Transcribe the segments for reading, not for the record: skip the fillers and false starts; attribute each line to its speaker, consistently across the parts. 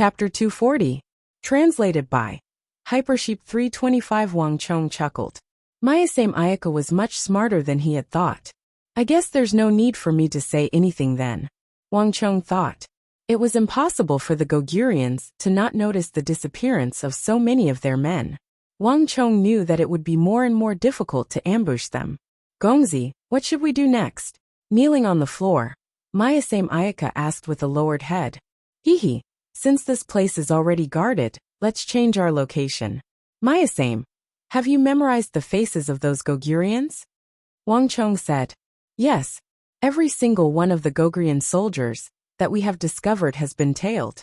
Speaker 1: Chapter 240. Translated by Hypersheep 325. Wang Chong chuckled. Mayasame Ayaka was much smarter than he had thought. I guess there's no need for me to say anything then. Wang Chong thought. It was impossible for the Gogurians to not notice the disappearance of so many of their men. Wang Chong knew that it would be more and more difficult to ambush them. Gongzi, what should we do next? Kneeling on the floor, Mayasame Ayaka asked with a lowered head. Hehe. Since this place is already guarded, let's change our location. Mayasame, have you memorized the faces of those Gogurians? Wang Chong said. Yes. Every single one of the Gogurian soldiers that we have discovered has been tailed.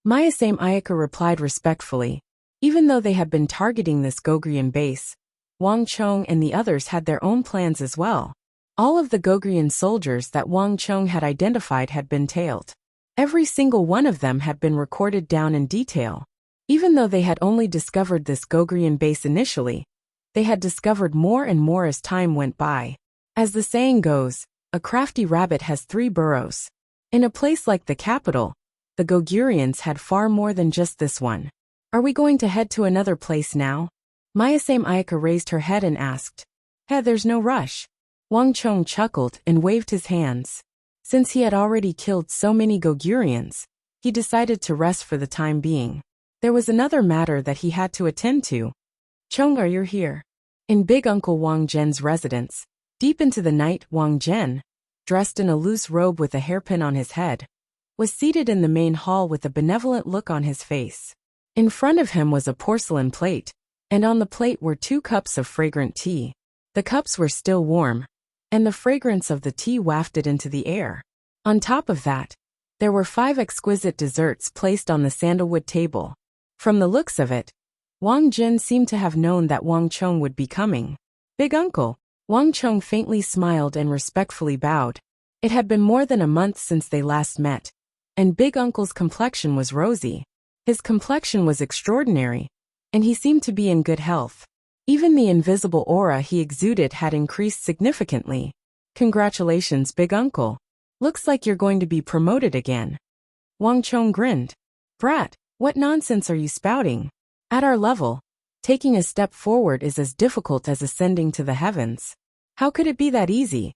Speaker 1: Mayasame Ayaka replied respectfully. Even though they had been targeting this Gogurian base, Wang Chong and the others had their own plans as well. All of the Gogurian soldiers that Wang Chong had identified had been tailed. Every single one of them had been recorded down in detail. Even though they had only discovered this Gogurian base initially, they had discovered more and more as time went by. As the saying goes, a crafty rabbit has 3 burrows. In a place like the capital, the Gogurians had far more than just this one. Are we going to head to another place now? Mayasame Ayaka raised her head and asked. Hey, there's no rush. Wang Chong chuckled and waved his hands. Since he had already killed so many Gogurians, he decided to rest for the time being. There was another matter that he had to attend to. Chong, are you here? In Big Uncle Wang Zhen's residence, deep into the night, Wang Zhen, dressed in a loose robe with a hairpin on his head, was seated in the main hall with a benevolent look on his face. In front of him was a porcelain plate, and on the plate were 2 cups of fragrant tea. The cups were still warm, and the fragrance of the tea wafted into the air. On top of that, there were 5 exquisite desserts placed on the sandalwood table. From the looks of it, Wang Zhen seemed to have known that Wang Chong would be coming. Big Uncle, Wang Chong faintly smiled and respectfully bowed. It had been more than a month since they last met, and Big Uncle's complexion was rosy. His complexion was extraordinary, and he seemed to be in good health. Even the invisible aura he exuded had increased significantly. Congratulations, Big Uncle. Looks like you're going to be promoted again. Wang Chong grinned. Brat, what nonsense are you spouting? At our level, taking a step forward is as difficult as ascending to the heavens. How could it be that easy?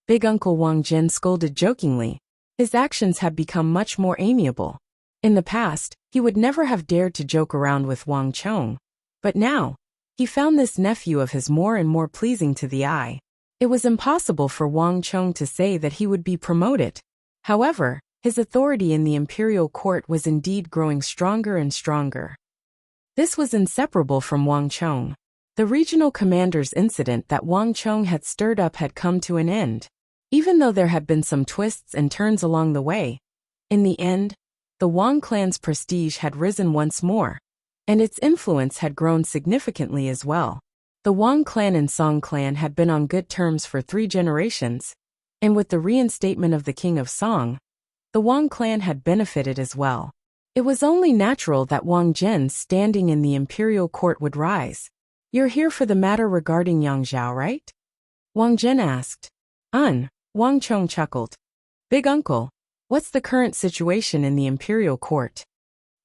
Speaker 1: Big Uncle Wang Zhen scolded jokingly. His actions had become much more amiable. In the past, he would never have dared to joke around with Wang Chong. But now, he found this nephew of his more and more pleasing to the eye. It was impossible for Wang Chong to say that he would be promoted. However, his authority in the imperial court was indeed growing stronger and stronger. This was inseparable from Wang Chong. The regional commander's incident that Wang Chong had stirred up had come to an end. Even though there had been some twists and turns along the way, in the end, the Wang clan's prestige had risen once more, and its influence had grown significantly as well. The Wang clan and Song clan had been on good terms for 3 generations, and with the reinstatement of the King of Song, the Wang clan had benefited as well. It was only natural that Wang Zhen's standing in the imperial court would rise. You're here for the matter regarding Yang Zhao, right? Wang Zhen asked. Wang Chong chuckled. Big Uncle, what's the current situation in the imperial court?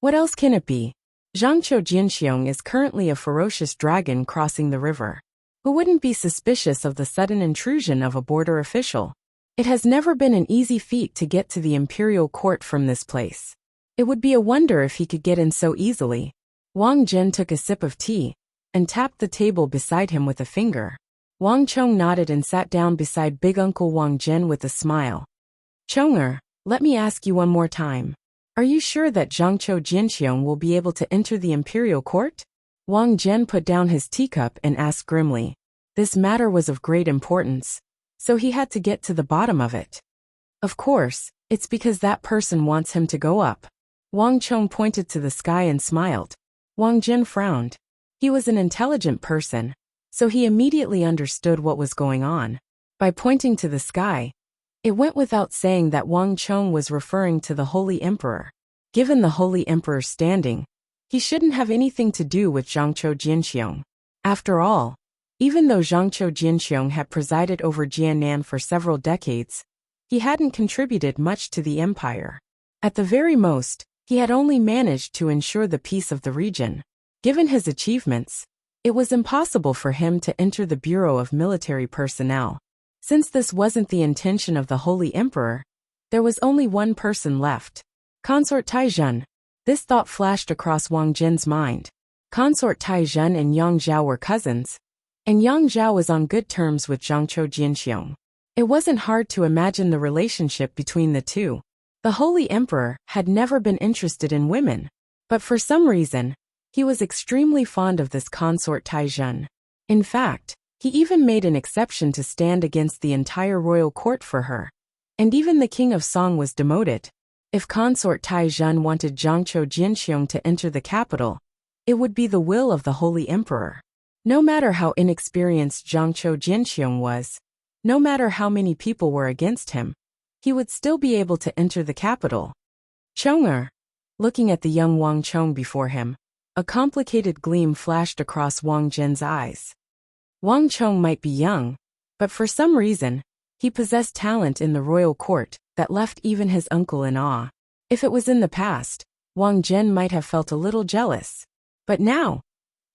Speaker 1: What else can it be? Zhangqiu Jinxiong is currently a ferocious dragon crossing the river. Who wouldn't be suspicious of the sudden intrusion of a border official? It has never been an easy feat to get to the imperial court from this place. It would be a wonder if he could get in so easily. Wang Zhen took a sip of tea and tapped the table beside him with a finger. Wang Chong nodded and sat down beside Big Uncle Wang Zhen with a smile. Chonger, let me ask you one more time. Are you sure that Zhangqiu Jinxiong will be able to enter the imperial court? Wang Zhen put down his teacup and asked grimly. This matter was of great importance, so he had to get to the bottom of it. Of course, it's because that person wants him to go up. Wang Chong pointed to the sky and smiled. Wang Zhen frowned. He was an intelligent person, so he immediately understood what was going on. By pointing to the sky, it went without saying that Wang Chong was referring to the Holy Emperor. Given the Holy Emperor's standing, he shouldn't have anything to do with Zhangqiu Jinxiong. After all, even though Zhangqiu Jinxiong had presided over Jiannan for several decades, he hadn't contributed much to the empire. At the very most, He had only managed to ensure the peace of the region. Given his achievements, it was impossible for him to enter the Bureau of Military Personnel. Since this wasn't the intention of the Holy Emperor, there was only one person left. Consort Taizhen. This thought flashed across Wang Jin's mind. Consort Taizhen and Yang Zhao were cousins, and Yang Zhao was on good terms with Zhangqiu Jinxiong. It wasn't hard to imagine the relationship between the two. The Holy Emperor had never been interested in women, but for some reason, he was extremely fond of this consort Taizhen. In fact, he even made an exception to stand against the entire royal court for her. And even the king of Song was demoted. If consort Taizhen wanted Zhangqiu Jinxiong to enter the capital, it would be the will of the Holy Emperor. No matter how inexperienced Zhangqiu Jinxiong was, no matter how many people were against him, he would still be able to enter the capital. Chong'er. Looking at the young Wang Chong before him, a complicated gleam flashed across Wang Jin's eyes. Wang Chong might be young, but for some reason, he possessed talent in the royal court that left even his uncle in awe. If it was in the past, Wang Jin might have felt a little jealous. But now,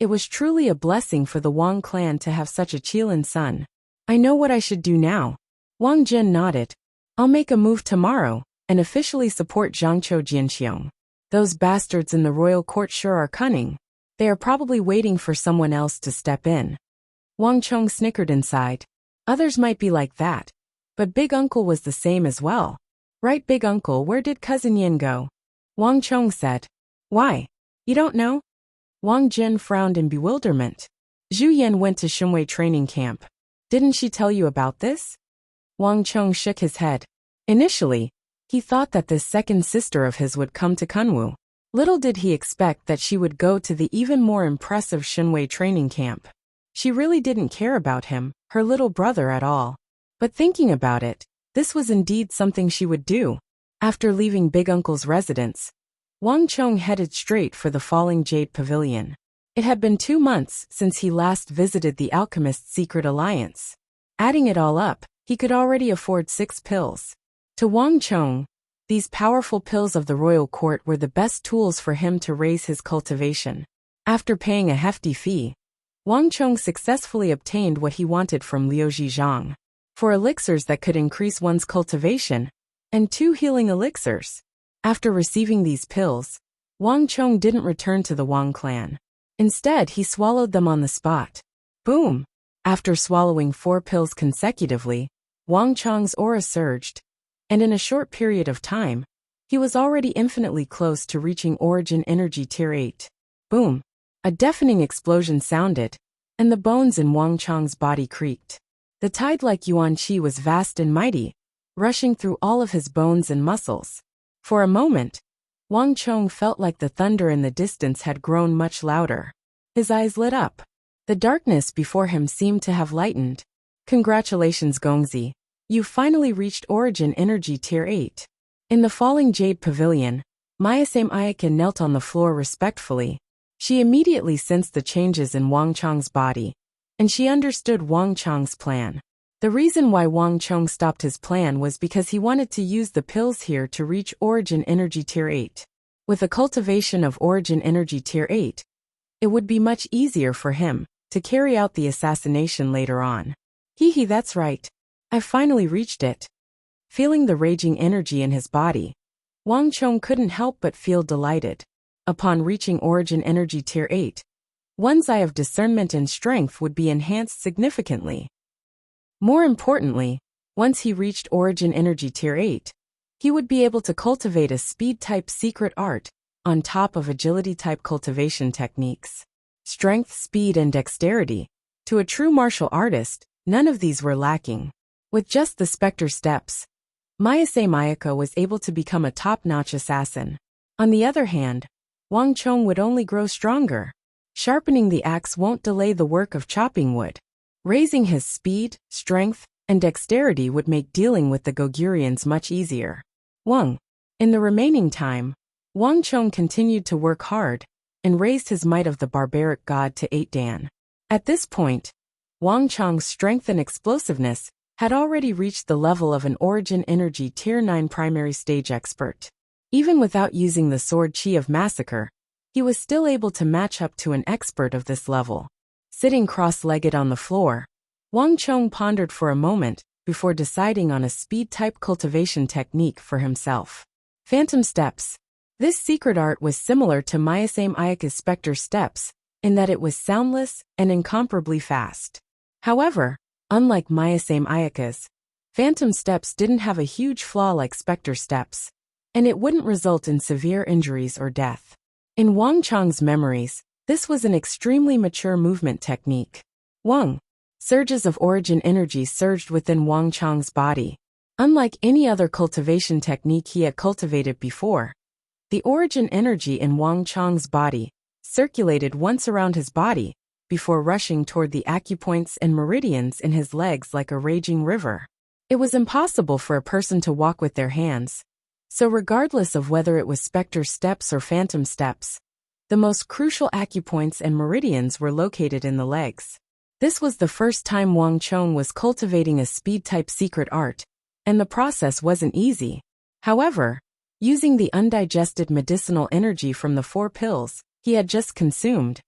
Speaker 1: it was truly a blessing for the Wang clan to have such a Qilin son. I know what I should do now. Wang Jin nodded. I'll make a move tomorrow and officially support Zhangqiu Jinxiong. Those bastards in the royal court sure are cunning. They are probably waiting for someone else to step in. Wang Chong snickered inside. Others might be like that, but Big Uncle was the same as well. Right, Big Uncle, where did Cousin Yin go? Wang Chong said. Why? You don't know? Wang Jin frowned in bewilderment. Zhu Yan went to Xinwei training camp. Didn't she tell you about this? Wang Chong shook his head. Initially, he thought that this second sister of his would come to Kunwu. Little did he expect that she would go to the even more impressive Xinwei training camp. She really didn't care about him, her little brother, at all. But thinking about it, this was indeed something she would do. After leaving Big Uncle's residence, Wang Chong headed straight for the Falling Jade Pavilion. It had been 2 months since he last visited the Alchemist's Secret Alliance. Adding it all up, he could already afford 6 pills. To Wang Chong, these powerful pills of the royal court were the best tools for him to raise his cultivation. After paying a hefty fee, Wang Chong successfully obtained what he wanted from Liu Zhizhang. 4 elixirs that could increase one's cultivation, and 2 healing elixirs. After receiving these pills, Wang Chong didn't return to the Wang clan. Instead, he swallowed them on the spot. Boom! After swallowing 4 pills consecutively, Wang Chong's aura surged, and in a short period of time, he was already infinitely close to reaching Origin Energy Tier 8. Boom! A deafening explosion sounded, and the bones in Wang Chong's body creaked. The tide like Yuan Qi was vast and mighty, rushing through all of his bones and muscles. For a moment, Wang Chong felt like the thunder in the distance had grown much louder. His eyes lit up. The darkness before him seemed to have lightened. Congratulations, Gongzi. You finally reached Origin Energy Tier 8. In the Falling Jade Pavilion, Mayasame Ayaka knelt on the floor respectfully. She immediately sensed the changes in Wang Chong's body, and she understood Wang Chong's plan. The reason why Wang Chong stopped his plan was because he wanted to use the pills here to reach Origin Energy Tier 8. With a cultivation of Origin Energy Tier 8, it would be much easier for him to carry out the assassination later on. Hee, that's right. I finally reached it. Feeling the raging energy in his body, Wang Chong couldn't help but feel delighted. Upon reaching Origin Energy Tier 8, one's eye of discernment and strength would be enhanced significantly. More importantly, once he reached Origin Energy Tier 8, he would be able to cultivate a speed-type secret art on top of agility-type cultivation techniques. Strength, speed, and dexterity. To a true martial artist, none of these were lacking. With just the Spectre steps, Mayasame Ayaka was able to become a top-notch assassin. On the other hand, Wang Chong would only grow stronger. Sharpening the axe won't delay the work of chopping wood. Raising his speed, strength, and dexterity would make dealing with the Gogurians much easier. In the remaining time, Wang Chong continued to work hard and raised his might of the barbaric god to 8 Dan. At this point, Wang Chong's strength and explosiveness had already reached the level of an Origin Energy Tier 9 primary stage expert. Even without using the sword chi of massacre, he was still able to match up to an expert of this level. Sitting cross-legged on the floor, Wang Chong pondered for a moment before deciding on a speed-type cultivation technique for himself. Phantom Steps. This secret art was similar to Mayasame Ayaka's Spectre Steps, in that it was soundless and incomparably fast. However, unlike Mayasame Ayaka's, Phantom Steps didn't have a huge flaw like Spectre Steps, and it wouldn't result in severe injuries or death. In Wang Chong's memories, this was an extremely mature movement technique. Wang. Surges of origin energy surged within Wang Chong's body. Unlike any other cultivation technique he had cultivated before, the origin energy in Wang Chong's body circulated once around his body before rushing toward the acupoints and meridians in his legs like a raging river. It was impossible for a person to walk with their hands, so regardless of whether it was Spectre Steps or Phantom Steps, the most crucial acupoints and meridians were located in the legs. This was the first time Wang Chong was cultivating a speed-type secret art, and the process wasn't easy. However, using the undigested medicinal energy from the 4 pills he had just consumed,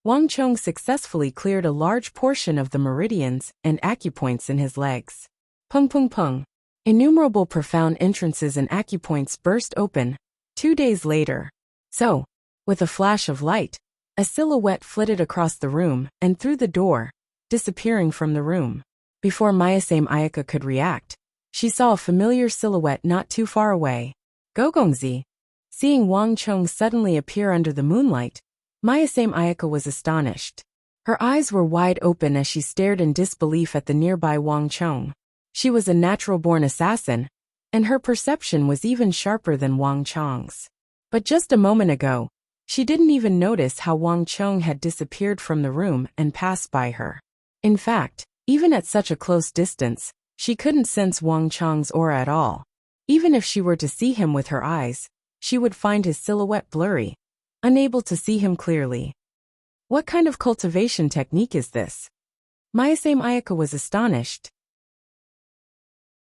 Speaker 1: Wang Chong successfully cleared a large portion of the meridians and acupoints in his legs. Pung pung pung. Innumerable profound entrances and acupoints burst open 2 days later. So, with a flash of light, a silhouette flitted across the room and through the door, disappearing from the room. Before Mayasame Ayaka could react, she saw a familiar silhouette not too far away. Gogongzi. Seeing Wang Chong suddenly appear under the moonlight, Mayasame Ayaka was astonished. Her eyes were wide open as she stared in disbelief at the nearby Wang Chong. She was a natural-born assassin, and her perception was even sharper than Wang Chong's. But just a moment ago, she didn't even notice how Wang Chong had disappeared from the room and passed by her. In fact, even at such a close distance, she couldn't sense Wang Chong's aura at all. Even if she were to see him with her eyes, she would find his silhouette blurry, unable to see him clearly. What kind of cultivation technique is this? Mayasame Ayaka was astonished.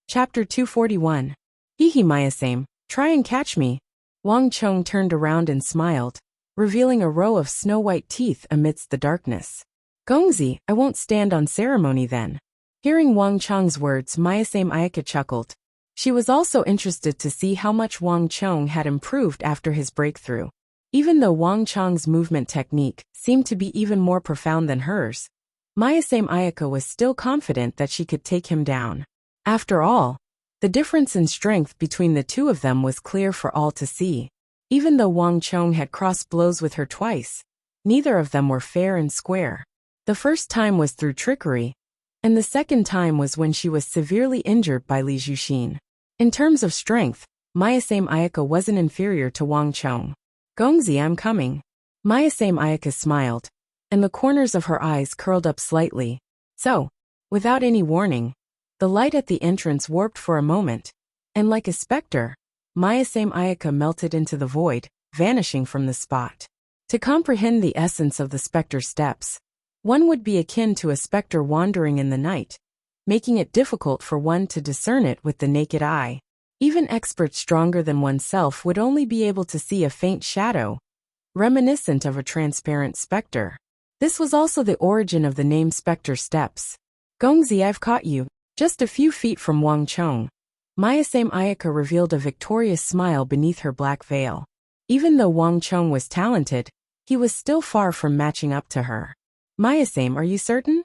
Speaker 1: Chapter 241. Hihi Mayasame, try and catch me. Wang Chong turned around and smiled, revealing a row of snow-white teeth amidst the darkness. Gongzi, I won't stand on ceremony then. Hearing Wang Chong's words, Mayasame Ayaka chuckled. She was also interested to see how much Wang Chong had improved after his breakthrough. Even though Wang Chong's movement technique seemed to be even more profound than hers, Mayasame Ayaka was still confident that she could take him down. After all, the difference in strength between the two of them was clear for all to see. Even though Wang Chong had crossed blows with her twice, neither of them were fair and square. The first time was through trickery, and the second time was when she was severely injured by Li Zhuxin. In terms of strength, Mayasame Ayaka wasn't inferior to Wang Chong. Gongzi, I'm coming. Mayasame Ayaka smiled, and the corners of her eyes curled up slightly. So, without any warning, the light at the entrance warped for a moment, and like a specter, Mayasame Ayaka melted into the void, vanishing from the spot. To comprehend the essence of the Spectre Steps, one would be akin to a specter wandering in the night, making it difficult for one to discern it with the naked eye. Even experts stronger than oneself would only be able to see a faint shadow, reminiscent of a transparent specter. This was also the origin of the name Spectre Steps. Gongzi, I've caught you. Just a few feet from Wang Chong, Mayasame Ayaka revealed a victorious smile beneath her black veil. Even though Wang Chong was talented, he was still far from matching up to her. Mayasame, are you certain?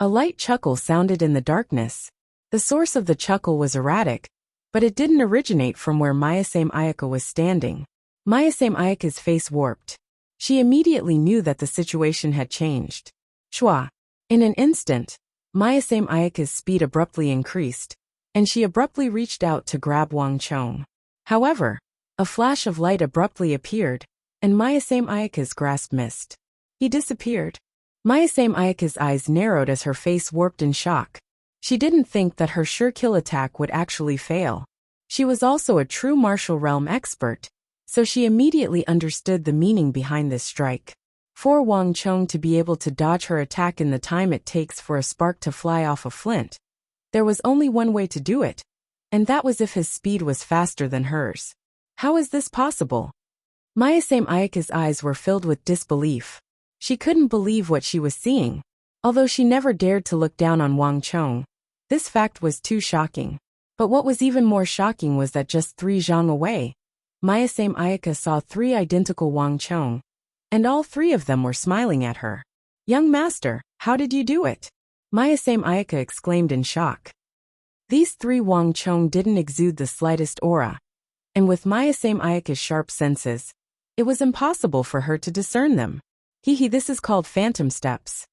Speaker 1: A light chuckle sounded in the darkness. The source of the chuckle was erratic, but it didn't originate from where Mayasame Ayaka was standing. Mayasame Ayaka's face warped. She immediately knew that the situation had changed. Shua. In an instant, Mayasame Ayaka's speed abruptly increased, and she abruptly reached out to grab Wang Chong. However, a flash of light abruptly appeared, and Mayasame Ayaka's grasp missed. He disappeared. Mayasame Ayaka's eyes narrowed as her face warped in shock. She didn't think that her sure kill attack would actually fail. She was also a true martial realm expert, so she immediately understood the meaning behind this strike. For Wang Chong to be able to dodge her attack in the time it takes for a spark to fly off a flint, there was only one way to do it, and that was if his speed was faster than hers. How is this possible? Mayasame Ayaka's eyes were filled with disbelief. She couldn't believe what she was seeing. Although she never dared to look down on Wang Chong, this fact was too shocking. But what was even more shocking was that just 3 zhang away, Mayasame Ayaka saw 3 identical Wang Chong, and all 3 of them were smiling at her. "Young master, how did you do it?" Mayasame Ayaka exclaimed in shock. These 3 Wang Chong didn't exude the slightest aura, and with Mayasame Ayaka's sharp senses, it was impossible for her to discern them. This is called phantom steps.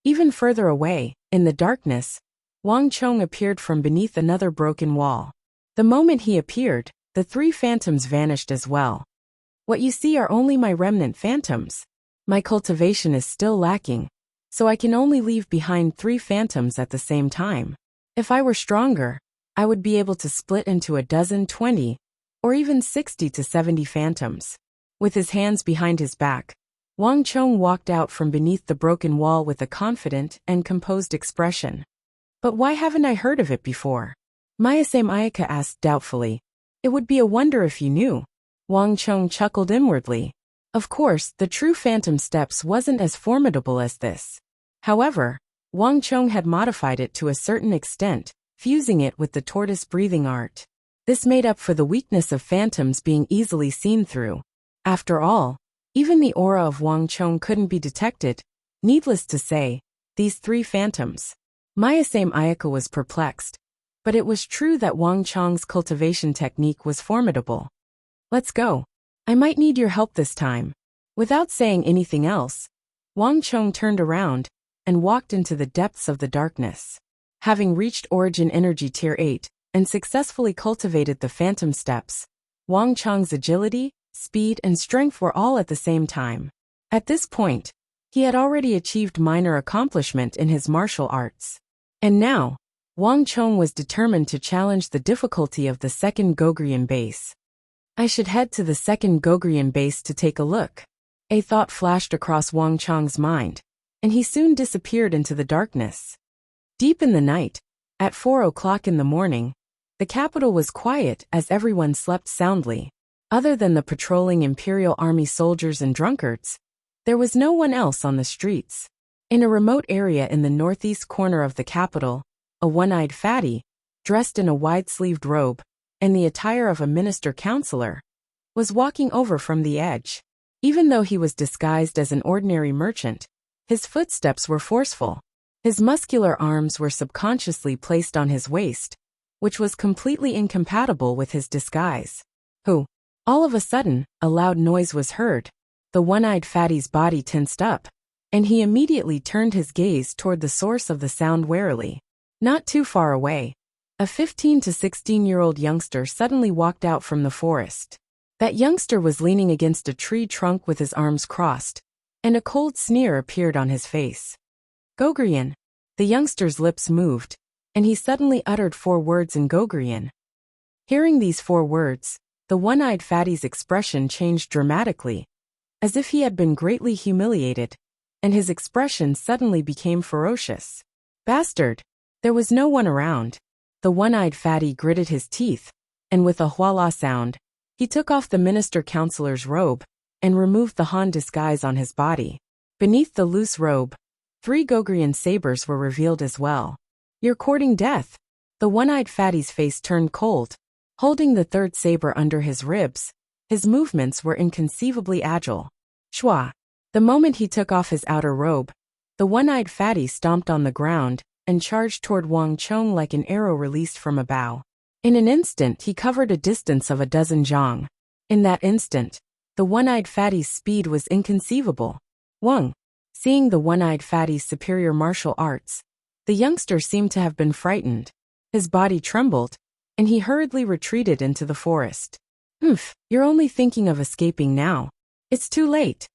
Speaker 1: Even further away, in the darkness, Wang Chong appeared from beneath another broken wall. The moment he appeared, the 3 phantoms vanished as well. "What you see are only my remnant phantoms. My cultivation is still lacking, so I can only leave behind 3 phantoms at the same time. If I were stronger, I would be able to split into a dozen, 20, or even 60 to 70 phantoms." With his hands behind his back, Wang Chong walked out from beneath the broken wall with a confident and composed expression. "But why haven't I heard of it before?" Mayasame Ayaka asked doubtfully. "It would be a wonder if you knew." Wang Chong chuckled inwardly. Of course, the true phantom steps wasn't as formidable as this. However, Wang Chong had modified it to a certain extent, fusing it with the tortoise breathing art. This made up for the weakness of phantoms being easily seen through. After all, even the aura of Wang Chong couldn't be detected. Needless to say, these 3 phantoms. Mayasame Ayaka was perplexed. But it was true that Wang Chong's cultivation technique was formidable. "Let's go. I might need your help this time." Without saying anything else, Wang Chong turned around and walked into the depths of the darkness. Having reached Origin Energy Tier 8 and successfully cultivated the phantom steps, Wang Chong's agility, speed, and strength were all at the same time. At this point, he had already achieved minor accomplishment in his martial arts. And now, Wang Chong was determined to challenge the difficulty of the second Gogrian base. "I should head to the second Gogrian base to take a look." A thought flashed across Wang Chong's mind, and he soon disappeared into the darkness. Deep in the night, at 4 o'clock in the morning, the capital was quiet as everyone slept soundly. Other than the patrolling Imperial Army soldiers and drunkards, there was no one else on the streets. In a remote area in the northeast corner of the capital, a one-eyed fatty, dressed in a wide-sleeved robe and the attire of a minister-counselor, was walking over from the edge. Even though he was disguised as an ordinary merchant, his footsteps were forceful. His muscular arms were subconsciously placed on his waist, which was completely incompatible with his disguise. All of a sudden, a loud noise was heard. The one-eyed fatty's body tensed up, and he immediately turned his gaze toward the source of the sound warily. Not too far away, a 15 to 16-year-old youngster suddenly walked out from the forest. That youngster was leaning against a tree trunk with his arms crossed, and a cold sneer appeared on his face. "Gogrian." The youngster's lips moved, and he suddenly uttered 4 words in Gogrian. Hearing these 4 words, the one-eyed fatty's expression changed dramatically, as if he had been greatly humiliated, and his expression suddenly became ferocious. "Bastard!" There was no one around. The one-eyed fatty gritted his teeth, and with a huala sound, he took off the minister-counselor's robe and removed the Han disguise on his body. Beneath the loose robe, 3 Gogrian sabers were revealed as well. "You're courting death." The one-eyed fatty's face turned cold. Holding the 3rd saber under his ribs, his movements were inconceivably agile. Shwa! The moment he took off his outer robe, the one-eyed fatty stomped on the ground and charged toward Wang Chong like an arrow released from a bow. In an instant he covered a distance of a dozen zhang. In that instant, the one-eyed fatty's speed was inconceivable. Wang, seeing the one-eyed fatty's superior martial arts, the youngster seemed to have been frightened. His body trembled, and he hurriedly retreated into the forest. You're only thinking of escaping now. It's too late."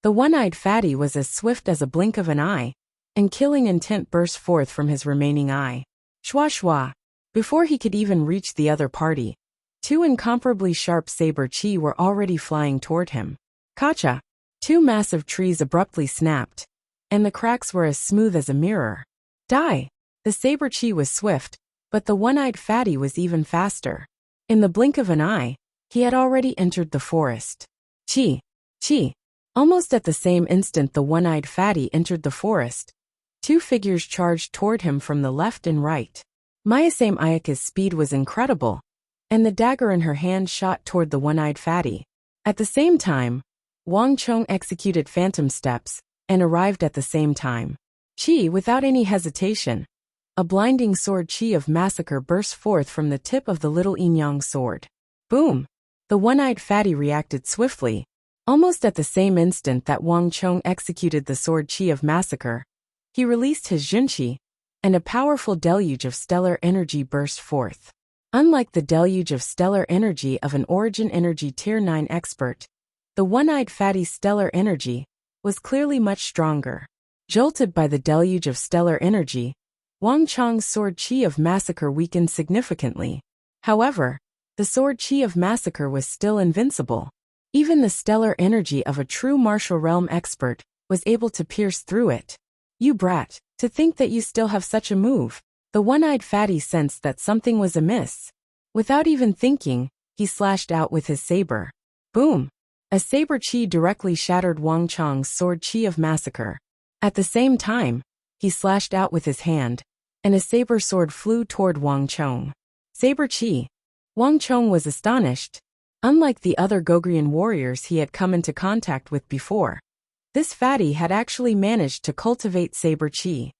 Speaker 1: The one-eyed fatty was as swift as a blink of an eye, and killing intent burst forth from his remaining eye. Shwa shwa! Before he could even reach the other party, 2 incomparably sharp saber chi were already flying toward him. Kacha! 2 massive trees abruptly snapped, and the cracks were as smooth as a mirror. Die! The saber chi was swift, but the one-eyed fatty was even faster. In the blink of an eye, he had already entered the forest. Chi! Chi! Almost at the same instant the one-eyed fatty entered the forest. Two figures charged toward him from the left and right. Mayasame Ayaka's speed was incredible, and the dagger in her hand shot toward the one-eyed fatty. At the same time, Wang Chong executed phantom steps and arrived at the same time. Chi, without any hesitation. A blinding sword chi of massacre burst forth from the tip of the little yin-yang sword. Boom! The one-eyed fatty reacted swiftly. Almost at the same instant that Wang Chong executed the sword chi of massacre, he released his junqi, and a powerful deluge of stellar energy burst forth. Unlike the deluge of stellar energy of an Origin Energy Tier 9 expert, the one-eyed fatty's stellar energy was clearly much stronger. Jolted by the deluge of stellar energy, Wang Chong's sword chi of massacre weakened significantly. However, the sword chi of massacre was still invincible. Even the stellar energy of a true martial realm expert was able to pierce through it. You brat, to think that you still have such a move. The one-eyed fatty sensed that something was amiss. Without even thinking, he slashed out with his saber. Boom! A saber chi directly shattered Wang Chong's sword chi of massacre. At the same time, he slashed out with his hand, and a saber sword flew toward Wang Chong. Saber chi! Wang Chong was astonished. Unlike the other Gogrian warriors he had come into contact with before, this fatty had actually managed to cultivate saber chi.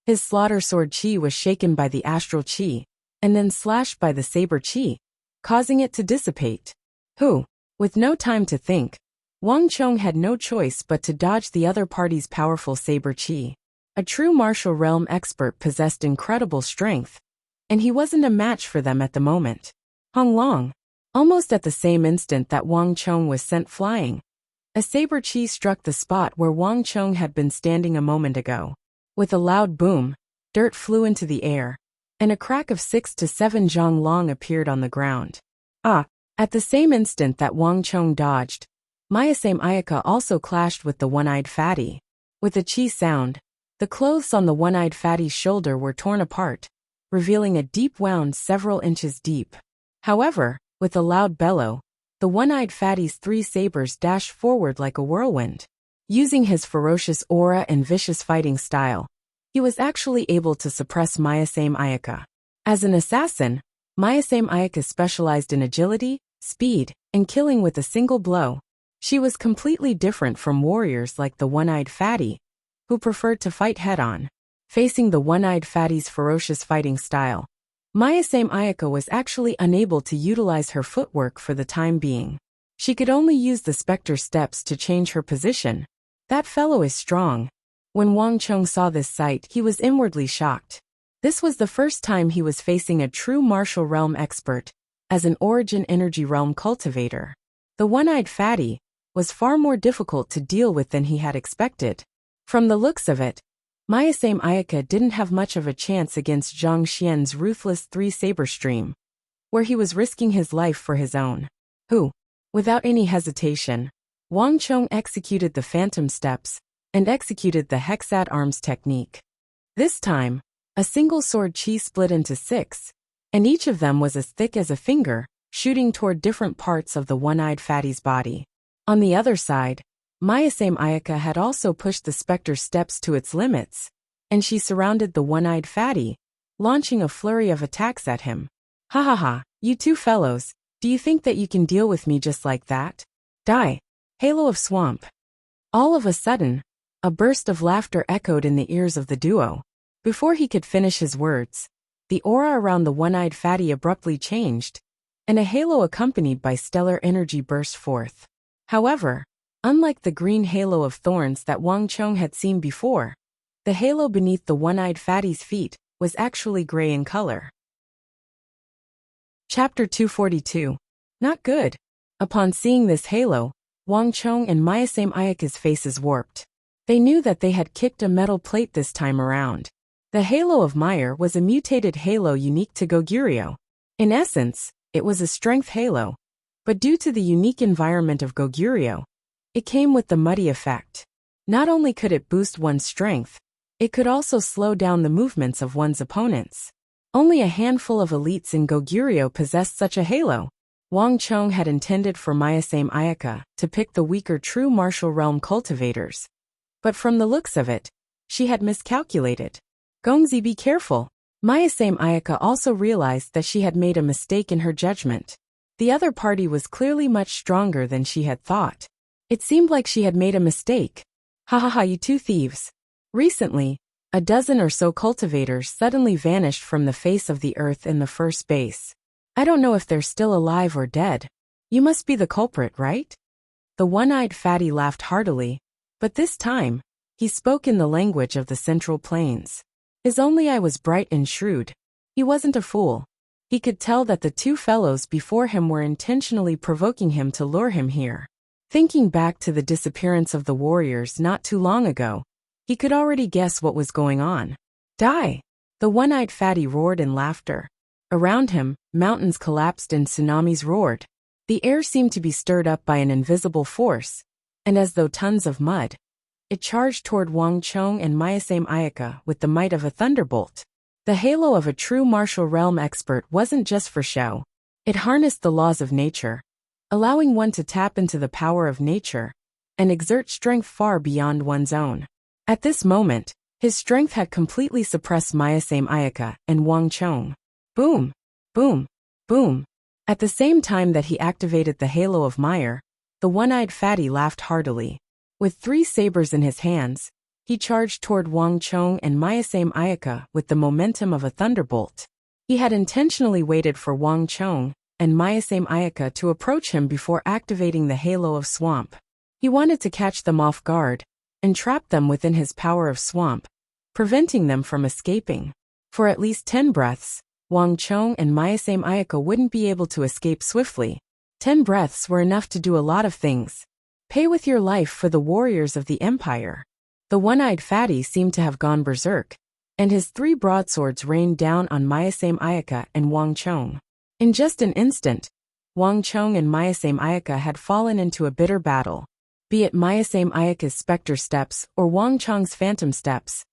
Speaker 1: His slaughter sword chi was shaken by the astral chi, and then slashed by the saber chi, causing it to dissipate. With no time to think, Wang Chong had no choice but to dodge the other party's powerful saber chi. A true martial realm expert possessed incredible strength, and he wasn't a match for them at the moment. Hong Long! Almost at the same instant that Wang Chong was sent flying, a saber chi struck the spot where Wang Chong had been standing a moment ago. With a loud boom, dirt flew into the air, and a crack of 6 to 7 zhang long appeared on the ground. At the same instant that Wang Chong dodged, Mayasame Ayaka also clashed with the one-eyed fatty. With a chi sound, the clothes on the one-eyed fatty's shoulder were torn apart, revealing a deep wound several inches deep. However, with a loud bellow, the one-eyed fatty's 3 sabers dashed forward like a whirlwind. Using his ferocious aura and vicious fighting style, he was actually able to suppress Mayasame Ayaka. As an assassin, Mayasame Ayaka specialized in agility, speed, and killing with a single blow. She was completely different from warriors like the one-eyed fatty, who preferred to fight head-on. Facing the one-eyed fatty's ferocious fighting style, Mayasame Ayaka was actually unable to utilize her footwork for the time being. She could only use the specter steps to change her position. That fellow is strong. When Wang Chong saw this sight, he was inwardly shocked. This was the first time he was facing a true martial realm expert, as an Origin Energy Realm cultivator. The one-eyed fatty was far more difficult to deal with than he had expected. From the looks of it, Mayasame Ayaka didn't have much of a chance against Zhang Xian's ruthless 3-saber stream, where he was risking his life for his own. Without any hesitation, Wang Chong executed the phantom steps and executed the hexad arms technique. This time, a single sword chi split into 6, and each of them was as thick as a finger, shooting toward different parts of the one-eyed fatty's body. On the other side, Mayasame Ayaka had also pushed the specter steps to its limits, and she surrounded the one-eyed fatty, launching a flurry of attacks at him. Ha ha ha, you two fellows, do you think that you can deal with me just like that? Die! Halo of Swamp! All of a sudden, a burst of laughter echoed in the ears of the duo. Before he could finish his words, the aura around the one-eyed fatty abruptly changed, and a halo accompanied by stellar energy burst forth. However, unlike the green halo of thorns that Wang Chong had seen before, the halo beneath the one-eyed fatty's feet was actually gray in color. Chapter 242. Not good. Upon seeing this halo, Wang Chong and Mayasame Ayaka's faces warped. They knew that they had kicked a metal plate this time around. The halo of Meyer was a mutated halo unique to Goguryeo. In essence, it was a strength halo, but due to the unique environment of Goguryeo, it came with the muddy effect. Not only could it boost one's strength, it could also slow down the movements of one's opponents. Only a handful of elites in Goguryeo possessed such a halo. Wang Chong had intended for Mayasame Ayaka to pick the weaker true martial realm cultivators. But from the looks of it, she had miscalculated. Gongzi, be careful. Mayasame Ayaka also realized that she had made a mistake in her judgment. The other party was clearly much stronger than she had thought. It seemed like she had made a mistake. Ha ha ha, you two thieves. Recently, a dozen or so cultivators suddenly vanished from the face of the earth in the first base. I don't know if they're still alive or dead. You must be the culprit, right? The one-eyed fatty laughed heartily, but this time, he spoke in the language of the Central Plains. His only eye was bright and shrewd. He wasn't a fool. He could tell that the two fellows before him were intentionally provoking him to lure him here. Thinking back to the disappearance of the warriors not too long ago, he could already guess what was going on. Die! The one-eyed fatty roared in laughter. Around him, mountains collapsed and tsunamis roared. The air seemed to be stirred up by an invisible force, and as though tons of mud, it charged toward Wang Chong and Mayasame Ayaka with the might of a thunderbolt. The halo of a true martial realm expert wasn't just for show. It harnessed the laws of nature, allowing one to tap into the power of nature and exert strength far beyond one's own. At this moment, his strength had completely suppressed Mayasame Ayaka and Wang Chong. Boom! Boom! Boom! At the same time that he activated the halo of Meyer, the one-eyed fatty laughed heartily. With 3 sabers in his hands, he charged toward Wang Chong and Mayasame Ayaka with the momentum of a thunderbolt. He had intentionally waited for Wang Chong and Mayasame Ayaka to approach him before activating the halo of swamp. He wanted to catch them off guard and trap them within his power of swamp, preventing them from escaping. For at least 10 breaths, Wang Chong and Mayasame Ayaka wouldn't be able to escape swiftly. 10 breaths were enough to do a lot of things. Pay with your life for the warriors of the empire. The one-eyed fatty seemed to have gone berserk, and his 3 broadswords rained down on Mayasame Ayaka and Wang Chong. In just an instant, Wang Chong and Mayasame Ayaka had fallen into a bitter battle. Be it Mayasame Ayaka's Spectre Steps or Wang Chong's Phantom Steps,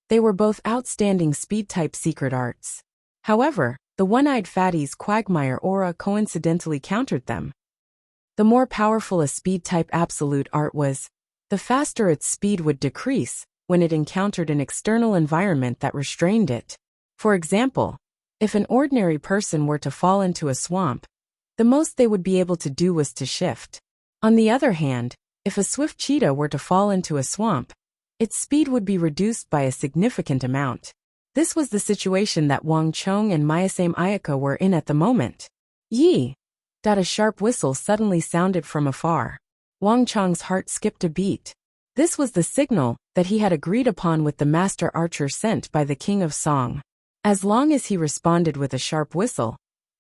Speaker 1: they were both outstanding speed-type secret arts. However, the one-eyed fatty's quagmire aura coincidentally countered them. The more powerful a speed-type absolute art was, the faster its speed would decrease when it encountered an external environment that restrained it. For example, if an ordinary person were to fall into a swamp, the most they would be able to do was to shift. On the other hand, if a swift cheetah were to fall into a swamp, its speed would be reduced by a significant amount. This was the situation that Wang Chong and Mayasame Ayaka were in at the moment. Yee! A sharp whistle suddenly sounded from afar. Wang Chong's heart skipped a beat. This was the signal that he had agreed upon with the master archer sent by the King of Song. As long as he responded with a sharp whistle,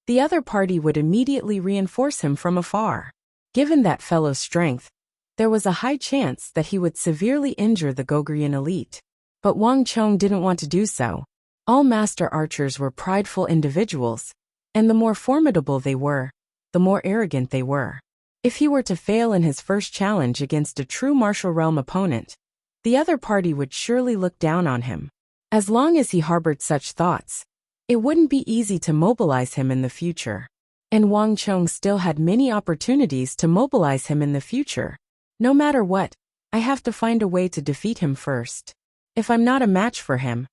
Speaker 1: the other party would immediately reinforce him from afar. Given that fellow's strength, there was a high chance that he would severely injure the Gogrian elite. But Wang Chong didn't want to do so. All master archers were prideful individuals, and the more formidable they were, the more arrogant they were. If he were to fail in his first challenge against a true martial realm opponent, the other party would surely look down on him. As long as he harbored such thoughts, it wouldn't be easy to mobilize him in the future. And Wang Chong still had many opportunities to mobilize him in the future. No matter what, I have to find a way to defeat him first. If I'm not a match for him,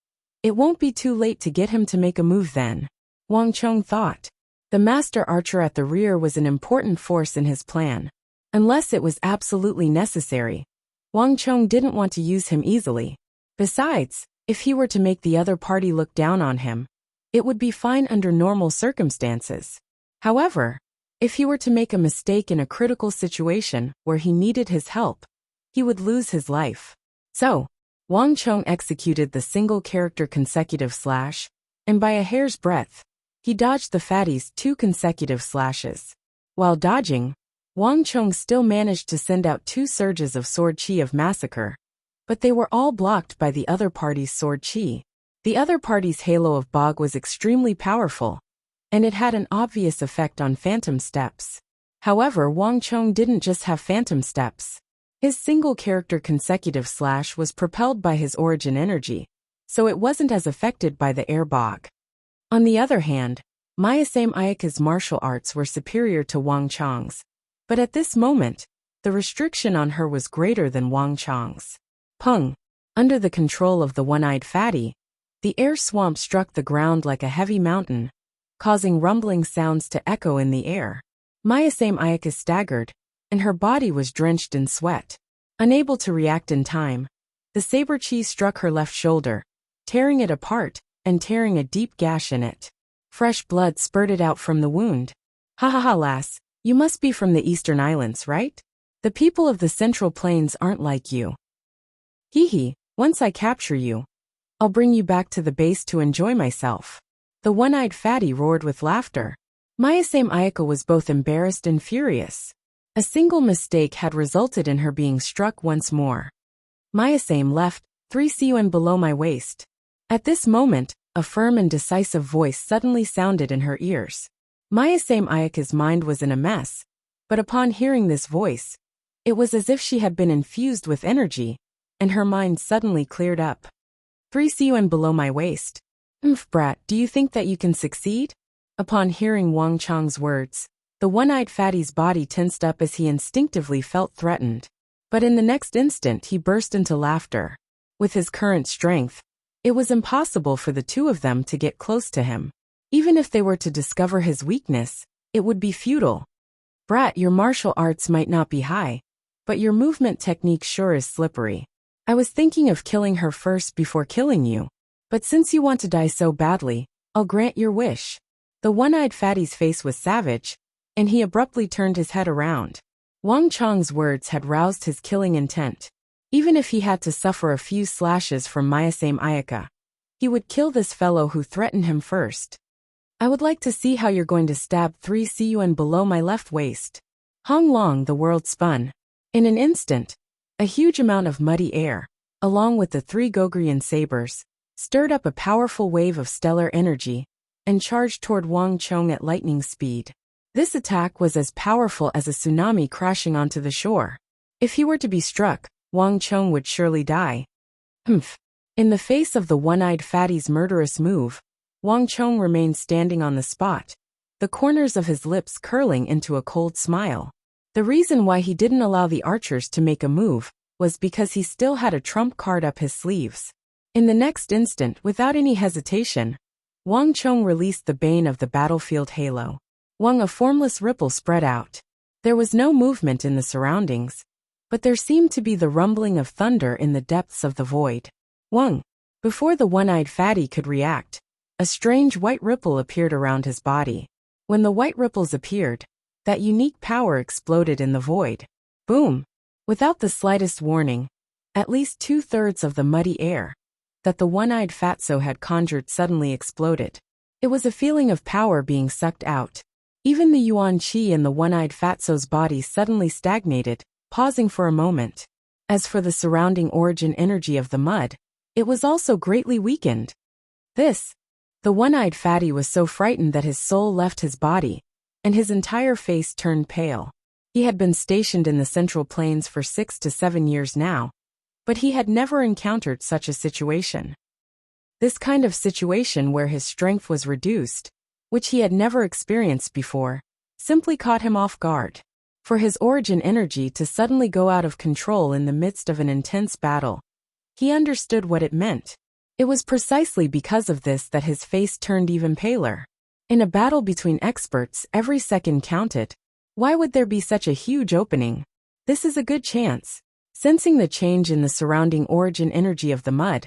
Speaker 1: it won't be too late to get him to make a move then, Wang Chong thought. The master archer at the rear was an important force in his plan. Unless it was absolutely necessary, Wang Chong didn't want to use him easily. Besides, if he were to make the other party look down on him, it would be fine under normal circumstances. However, if he were to make a mistake in a critical situation where he needed his help, he would lose his life. So, Wang Chong executed the single-character consecutive slash, and by a hair's breadth, he dodged the fatty's 2 consecutive slashes. While dodging, Wang Chong still managed to send out 2 surges of sword chi of massacre, but they were all blocked by the other party's sword chi. The other party's halo of bog was extremely powerful, and it had an obvious effect on phantom steps. However, Wang Chong didn't just have phantom steps. His single-character consecutive slash was propelled by his origin energy, so it wasn't as affected by the air bog. On the other hand, Mayasame Ayaka's martial arts were superior to Wang Chong's. But at this moment, the restriction on her was greater than Wang Chong's. Pung! Under the control of the one-eyed fatty, the air swamp struck the ground like a heavy mountain, causing rumbling sounds to echo in the air. Mayasame Ayaka staggered, and her body was drenched in sweat. Unable to react in time, the saber chi struck her left shoulder, tearing it apart and tearing a deep gash in it. Fresh blood spurted out from the wound. Ha ha ha, lass, you must be from the Eastern Islands, right? The people of the Central Plains aren't like you. Hee hee, once I capture you, I'll bring you back to the base to enjoy myself. The one-eyed fatty roared with laughter. Mayasame Ayaka was both embarrassed and furious. A single mistake had resulted in her being struck once more. Mayasame left, 3 CUN below my waist. At this moment, a firm and decisive voice suddenly sounded in her ears. Mayasame Ayaka's mind was in a mess, but upon hearing this voice, it was as if she had been infused with energy, and her mind suddenly cleared up. 3 CUN below my waist. Brat, do you think that you can succeed? Upon hearing Wang Chong's words, the one-eyed fatty's body tensed up as he instinctively felt threatened. But in the next instant he burst into laughter. With his current strength, it was impossible for the two of them to get close to him. Even if they were to discover his weakness, it would be futile. Brat, your martial arts might not be high, but your movement technique sure is slippery. I was thinking of killing her first before killing you. But since you want to die so badly, I'll grant your wish. The one-eyed fatty's face was savage, and he abruptly turned his head around. Wang Chong's words had roused his killing intent. Even if he had to suffer a few slashes from Mayasame Ayaka, he would kill this fellow who threatened him first. I would like to see how you're going to stab 3 CUN below my left waist. Hong Long, the world spun. In an instant, a huge amount of muddy air, along with the 3 Gogrian sabers, stirred up a powerful wave of stellar energy, and charged toward Wang Chong at lightning speed. This attack was as powerful as a tsunami crashing onto the shore. If he were to be struck, Wang Chong would surely die. Humph. In the face of the one-eyed fatty's murderous move, Wang Chong remained standing on the spot, the corners of his lips curling into a cold smile. The reason why he didn't allow the archers to make a move was because he still had a trump card up his sleeves. In the next instant, without any hesitation, Wang Chong released the bane of the battlefield halo. Wang, a formless ripple spread out. There was no movement in the surroundings, but there seemed to be the rumbling of thunder in the depths of the void. Wang. Before the one-eyed fatty could react, a strange white ripple appeared around his body. When the white ripples appeared, that unique power exploded in the void. Boom! Without the slightest warning, at least 2/3 of the muddy air that the one-eyed fatso had conjured suddenly exploded. It was a feeling of power being sucked out. Even the yuan qi in the one-eyed fatso's body suddenly stagnated, pausing for a moment. As for the surrounding origin energy of the mud, it was also greatly weakened. The one-eyed fatty was so frightened that his soul left his body, and his entire face turned pale. He had been stationed in the Central Plains for 6 to 7 years now, but he had never encountered such a situation. This kind of situation where his strength was reduced, which he had never experienced before, simply caught him off guard. For his origin energy to suddenly go out of control in the midst of an intense battle, he understood what it meant. It was precisely because of this that his face turned even paler. In a battle between experts, every second counted. Why would there be such a huge opening? This is a good chance. Sensing the change in the surrounding origin energy of the mud,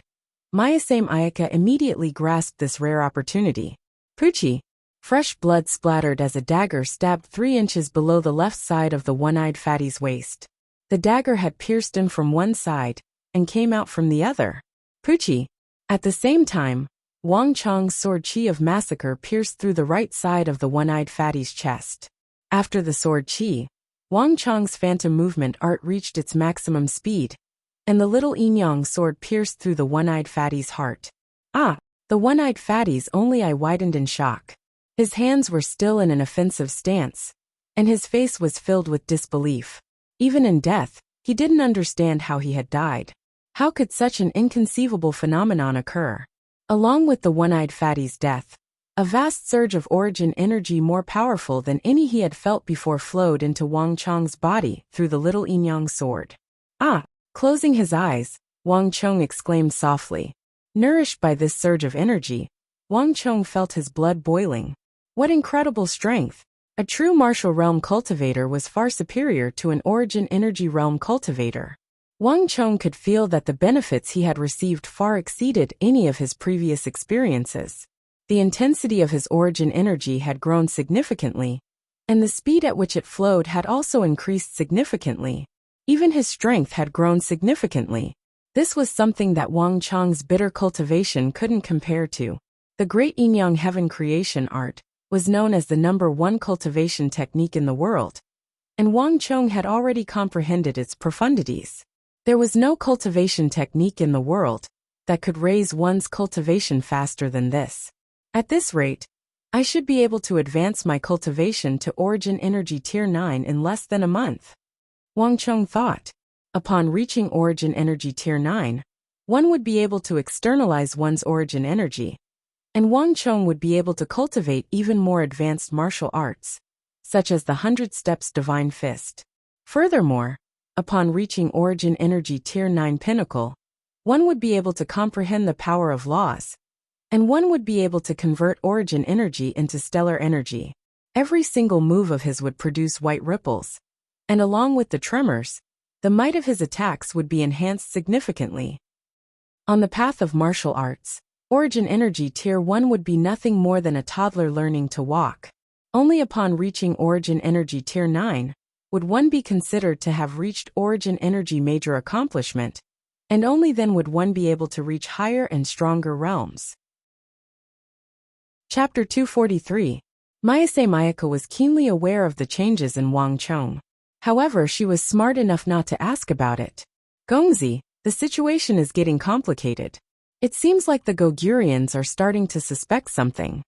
Speaker 1: Mayasame Ayaka immediately grasped this rare opportunity. Poochie! Fresh blood splattered as a dagger stabbed 3 inches below the left side of the one-eyed fatty's waist. The dagger had pierced him from one side and came out from the other. Poochie! At the same time, Wang Chong's sword chi of massacre pierced through the right side of the one-eyed fatty's chest. After the sword chi, Wang Chong's phantom movement art reached its maximum speed, and the little yin-yang sword pierced through the one-eyed fatty's heart. Ah! The one-eyed fatty's only eye widened in shock. His hands were still in an offensive stance, and his face was filled with disbelief. Even in death, he didn't understand how he had died. How could such an inconceivable phenomenon occur? Along with the one-eyed fatty's death, A vast surge of origin energy more powerful than any he had felt before flowed into Wang Chong's body through the little Yinyang sword. Ah! Closing his eyes, Wang Chong exclaimed softly. Nourished by this surge of energy, Wang Chong felt his blood boiling. What incredible strength! A true martial realm cultivator was far superior to an origin energy realm cultivator. Wang Chong could feel that the benefits he had received far exceeded any of his previous experiences. The intensity of his origin energy had grown significantly, and the speed at which it flowed had also increased significantly. Even his strength had grown significantly. This was something that Wang Chong's bitter cultivation couldn't compare to. The Great Yinyang Heaven creation art was known as the #1 cultivation technique in the world, and Wang Chong had already comprehended its profundities. There was no cultivation technique in the world that could raise one's cultivation faster than this. At this rate, I should be able to advance my cultivation to Origin Energy Tier 9 in less than a month. Wang Chong thought. Upon reaching Origin Energy Tier 9, one would be able to externalize one's origin energy, and Wang Chong would be able to cultivate even more advanced martial arts, such as the 100 Steps Divine Fist. Furthermore, upon reaching Origin Energy Tier 9 Pinnacle, one would be able to comprehend the power of laws, and one would be able to convert origin energy into stellar energy. Every single move of his would produce white ripples, and along with the tremors, the might of his attacks would be enhanced significantly. On the path of martial arts, Origin Energy Tier 1 would be nothing more than a toddler learning to walk. Only upon reaching Origin Energy Tier 9 would one be considered to have reached Origin Energy Major Accomplishment, and only then would one be able to reach higher and stronger realms. Chapter 243. Mayase Mayako was keenly aware of the changes in Wang Chong. However, she was smart enough not to ask about it. Gongzi, the situation is getting complicated. It seems like the Gogurians are starting to suspect something.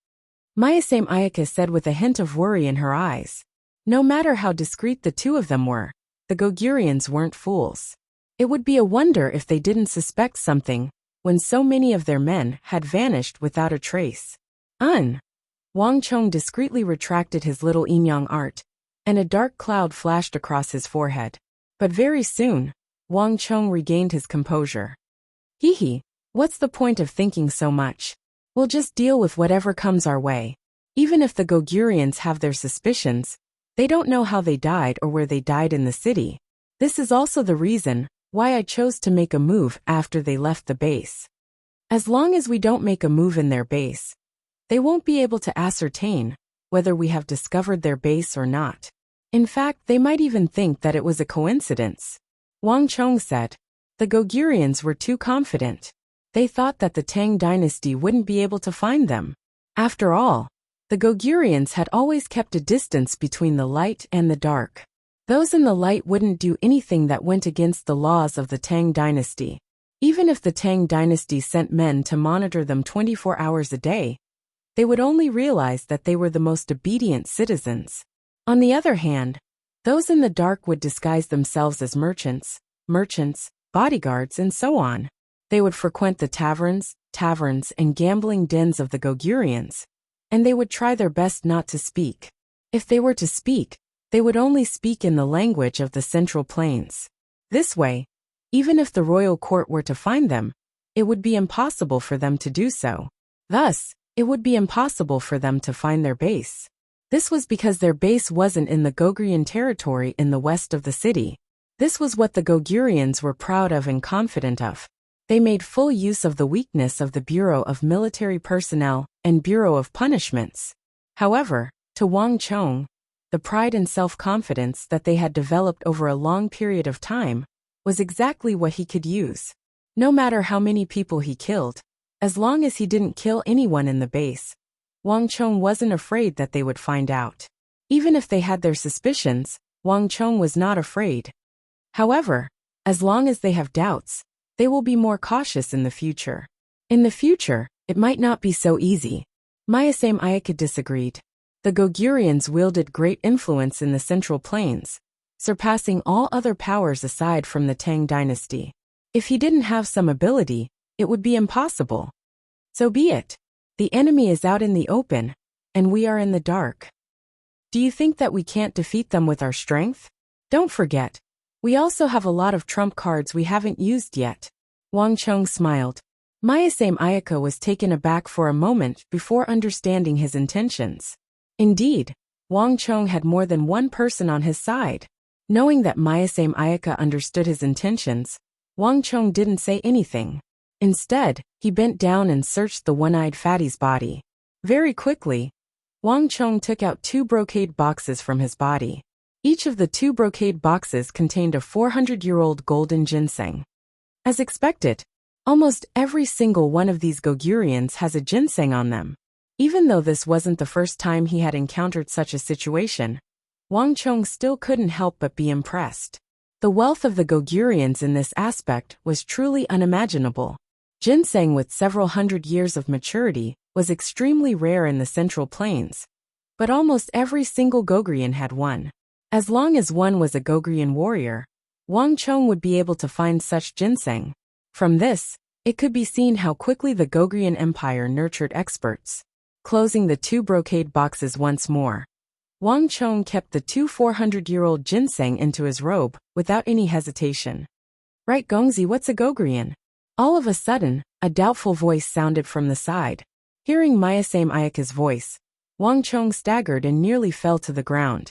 Speaker 1: Mayase Mayako said with a hint of worry in her eyes. No matter how discreet the two of them were, the Gogurians weren't fools. It would be a wonder if they didn't suspect something when so many of their men had vanished without a trace. Wang Chong discreetly retracted his little Yinyang art, and a dark cloud flashed across his forehead. But very soon, Wang Chong regained his composure. Hee, what's the point of thinking so much? We'll just deal with whatever comes our way. Even if the Gogurians have their suspicions, they don't know how they died or where they died in the city. This is also the reason why I chose to make a move after they left the base. As long as we don't make a move in their base, they won't be able to ascertain whether we have discovered their base or not. In fact, they might even think that it was a coincidence. Wang Chong said. The Gogurians were too confident. They thought that the Tang dynasty wouldn't be able to find them. After all, the Gogurians had always kept a distance between the light and the dark. Those in the light wouldn't do anything that went against the laws of the Tang dynasty. Even if the Tang dynasty sent men to monitor them 24 hours a day, they would only realize that they were the most obedient citizens. On the other hand, those in the dark would disguise themselves as merchants, bodyguards, and so on. They would frequent the taverns, and gambling dens of the Gogurians, and they would try their best not to speak. If they were to speak, they would only speak in the language of the Central Plains. This way, even if the royal court were to find them, it would be impossible for them to do so. Thus, it would be impossible for them to find their base. This was because their base wasn't in the Gogurian territory in the west of the city. This was what the Gogurians were proud of and confident of. They made full use of the weakness of the Bureau of Military Personnel and Bureau of Punishments. However, to Wang Chong, the pride and self-confidence that they had developed over a long period of time was exactly what he could use. No matter how many people he killed, as long as he didn't kill anyone in the base, Wang Chong wasn't afraid that they would find out. Even if they had their suspicions, Wang Chong was not afraid. However, as long as they have doubts, they will be more cautious in the future. In the future, it might not be so easy. Mayase Mayako disagreed. The Gogurians wielded great influence in the Central Plains, surpassing all other powers aside from the Tang dynasty. If he didn't have some ability, it would be impossible. So be it. The enemy is out in the open, and we are in the dark. Do you think that we can't defeat them with our strength? Don't forget, we also have a lot of trump cards we haven't used yet. Wang Chong smiled. Mayasame Ayaka was taken aback for a moment before understanding his intentions. Indeed, Wang Chong had more than one person on his side. Knowing that Mayasame Ayaka understood his intentions, Wang Chong didn't say anything. Instead, he bent down and searched the one-eyed fatty's body. Very quickly, Wang Chong took out 2 brocade boxes from his body. Each of the 2 brocade boxes contained a 400-year-old golden ginseng. As expected, almost every single one of these Gogurians has a ginseng on them. Even though this wasn't the first time he had encountered such a situation, Wang Chong still couldn't help but be impressed. The wealth of the Gogurians in this aspect was truly unimaginable. Ginseng with several hundred years of maturity was extremely rare in the Central Plains, but almost every single Gogurian had one. As long as one was a Gogurian warrior, Wang Chong would be able to find such ginseng. From this, it could be seen how quickly the Gogurian Empire nurtured experts. Closing the 2 brocade boxes once more, Wang Chong kept the 2 400-year-old ginseng into his robe without any hesitation. Right, Gongzi, what's a Gogurian? All of a sudden, a doubtful voice sounded from the side. Hearing Mayasame Ayaka's voice, Wang Chong staggered and nearly fell to the ground.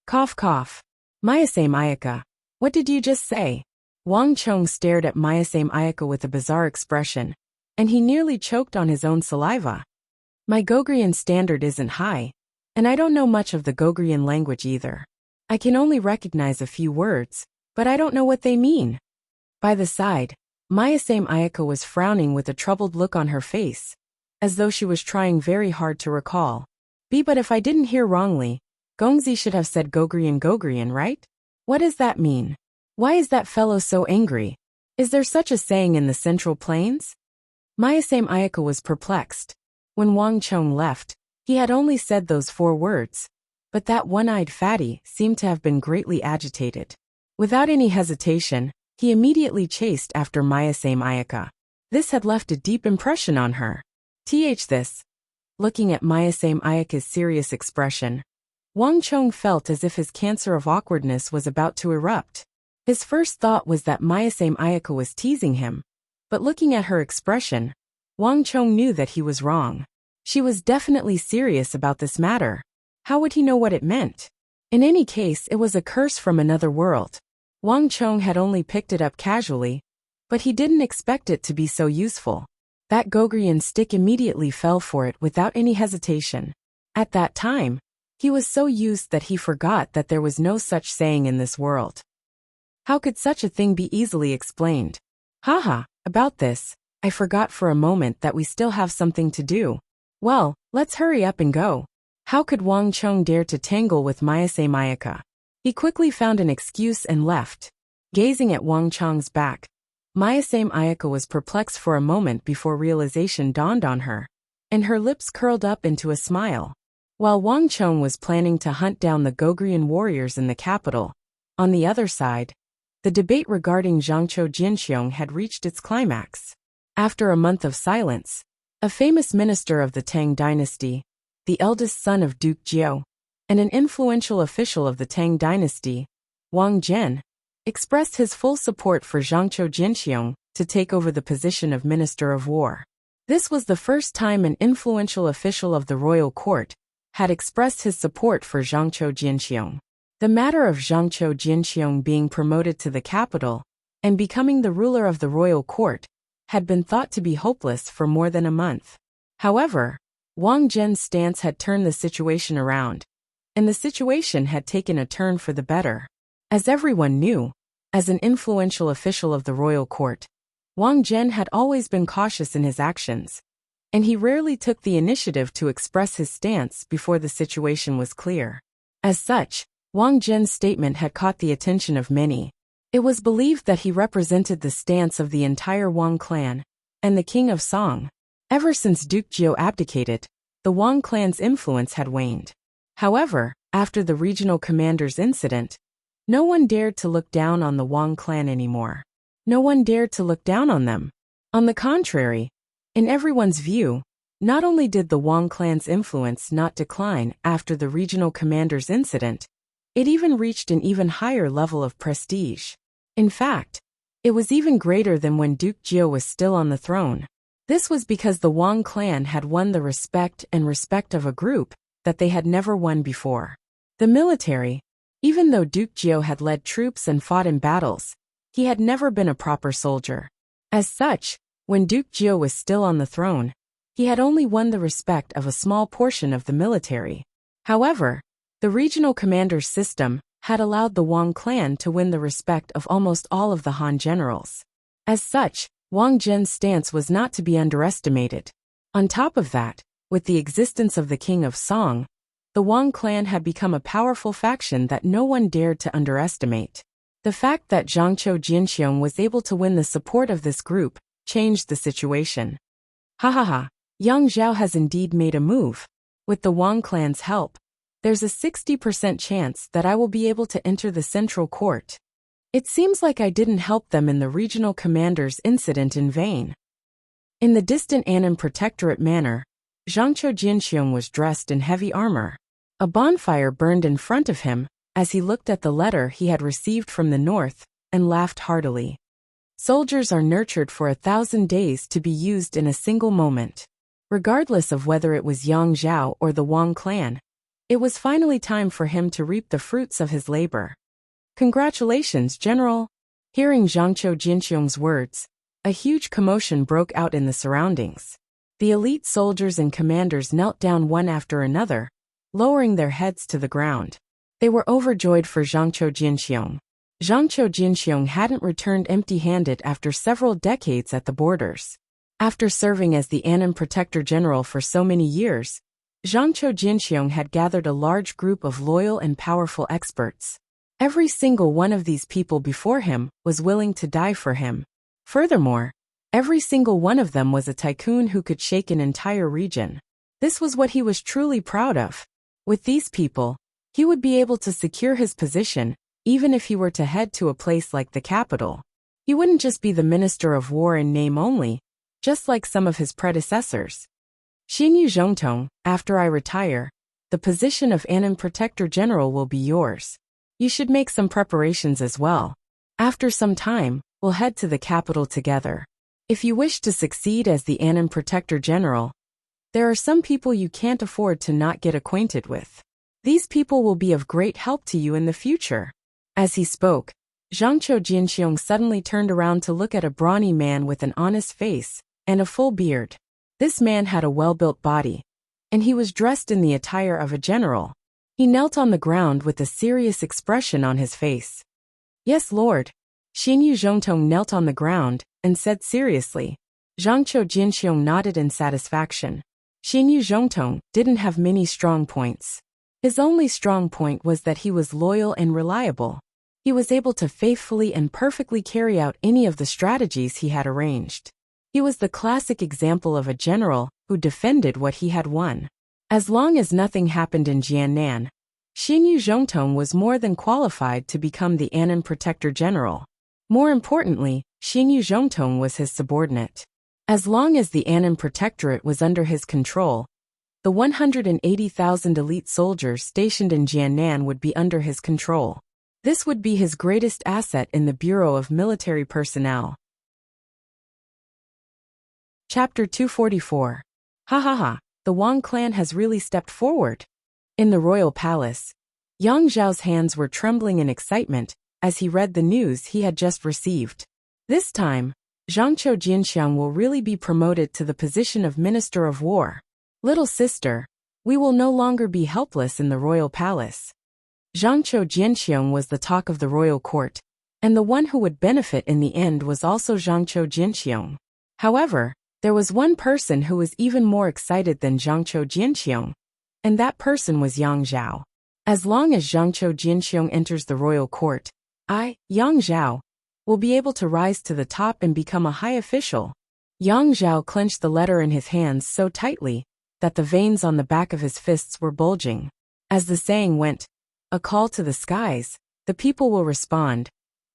Speaker 1: Cough cough. Mayasame Ayaka, what did you just say? Wang Chong stared at Mayasame Ayaka with a bizarre expression, and he nearly choked on his own saliva. My Gogurian standard isn't high, and I don't know much of the Gogurian language either. I can only recognize a few words, but I don't know what they mean. By the side, Mayasame Ayaka was frowning with a troubled look on her face, as though she was trying very hard to recall. But if I didn't hear wrongly, Gongzi should have said Gogurian, right? What does that mean? Why is that fellow so angry? Is there such a saying in the Central Plains? Mayasame Ayaka was perplexed. When Wang Chong left, he had only said those 4 words, but that one-eyed fatty seemed to have been greatly agitated. Without any hesitation, he immediately chased after Mayasame Ayaka. This had left a deep impression on her. This. Looking at Mayasame Ayaka's serious expression, Wang Chong felt as if his cancer of awkwardness was about to erupt. His first thought was that Mayasame Ayaka was teasing him, but looking at her expression, Wang Chong knew that he was wrong. She was definitely serious about this matter. How would he know what it meant? In any case, it was a curse from another world. Wang Chong had only picked it up casually, but he didn't expect it to be so useful. That Gogurian stick immediately fell for it without any hesitation. At that time, he was so used that he forgot that there was no such saying in this world. How could such a thing be easily explained? Haha, about this, I forgot for a moment that we still have something to do. Well, let's hurry up and go. How could Wang Chong dare to tangle with Mayasame Ayaka? He quickly found an excuse and left. Gazing at Wang Chong's back, Mayasame Ayaka was perplexed for a moment before realization dawned on her, and her lips curled up into a smile. While Wang Chong was planning to hunt down the Gogurian warriors in the capital, on the other side, the debate regarding Zhangqiu Jinxiong had reached its climax. After a month of silence, a famous minister of the Tang dynasty, the eldest son of Duke Jiao, and an influential official of the Tang dynasty, Wang Zhen, expressed his full support for Zhangqiu Jinxiong to take over the position of Minister of War. This was the first time an influential official of the royal court had expressed his support for Zhangqiu Jinxiong. The matter of Zhangqiu Jinxiong being promoted to the capital and becoming the ruler of the royal court had been thought to be hopeless for more than a month. However, Wang Zhen's stance had turned the situation around, and the situation had taken a turn for the better. As everyone knew, as an influential official of the royal court, Wang Zhen had always been cautious in his actions, and he rarely took the initiative to express his stance before the situation was clear. As such, Wang Zhen's statement had caught the attention of many. It was believed that he represented the stance of the entire Wang clan and the king of Song. Ever since Duke Jiao abdicated, the Wang clan's influence had waned. However, after the regional commander's incident, no one dared to look down on the Wang clan anymore. No one dared to look down on them. On the contrary, in everyone's view, Not only did the Wang clan's influence not decline after the regional commander's incident, it even reached an even higher level of prestige. In fact, it was even greater than when Duke Jiao was still on the throne. This was because the Wang clan had won the respect of a group that they had never won before. The military. Even though Duke Jiao had led troops and fought in battles, he had never been a proper soldier. As such, when Duke Jiao was still on the throne, he had only won the respect of a small portion of the military. However, the regional commander's system had allowed the Wang clan to win the respect of almost all of the Han generals. As such, Wang Zhen's stance was not to be underestimated. On top of that, with the existence of the King of Song, the Wang clan had become a powerful faction that no one dared to underestimate. The fact that Zhangqiu Jinxiong was able to win the support of this group changed the situation. Ha, Yang Zhao has indeed made a move. With the Wang clan's help, there's a 60% chance that I will be able to enter the central court. It seems like I didn't help them in the regional commander's incident in vain. In the distant Annan Protectorate manor, Zhangqiu Jinxiong was dressed in heavy armor. A bonfire burned in front of him as he looked at the letter he had received from the north and laughed heartily. Soldiers are nurtured for 1,000 days to be used in a single moment. Regardless of whether it was Yang Zhao or the Wang clan, it was finally time for him to reap the fruits of his labor. Congratulations, General! Hearing Zhangqiu Jinxiong's words, a huge commotion broke out in the surroundings. The elite soldiers and commanders knelt down one after another, lowering their heads to the ground. They were overjoyed for Zhangqiu Jinxiong. Zhangqiu Jinxiong hadn't returned empty-handed after several decades at the borders. After serving as the Annan Protector General for so many years, Zhangqiu Jinxiong had gathered a large group of loyal and powerful experts. Every single one of these people before him was willing to die for him. Furthermore, every single one of them was a tycoon who could shake an entire region. This was what he was truly proud of. With these people, he would be able to secure his position, even if he were to head to a place like the capital. He wouldn't just be the Minister of War in name only, just like some of his predecessors. Xinyu Zhongtong, after I retire, the position of Annan Protector General will be yours. You should make some preparations as well. After some time, we'll head to the capital together. If you wish to succeed as the Annan Protector General, there are some people you can't afford to not get acquainted with. These people will be of great help to you in the future. As he spoke, Zhangqiu Jinxiong suddenly turned around to look at a brawny man with an honest face and a full beard. This man had a well-built body, and he was dressed in the attire of a general. He knelt on the ground with a serious expression on his face. Yes, Lord. Xinyu Zhongtong knelt on the ground and said seriously. Zhangqiu Jinxiong nodded in satisfaction. Xinyu Zhongtong didn't have many strong points. His only strong point was that he was loyal and reliable. He was able to faithfully and perfectly carry out any of the strategies he had arranged. He was the classic example of a general who defended what he had won. As long as nothing happened in Jiannan, Xinyu Zhongtong was more than qualified to become the Annan Protector General. More importantly, Xinyu Zhongtong was his subordinate. As long as the Annan Protectorate was under his control, the 180,000 elite soldiers stationed in Jiannan would be under his control. This would be his greatest asset in the Bureau of Military Personnel. Chapter 244. Ha, the Wang clan has really stepped forward. In the royal palace, Yang Zhao's hands were trembling in excitement as he read the news he had just received. This time, Zhangqiu Jinxiong will really be promoted to the position of Minister of War. Little sister, we will no longer be helpless in the royal palace. Zhangqiu Jinxiong was the talk of the royal court, and the one who would benefit in the end was also Zhangqiu Jinxiong. However, there was one person who was even more excited than Zhangqiu Jinxiong, and that person was Yang Zhao. As long as Zhangqiu Jinxiong enters the royal court, I, Yang Zhao, will be able to rise to the top and become a high official. Yang Zhao clenched the letter in his hands so tightly that the veins on the back of his fists were bulging. As the saying went, a call to the skies, the people will respond.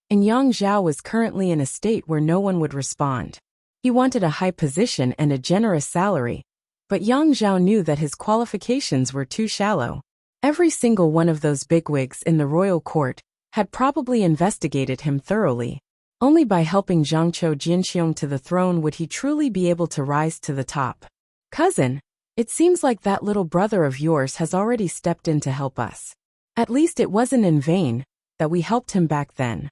Speaker 1: And Yang Zhao was currently in a state where no one would respond. He wanted a high position and a generous salary, But Yang Zhao knew that his qualifications were too shallow. Every single one of those bigwigs in the royal court had probably investigated him thoroughly. Only by helping Zhangqiu Jinxiong to the throne would he truly be able to rise to the top. Cousin, it seems like that little brother of yours has already stepped in to help us. At least it wasn't in vain that we helped him back then.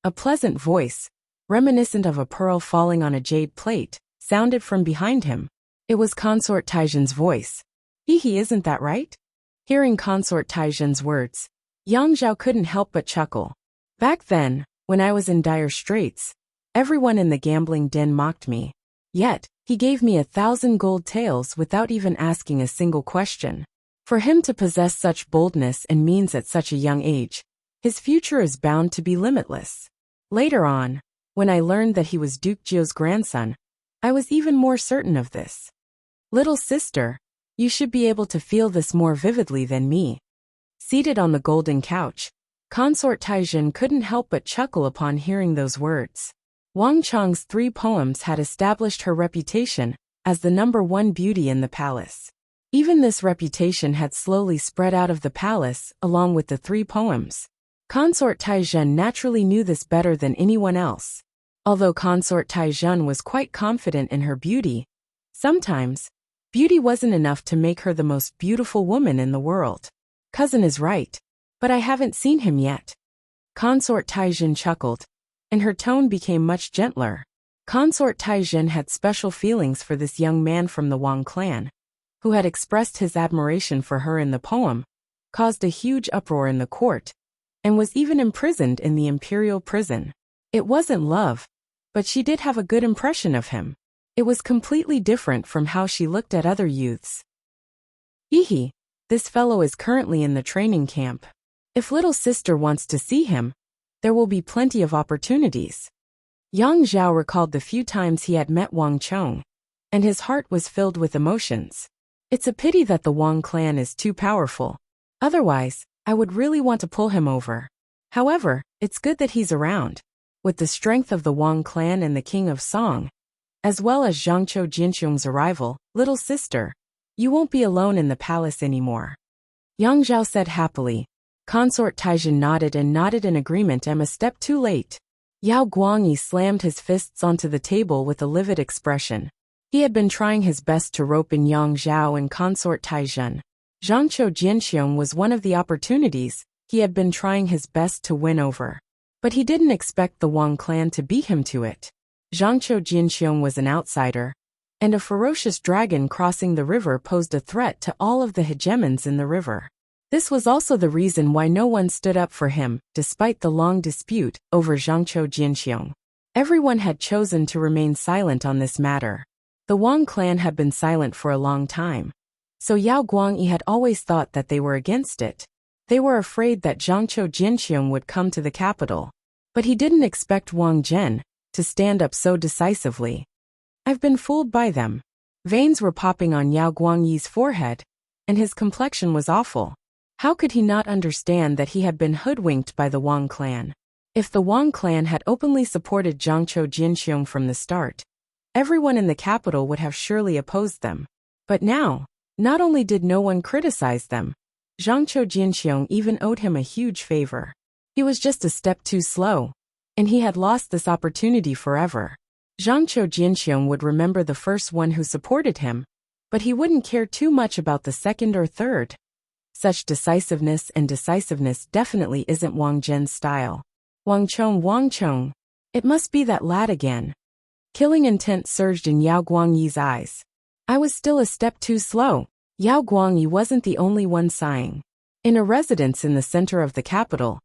Speaker 1: A pleasant voice, reminiscent of a pearl falling on a jade plate, sounded from behind him. It was Consort Taizhen's voice. He isn't that right? Hearing Consort Taizhen's words, Yang Zhao couldn't help but chuckle. Back then, when I was in dire straits, everyone in the gambling den mocked me. Yet, he gave me 1,000 gold taels without even asking a single question. For him to possess such boldness and means at such a young age, his future is bound to be limitless. Later on, when I learned that he was Duke Jiu's grandson, I was even more certain of this. Little sister, you should be able to feel this more vividly than me. Seated on the golden couch, Consort Taizhen couldn't help but chuckle upon hearing those words. Wang Chang's 3 poems had established her reputation as the #1 beauty in the palace. Even this reputation had slowly spread out of the palace along with the 3 poems. Consort Taizhen naturally knew this better than anyone else. Although Consort Taizhen was quite confident in her beauty, sometimes, beauty wasn't enough to make her the most beautiful woman in the world. Cousin is right, but I haven't seen him yet. Consort Taizhen chuckled, and her tone became much gentler. Consort Taizhen had special feelings for this young man from the Wang clan, who had expressed his admiration for her in the poem, caused a huge uproar in the court, and was even imprisoned in the imperial prison. It wasn't love, but she did have a good impression of him. It was completely different from how she looked at other youths. This fellow is currently in the training camp. If little sister wants to see him, there will be plenty of opportunities. Yang Zhao recalled the few times he had met Wang Chong, and his heart was filled with emotions. It's a pity that the Wang clan is too powerful. Otherwise, I would really want to pull him over. However, it's good that he's around. With the strength of the Wang clan and the King of Song, as well as Zhangqiu Jinxiong's arrival, little sister, you won't be alone in the palace anymore. Yang Zhao said happily. Consort Taizhen nodded in agreement. A step too late. Yao Guangyi slammed his fists onto the table with a livid expression. He had been trying his best to rope in Yang Zhao and Consort Taizhen. Zhangqiu Jinxiong was one of the opportunities he had been trying his best to win over. But he didn't expect the Wang clan to beat him to it. Zhangqiu Jinxiong was an outsider, and a ferocious dragon crossing the river posed a threat to all of the hegemons in the river. This was also the reason why no one stood up for him, despite the long dispute over Zhangqiu Jinxiong. Everyone had chosen to remain silent on this matter. The Wang clan had been silent for a long time, so Yao Guangyi had always thought that they were against it. They were afraid that Zhangqiu Jinxiong would come to the capital. But he didn't expect Wang Zhen to stand up so decisively. I've been fooled by them. Veins were popping on Yao Guangyi's forehead, and his complexion was awful. How could he not understand that he had been hoodwinked by the Wang clan? If the Wang clan had openly supported Zhangqiu Jinxiong from the start, everyone in the capital would have surely opposed them. But now, not only did no one criticize them, Zhangqiu Jinxiong even owed him a huge favor. He was just a step too slow, and he had lost this opportunity forever. Zhangqiu Jinxiong would remember the first one who supported him, but he wouldn't care too much about the second or third. Such decisiveness definitely isn't Wang Zhen's style. Wang Chong, it must be that lad again. Killing intent surged in Yao Guangyi's eyes. I was still a step too slow. Yao Guangyi wasn't the only one sighing. In a residence in the center of the capital,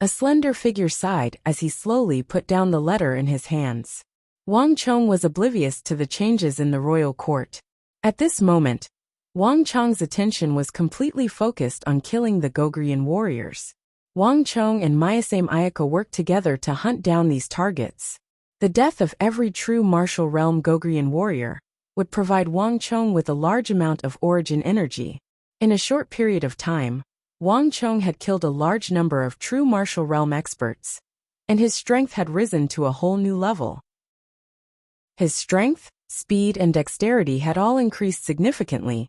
Speaker 1: a slender figure sighed as he slowly put down the letter in his hands. Wang Chong was oblivious to the changes in the royal court. At this moment, Wang Chong's attention was completely focused on killing the Gogrian warriors. Wang Chong and Mayasame Ayaka worked together to hunt down these targets. The death of every true martial realm Gogrian warrior would provide Wang Chong with a large amount of origin energy. In a short period of time, Wang Chong had killed a large number of true martial realm experts, and his strength had risen to a whole new level. His strength? speed, and dexterity had all increased significantly,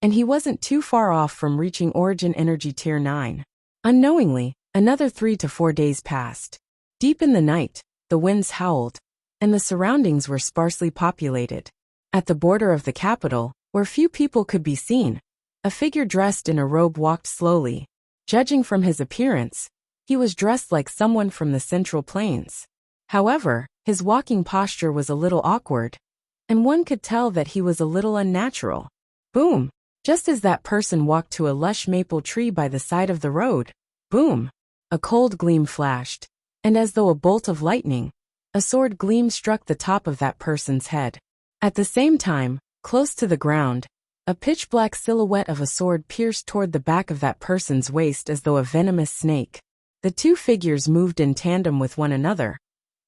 Speaker 1: and he wasn't too far off from reaching Origin Energy Tier 9. Unknowingly, another 3 to 4 days passed. Deep in the night, the winds howled, and the surroundings were sparsely populated. At the border of the capital, where few people could be seen, a figure dressed in a robe walked slowly. Judging from his appearance, he was dressed like someone from the Central Plains. However, his walking posture was a little awkward, and one could tell that he was a little unnatural. Boom! Just as that person walked to a lush maple tree by the side of the road, boom! A cold gleam flashed, and as though a bolt of lightning, a sword gleam struck the top of that person's head. At the same time, close to the ground, a pitch-black silhouette of a sword pierced toward the back of that person's waist as though a venomous snake. The two figures moved in tandem with one another,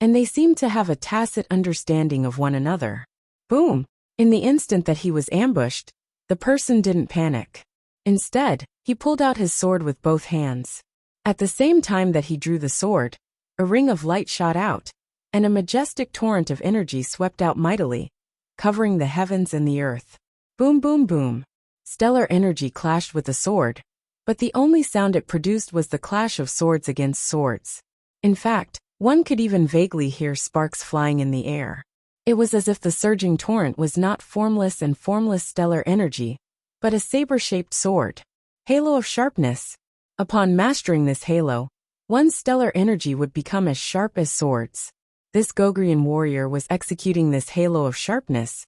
Speaker 1: and they seemed to have a tacit understanding of one another. Boom! In the instant that he was ambushed, the person didn't panic. Instead, he pulled out his sword with both hands. At the same time that he drew the sword, a ring of light shot out, and a majestic torrent of energy swept out mightily, covering the heavens and the earth. Boom, boom, boom. Stellar energy clashed with the sword, but the only sound it produced was the clash of swords against swords. In fact, one could even vaguely hear sparks flying in the air. It was as if the surging torrent was not formless and formless stellar energy, but a saber-shaped sword. Halo of sharpness. Upon mastering this halo, one's stellar energy would become as sharp as swords. This Gogrian warrior was executing this halo of sharpness,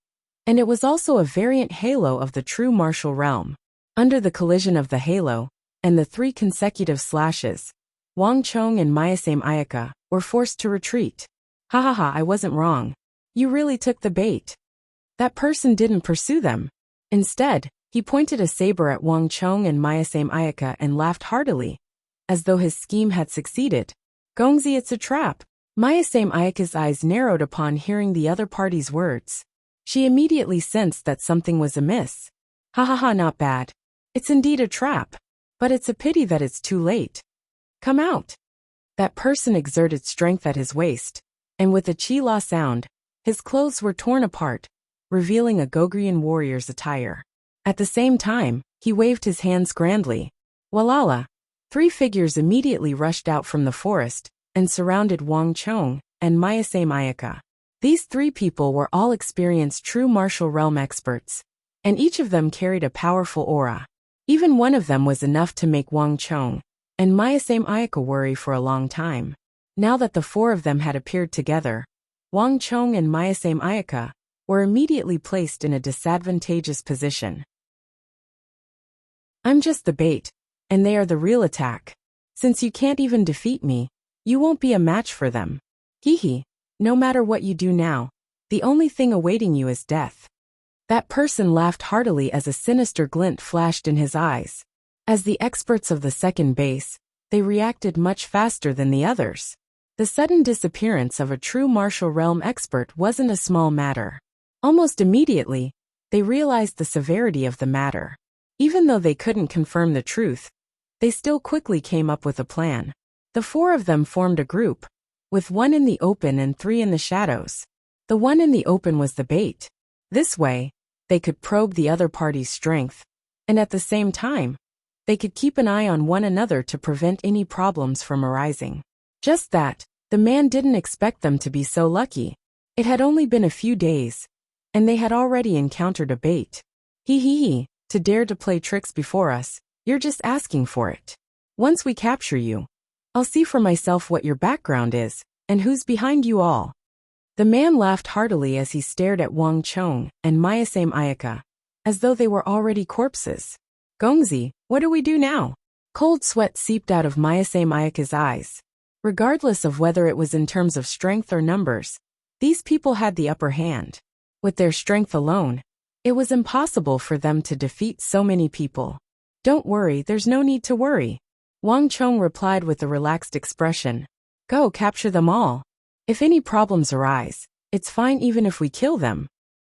Speaker 1: and it was also a variant halo of the true martial realm. Under the collision of the halo, and the 3 consecutive slashes, Wang Chong and Mayasame Ayaka were forced to retreat. Ha ha ha, I wasn't wrong. You really took the bait. That person didn't pursue them. Instead, he pointed a saber at Wang Chong and Mayasame Ayaka and laughed heartily, as though his scheme had succeeded. Gongzi, it's a trap. Mayasame Ayaka's eyes narrowed upon hearing the other party's words. She immediately sensed that something was amiss. Ha ha ha, not bad. It's indeed a trap. But it's a pity that it's too late. Come out. That person exerted strength at his waist, and with a chi-la sound, his clothes were torn apart, revealing a Gogrian warrior's attire. At the same time, he waved his hands grandly. Walala! 3 figures immediately rushed out from the forest and surrounded Wang Chong and Mayasame Ayaka. These 3 people were all experienced true martial realm experts, and each of them carried a powerful aura. Even one of them was enough to make Wang Chong and Mayasame Ayaka worry for a long time. Now that the 4 of them had appeared together, Wang Chong and Mayasame Ayaka were immediately placed in a disadvantageous position. I'm just the bait, and they are the real attack. Since you can't even defeat me, you won't be a match for them. Hee. No matter what you do now, the only thing awaiting you is death. That person laughed heartily as a sinister glint flashed in his eyes. As the experts of the second base, they reacted much faster than the others. The sudden disappearance of a true martial realm expert wasn't a small matter. Almost immediately, they realized the severity of the matter. Even though they couldn't confirm the truth, they still quickly came up with a plan. The 4 of them formed a group, with 1 in the open and 3 in the shadows. The one in the open was the bait. This way, they could probe the other party's strength, and at the same time, they could keep an eye on one another to prevent any problems from arising. Just that, the man didn't expect them to be so lucky. It had only been a few days, and they had already encountered a bait. Hee. To dare to play tricks before us, you're just asking for it. Once we capture you, I'll see for myself what your background is, and who's behind you all. The man laughed heartily as he stared at Wang Chong and Mayasame Ayaka, as though they were already corpses. Gongzi, what do we do now? Cold sweat seeped out of Mayasame Ayaka's eyes. Regardless of whether it was in terms of strength or numbers, these people had the upper hand. With their strength alone, it was impossible for them to defeat so many people. Don't worry, there's no need to worry. Wang Chong replied with a relaxed expression. Go capture them all. If any problems arise, it's fine even if we kill them.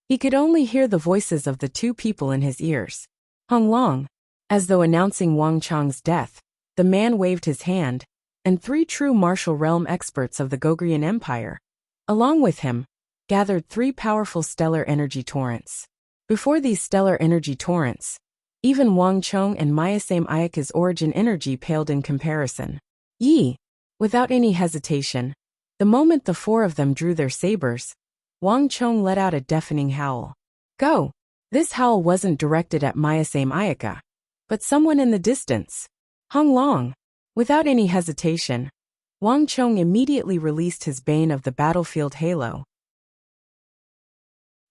Speaker 1: He could only hear the voices of the 2 people in his ears. Hung Long. As though announcing Wang Chong's death, the man waved his hand, and 3 true martial realm experts of the Gogrian Empire, along with him, gathered 3 powerful stellar energy torrents. Before these stellar energy torrents, even Wang Chong and Mayasame Ayaka's origin energy paled in comparison. Yi! Without any hesitation, the moment the 4 of them drew their sabers, Wang Chong let out a deafening howl. Go! This howl wasn't directed at Mayasame Ayaka, but someone in the distance. Hung Long! Without any hesitation, Wang Chong immediately released his Bane of the Battlefield Halo.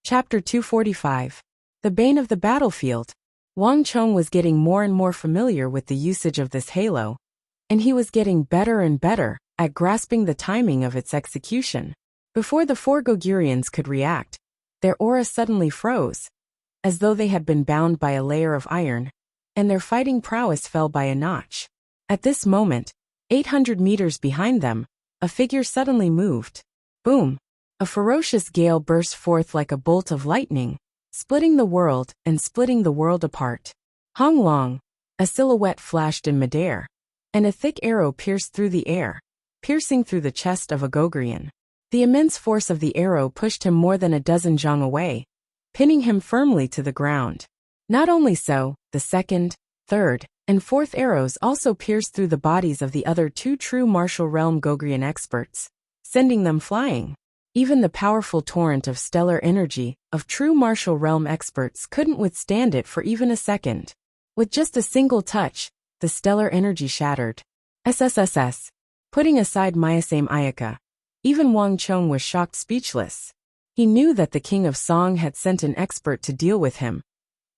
Speaker 1: Chapter 245. The Bane of the Battlefield. Wang Chong was getting more and more familiar with the usage of this halo, and he was getting better and better at grasping the timing of its execution. Before the 4 Gogurians could react, their aura suddenly froze, as though they had been bound by a layer of iron, and their fighting prowess fell by a notch. At this moment, 800 meters behind them, a figure suddenly moved. Boom! A ferocious gale burst forth like a bolt of lightning, splitting the world and splitting the world apart. Hong Long! A silhouette flashed in midair, and a thick arrow pierced through the air, piercing through the chest of a Gogurian. The immense force of the arrow pushed him more than a dozen zhang away, pinning him firmly to the ground. Not only so, the 2nd, 3rd, and 4th arrows also pierced through the bodies of the other 2 true martial realm Gogurian experts, sending them flying. Even the powerful torrent of stellar energy of true martial realm experts couldn't withstand it for even a second. With just a single touch, the stellar energy shattered. SSSS. Putting aside Mayasame Ayaka, even Wang Chong was shocked speechless. He knew that the King of Song had sent an expert to deal with him,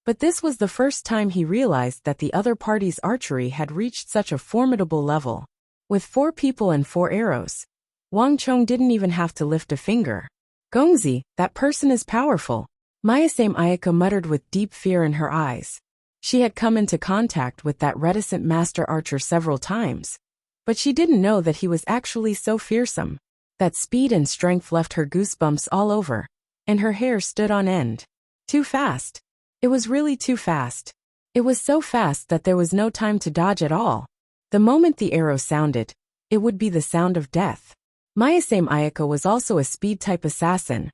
Speaker 1: but this was the first time he realized that the other party's archery had reached such a formidable level. With 4 people and 4 arrows, Wang Chong didn't even have to lift a finger. Gongzi, that person is powerful, Mayasame Ayaka muttered with deep fear in her eyes. She had come into contact with that reticent master archer several times, but she didn't know that he was actually so fearsome. That speed and strength left her goosebumps all over, and her hair stood on end. Too fast. It was really too fast. It was so fast that there was no time to dodge at all. The moment the arrow sounded, it would be the sound of death. Mayasame Ayaka was also a speed-type assassin,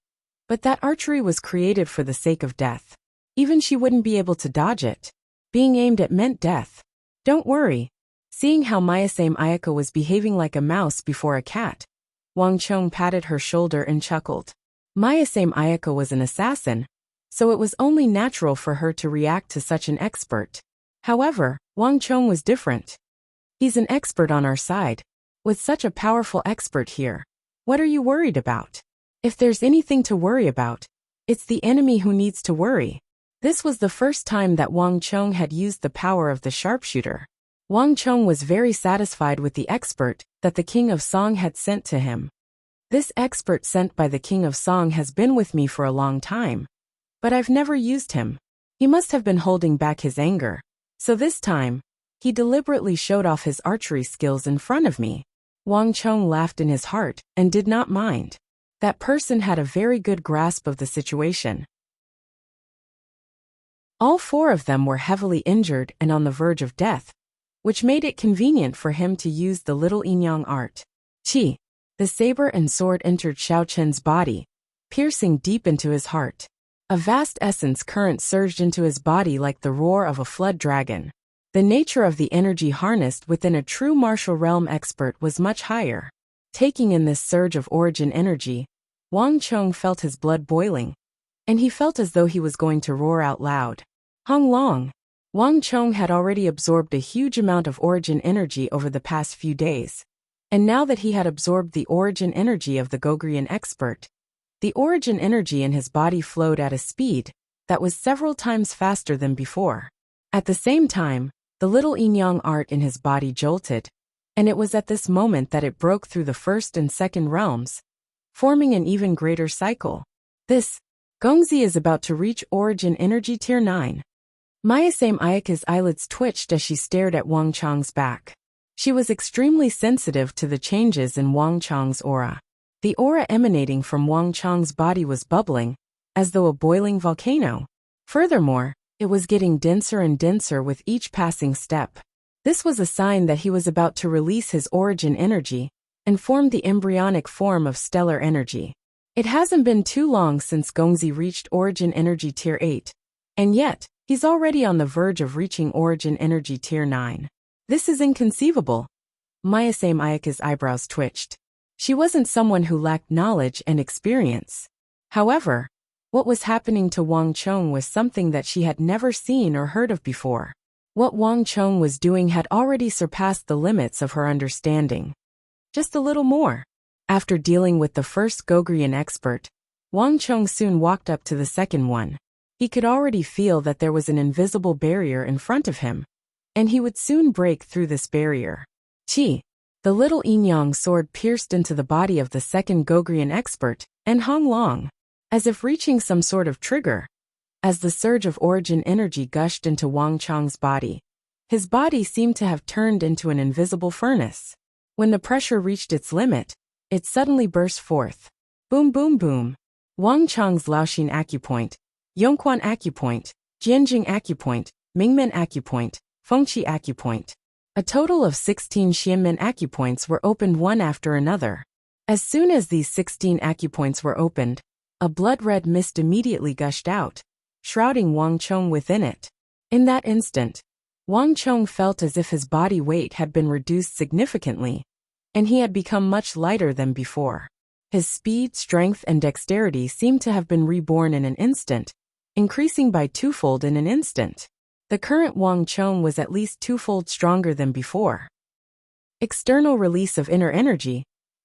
Speaker 1: but that archery was created for the sake of death. Even she wouldn't be able to dodge it. Being aimed at meant death. Don't worry. Seeing how Mayasame Ayaka was behaving like a mouse before a cat, Wang Chong patted her shoulder and chuckled. Mayasame Ayaka was an assassin, so it was only natural for her to react to such an expert. However, Wang Chong was different. He's an expert on our side. With such a powerful expert here, what are you worried about? If there's anything to worry about, it's the enemy who needs to worry. This was the first time that Wang Chong had used the power of the sharpshooter. Wang Chong was very satisfied with the expert that the King of Song had sent to him. This expert sent by the King of Song has been with me for a long time, but I've never used him. He must have been holding back his anger, so this time, he deliberately showed off his archery skills in front of me. Wang Chong laughed in his heart and did not mind. That person had a very good grasp of the situation. All 4 of them were heavily injured and on the verge of death, which made it convenient for him to use the little Inyang art. Qi. The saber and sword entered Xiao Chen's body, piercing deep into his heart. A vast essence current surged into his body like the roar of a flood dragon. The nature of the energy harnessed within a true martial realm expert was much higher. Taking in this surge of origin energy, Wang Chong felt his blood boiling, and he felt as though he was going to roar out loud. Hong Long. Wang Chong had already absorbed a huge amount of origin energy over the past few days, and now that he had absorbed the origin energy of the Gogurian expert, the origin energy in his body flowed at a speed that was several times faster than before. At the same time, the little Inyang art in his body jolted, and it was at this moment that it broke through the 1st and 2nd realms, forming an even greater cycle. This, Gongzi is about to reach origin energy tier 9. Mayasame Ayaka's eyelids twitched as she stared at Wang Chong's back. She was extremely sensitive to the changes in Wang Chong's aura. The aura emanating from Wang Chong's body was bubbling, as though a boiling volcano. Furthermore, it was getting denser and denser with each passing step. This was a sign that he was about to release his origin energy and form the embryonic form of stellar energy. It hasn't been too long since Gongzi reached Origin Energy Tier 8. And yet, he's already on the verge of reaching Origin Energy Tier 9. This is inconceivable. Mayasame Ayaka's eyebrows twitched. She wasn't someone who lacked knowledge and experience. However, what was happening to Wang Chong was something that she had never seen or heard of before. What Wang Chong was doing had already surpassed the limits of her understanding. Just a little more. After dealing with the first Gogrian expert, Wang Chong soon walked up to the second one. He could already feel that there was an invisible barrier in front of him, and he would soon break through this barrier. Qi, the little yin-yang sword pierced into the body of the second Gogrian expert, and hung long, as if reaching some sort of trigger. As the surge of origin energy gushed into Wang Chong's body, his body seemed to have turned into an invisible furnace. When the pressure reached its limit, it suddenly burst forth. Boom boom boom. Wang Chong's Laoxin acupoint, Yongquan acupoint, Jianjing acupoint, Mingmen acupoint, Fengqi acupoint. A total of 16 Xianmen acupoints were opened one after another. As soon as these 16 acupoints were opened, a blood-red mist immediately gushed out, shrouding Wang Chong within it. In that instant, Wang Chong felt as if his body weight had been reduced significantly, and he had become much lighter than before. His speed, strength, and dexterity seemed to have been reborn in an instant, increasing by twofold in an instant. The current Wang Chong was at least twofold stronger than before. External release of inner energy.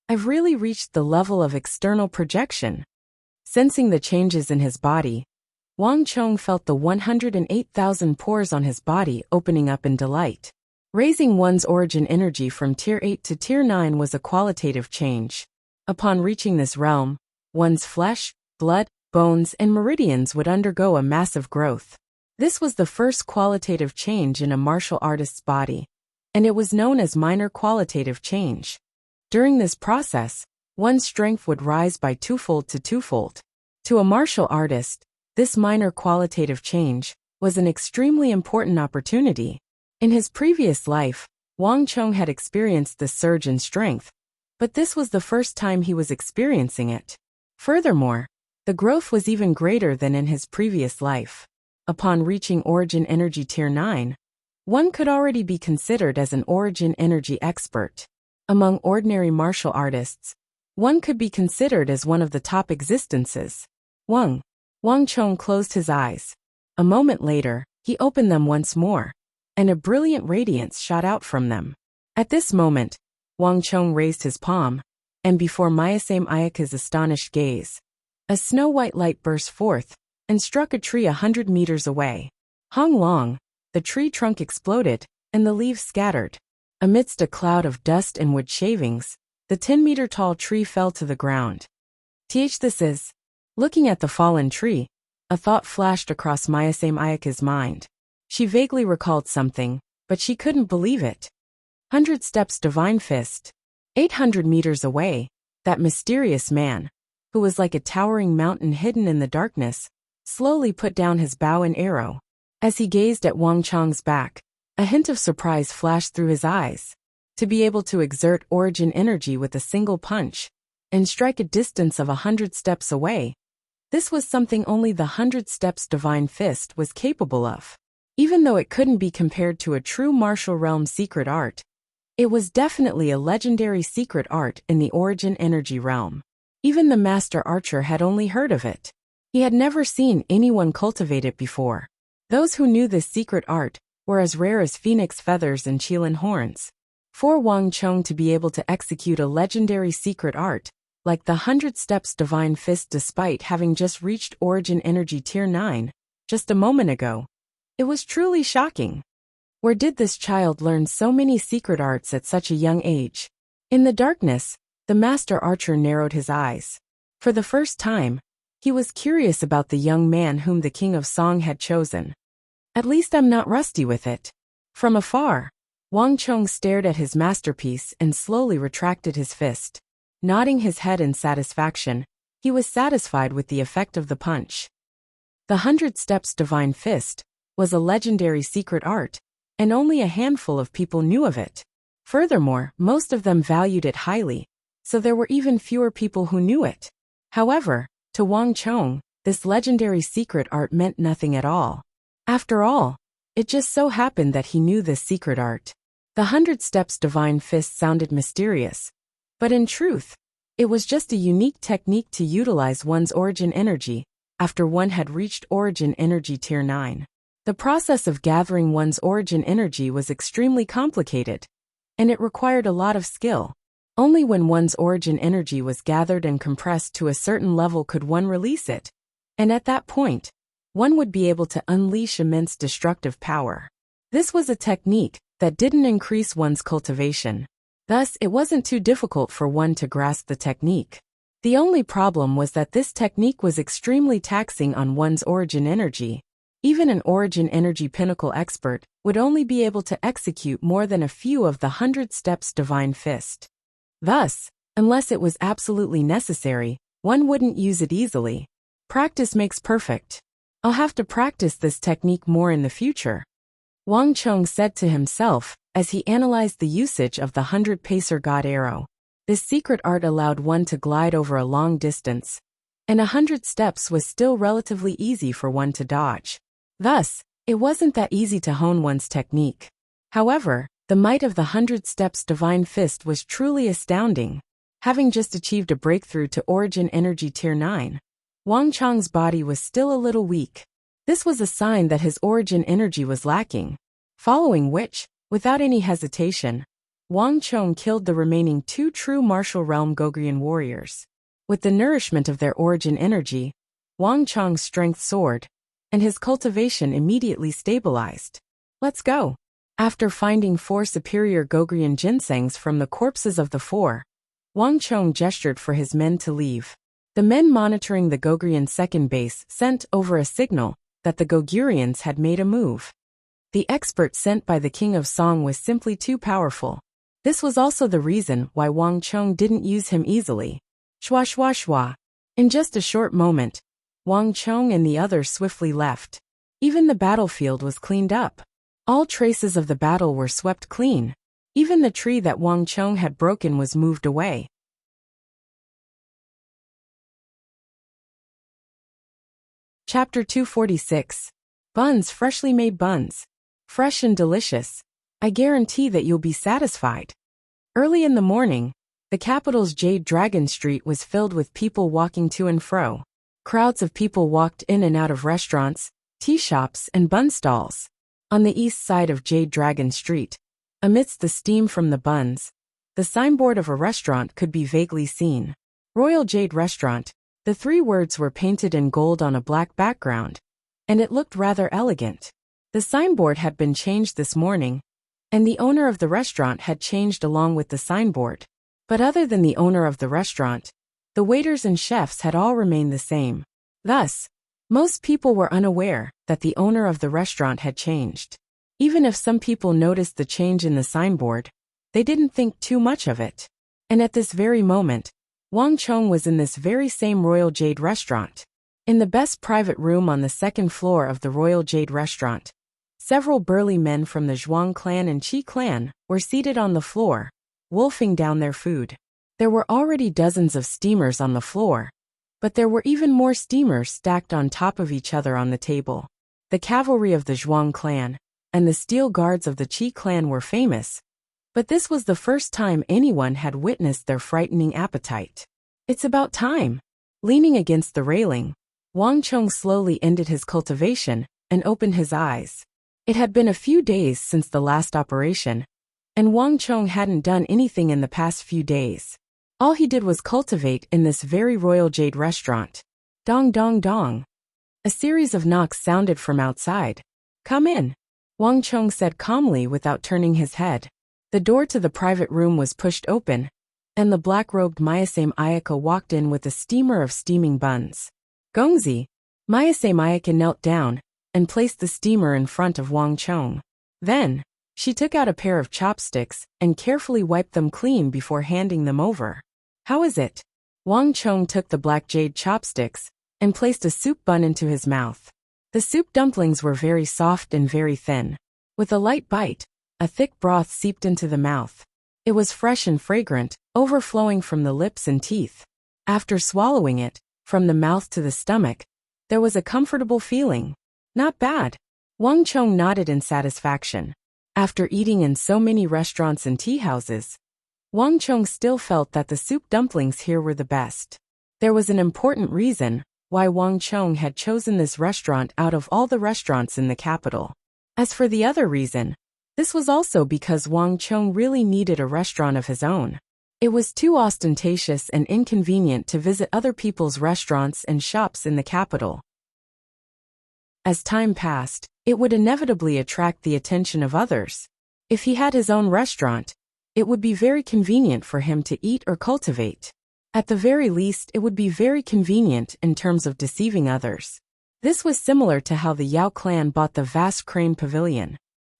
Speaker 1: I've really reached the level of external projection. Sensing the changes in his body, Wang Chong felt the 108,000 pores on his body opening up in delight. Raising one's origin energy from Tier 8 to Tier 9 was a qualitative change. Upon reaching this realm, one's flesh, blood, bones, and meridians would undergo a massive growth. This was the first qualitative change in a martial artist's body, and it was known as minor qualitative change. During this process, one's strength would rise by twofold to twofold. To a martial artist, this minor qualitative change was an extremely important opportunity. In his previous life, Wang Chong had experienced this surge in strength, but this was the first time he was experiencing it. Furthermore, the growth was even greater than in his previous life. Upon reaching Origin Energy Tier 9, one could already be considered as an Origin Energy expert. Among ordinary martial artists, one could be considered as one of the top existences. Wang Chong closed his eyes. A moment later, he opened them once more, and a brilliant radiance shot out from them. At this moment, Wang Chong raised his palm, and before Mayasame Ayaka's astonished gaze, a snow-white light burst forth and struck a tree 100 meters away. Hung long, the tree trunk exploded, and the leaves scattered. Amidst a cloud of dust and wood shavings, the 10-meter-tall tree fell to the ground. This is. Looking at the fallen tree, a thought flashed across Mayasame Ayaka's mind. She vaguely recalled something, but she couldn't believe it. 100 steps Divine Fist. 800 meters away, that mysterious man, who was like a towering mountain hidden in the darkness, slowly put down his bow and arrow. As he gazed at Wang Chong's back, a hint of surprise flashed through his eyes. To be able to exert origin energy with a single punch, and strike a distance of 100 steps away, this was something only the 100 steps Divine Fist was capable of. Even though it couldn't be compared to a true martial realm secret art, it was definitely a legendary secret art in the origin energy realm. Even the master archer had only heard of it. He had never seen anyone cultivate it before. Those who knew this secret art were as rare as phoenix feathers and qilin horns. For Wang Chong to be able to execute a legendary secret art, like the 100 steps Divine Fist despite having just reached Origin Energy Tier 9, just a moment ago, it was truly shocking. Where did this child learn so many secret arts at such a young age? In the darkness, the master archer narrowed his eyes. For the first time, he was curious about the young man whom the King of Song had chosen. At least I'm not rusty with it. From afar, Wang Chong stared at his masterpiece and slowly retracted his fist. Nodding his head in satisfaction, he was satisfied with the effect of the punch. The 100 steps Divine Fist was a legendary secret art, and only a handful of people knew of it. Furthermore, most of them valued it highly, so there were even fewer people who knew it. However, to Wang Chong, this legendary secret art meant nothing at all. After all, it just so happened that he knew this secret art. The 100 Steps Divine Fist sounded mysterious, but in truth, it was just a unique technique to utilize one's origin energy after one had reached origin energy tier 9. The process of gathering one's origin energy was extremely complicated, and it required a lot of skill. Only when one's origin energy was gathered and compressed to a certain level could one release it, and at that point, one would be able to unleash immense destructive power. This was a technique that didn't increase one's cultivation. Thus, it wasn't too difficult for one to grasp the technique. The only problem was that this technique was extremely taxing on one's origin energy. Even an origin energy pinnacle expert would only be able to execute more than a few of the 100 Steps Divine Fist. Thus, unless it was absolutely necessary, one wouldn't use it easily. Practice makes perfect. I'll have to practice this technique more in the future, Wang Chong said to himself as he analyzed the usage of the 100-pacer God Arrow. This secret art allowed one to glide over a long distance, and 100 steps was still relatively easy for one to dodge. Thus, it wasn't that easy to hone one's technique. However, the might of the 100 Steps Divine Fist was truly astounding. Having just achieved a breakthrough to Origin Energy Tier 9, Wang Chong's body was still a little weak. This was a sign that his origin energy was lacking. Following which, without any hesitation, Wang Chong killed the remaining 2 true martial realm Gogrian warriors. With the nourishment of their origin energy, Wang Chong's strength soared, and his cultivation immediately stabilized. Let's go. After finding 4 superior Gogrian ginsengs from the corpses of the 4, Wang Chong gestured for his men to leave. The men monitoring the Gogrian second base sent over a signal that the Gogurians had made a move. The expert sent by the King of Song was simply too powerful. This was also the reason why Wang Chong didn't use him easily. Shwa shwa shwa. In just a short moment, Wang Chong and the others swiftly left. Even the battlefield was cleaned up. All traces of the battle were swept clean. Even the tree that Wang Chong had broken was moved away. Chapter 246. Buns, freshly made buns. Fresh and delicious. I guarantee that you'll be satisfied. Early in the morning, the capital's Jade Dragon Street was filled with people walking to and fro. Crowds of people walked in and out of restaurants, tea shops, and bun stalls. On the east side of Jade Dragon Street, amidst the steam from the buns, the signboard of a restaurant could be vaguely seen. Royal Jade Restaurant. The 3 words were painted in gold on a black background, and it looked rather elegant. The signboard had been changed this morning, and the owner of the restaurant had changed along with the signboard. But other than the owner of the restaurant, the waiters and chefs had all remained the same. Thus, most people were unaware that the owner of the restaurant had changed. Even if some people noticed the change in the signboard, they didn't think too much of it. And at this very moment, Wang Chong was in this very same Royal Jade Restaurant. In the best private room on the 2nd floor of the Royal Jade Restaurant, several burly men from the Zhuang clan and Qi clan were seated on the floor, wolfing down their food. There were already dozens of steamers on the floor, but there were even more steamers stacked on top of each other on the table. The cavalry of the Zhuang clan and the steel guards of the Qi clan were famous, but this was the first time anyone had witnessed their frightening appetite. It's about time. Leaning against the railing, Wang Chong slowly ended his cultivation and opened his eyes. It had been a few days since the last operation, and Wang Chong hadn't done anything in the past few days. All he did was cultivate in this very Royal Jade Restaurant. Dong dong dong. A series of knocks sounded from outside. Come in, Wang Chong said calmly without turning his head. The door to the private room was pushed open, and the black-robed Mayasame Ayaka walked in with a steamer of steaming buns. Gongzi, Mayasame Ayaka knelt down and placed the steamer in front of Wang Chong. Then, she took out a pair of chopsticks and carefully wiped them clean before handing them over. How is it? Wang Chong took the black jade chopsticks and placed a soup bun into his mouth. The soup dumplings were very soft and very thin. With a light bite, a thick broth seeped into the mouth. It was fresh and fragrant, overflowing from the lips and teeth. After swallowing it, from the mouth to the stomach, there was a comfortable feeling. Not bad. Wang Chong nodded in satisfaction. After eating in so many restaurants and tea houses, Wang Chong still felt that the soup dumplings here were the best. There was an important reason why Wang Chong had chosen this restaurant out of all the restaurants in the capital. As for the other reason, this was also because Wang Chong really needed a restaurant of his own. It was too ostentatious and inconvenient to visit other people's restaurants and shops in the capital. As time passed, it would inevitably attract the attention of others. If he had his own restaurant, it would be very convenient for him to eat or cultivate. At the very least, it would be very convenient in terms of deceiving others. This was similar to how the Yao clan bought the vast crane pavilion.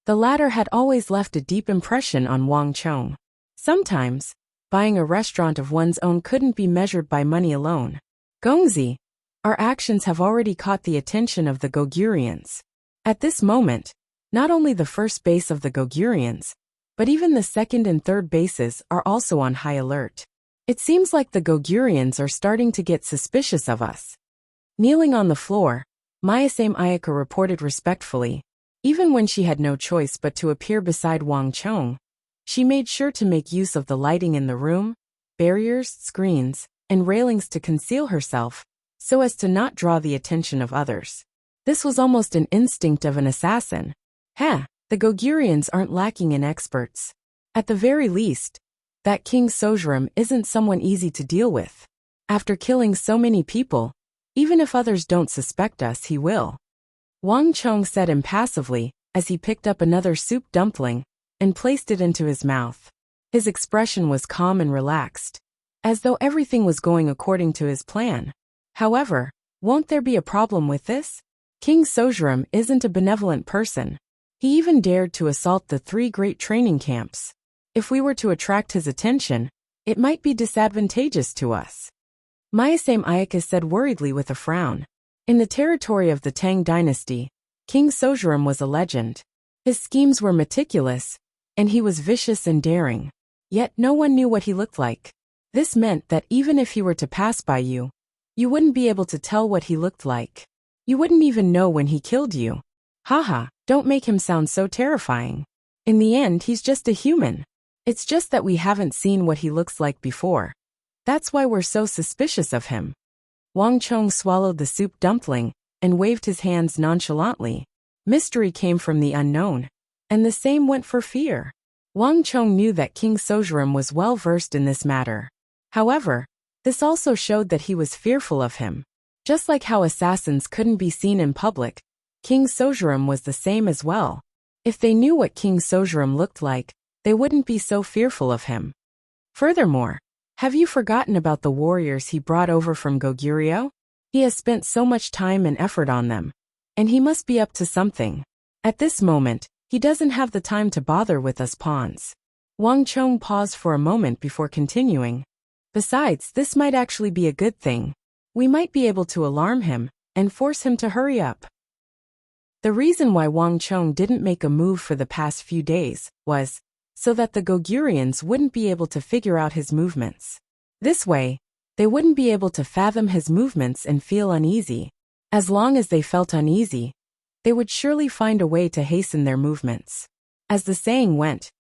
Speaker 1: The latter had always left a deep impression on Wang Chong. Sometimes, buying a restaurant of one's own couldn't be measured by money alone. Gongzi, our actions have already caught the attention of the Gogurians. At this moment, not only the first base of the Gogurians, but even the second and third bases are also on high alert. It seems like the Gogurians are starting to get suspicious of us. Kneeling on the floor, Mayasame Ayaka reported respectfully. Even when she had no choice but to appear beside Wang Chong, she made sure to make use of the lighting in the room, barriers, screens, and railings to conceal herself, so as to not draw the attention of others. This was almost an instinct of an assassin. The Gogurians aren't lacking in experts. At the very least, that King Sojram isn't someone easy to deal with. After killing so many people, even if others don't suspect us, he will. Wang Chong said impassively, as he picked up another soup dumpling and placed it into his mouth. His expression was calm and relaxed, as though everything was going according to his plan. However, won't there be a problem with this? King Sojram isn't a benevolent person. He even dared to assault the 3 great training camps. If we were to attract his attention, it might be disadvantageous to us. Mayasame Ayaka said worriedly with a frown. In the territory of the Tang dynasty, King Sojram was a legend. His schemes were meticulous, and he was vicious and daring. Yet no one knew what he looked like. This meant that even if he were to pass by you, you wouldn't be able to tell what he looked like. You wouldn't even know when he killed you. Haha, don't make him sound so terrifying. In the end, he's just a human. It's just that we haven't seen what he looks like before. That's why we're so suspicious of him. Wang Chong swallowed the soup dumpling and waved his hands nonchalantly. Mystery came from the unknown, and the same went for fear. Wang Chong knew that King Sojram was well versed in this matter. However, this also showed that he was fearful of him. Just like how assassins couldn't be seen in public, King Sojram was the same as well. If they knew what King Sojram looked like, they wouldn't be so fearful of him. Furthermore, have you forgotten about the warriors he brought over from Goguryeo? He has spent so much time and effort on them, and he must be up to something. At this moment, he doesn't have the time to bother with us pawns. Wang Chong paused for a moment before continuing. Besides, this might actually be a good thing. We might be able to alarm him and force him to hurry up. The reason why Wang Chong didn't make a move for the past few days was so that the Goguryans wouldn't be able to figure out his movements. This way, they wouldn't be able to fathom his movements and feel uneasy. As long as they felt uneasy, they would surely find a way to hasten their movements. As the saying went,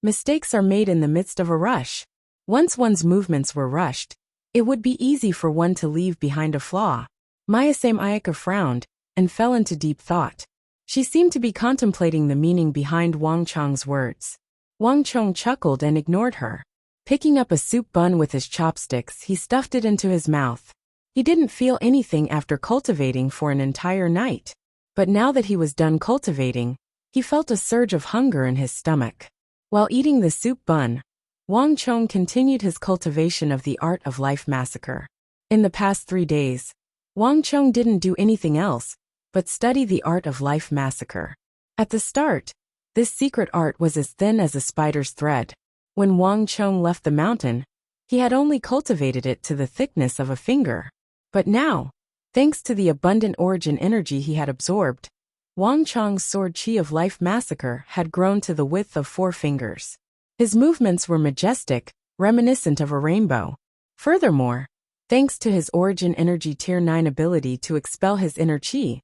Speaker 1: mistakes are made in the midst of a rush. Once one's movements were rushed, it would be easy for one to leave behind a flaw. Mayasame Ayaka frowned and fell into deep thought. She seemed to be contemplating the meaning behind Wang Chong's words. Wang Chong chuckled and ignored her. Picking up a soup bun with his chopsticks, he stuffed it into his mouth. He didn't feel anything after cultivating for an entire night. But now that he was done cultivating, he felt a surge of hunger in his stomach. While eating the soup bun, Wang Chong continued his cultivation of the art of life massacre. In the past 3 days, Wang Chong didn't do anything else but study the art of life massacre. At the start, this secret art was as thin as a spider's thread. When Wang Chong left the mountain, he had only cultivated it to the thickness of a finger. But now, thanks to the abundant origin energy he had absorbed, Wang Chong's sword chi of life massacre had grown to the width of 4 fingers. His movements were majestic, reminiscent of a rainbow. Furthermore, Thanks to his Origin Energy Tier 9 ability to expel his inner chi,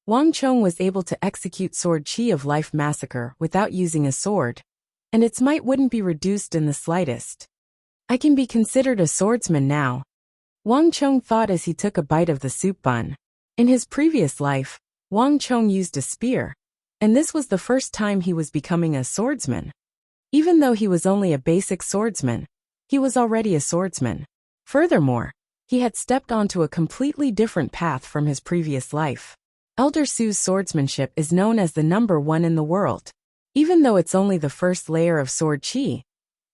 Speaker 1: Wang Chong was able to execute Sword Chi of Life Massacre without using a sword, and its might wouldn't be reduced in the slightest. I can be considered a swordsman now, Wang Chong thought as he took a bite of the soup bun. In his previous life, Wang Chong used a spear, and this was the first time he was becoming a swordsman. Even though he was only a basic swordsman, he was already a swordsman. Furthermore, he had stepped onto a completely different path from his previous life. Elder Su's swordsmanship is known as the #1 in the world. Even though it's only the first layer of sword chi,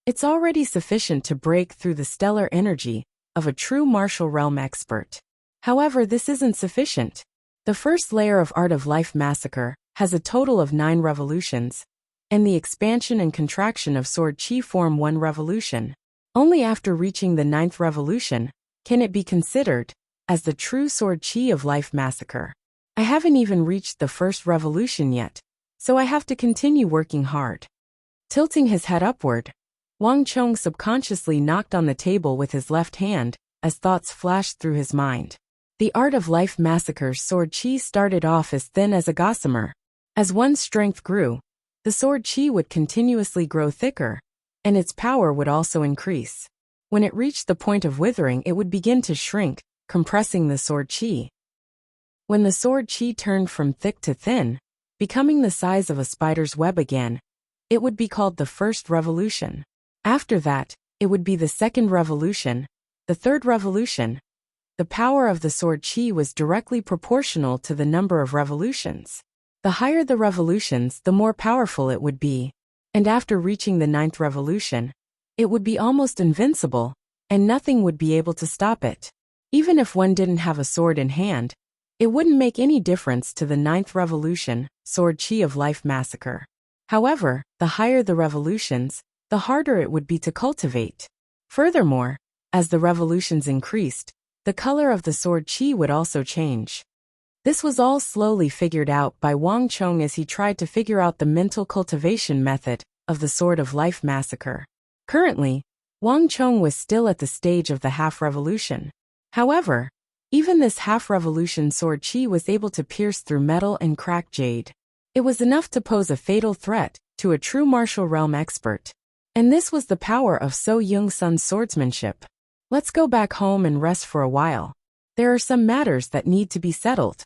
Speaker 1: it's already sufficient to break through the stellar energy of a true martial realm expert. However, this isn't sufficient. The first layer of Art of Life Massacre has a total of 9 revolutions, and the expansion and contraction of sword chi form 1 revolution. Only after reaching the 9th revolution can it be considered as the true sword chi of Life Massacre. I haven't even reached the first revolution yet, so I have to continue working hard. Tilting his head upward, Wang Chong subconsciously knocked on the table with his left hand as thoughts flashed through his mind. The Art of Life Massacre's sword chi started off as thin as a gossamer. As one's strength grew, the sword chi would continuously grow thicker, and its power would also increase. When it reached the point of withering, it would begin to shrink, compressing the sword chi. When the sword chi turned from thick to thin, becoming the size of a spider's web again, it would be called the first revolution. After that, it would be the second revolution, the third revolution. The power of the sword chi was directly proportional to the number of revolutions. The higher the revolutions, the more powerful it would be. And after reaching the 9th revolution, it would be almost invincible, and nothing would be able to stop it. Even if one didn't have a sword in hand, it wouldn't make any difference to the 9th revolution, sword chi of Life Massacre. However, the higher the revolutions, the harder it would be to cultivate. Furthermore, as the revolutions increased, the color of the sword chi would also change. This was all slowly figured out by Wang Chong as he tried to figure out the mental cultivation method of the Sword of Life Massacre. Currently, Wang Chong was still at the stage of the half-revolution. However, even this half-revolution sword chi was able to pierce through metal and crack jade. It was enough to pose a fatal threat to a true martial realm expert. And this was the power of So Young-sun's swordsmanship. Let's go back home and rest for a while. There are some matters that need to be settled.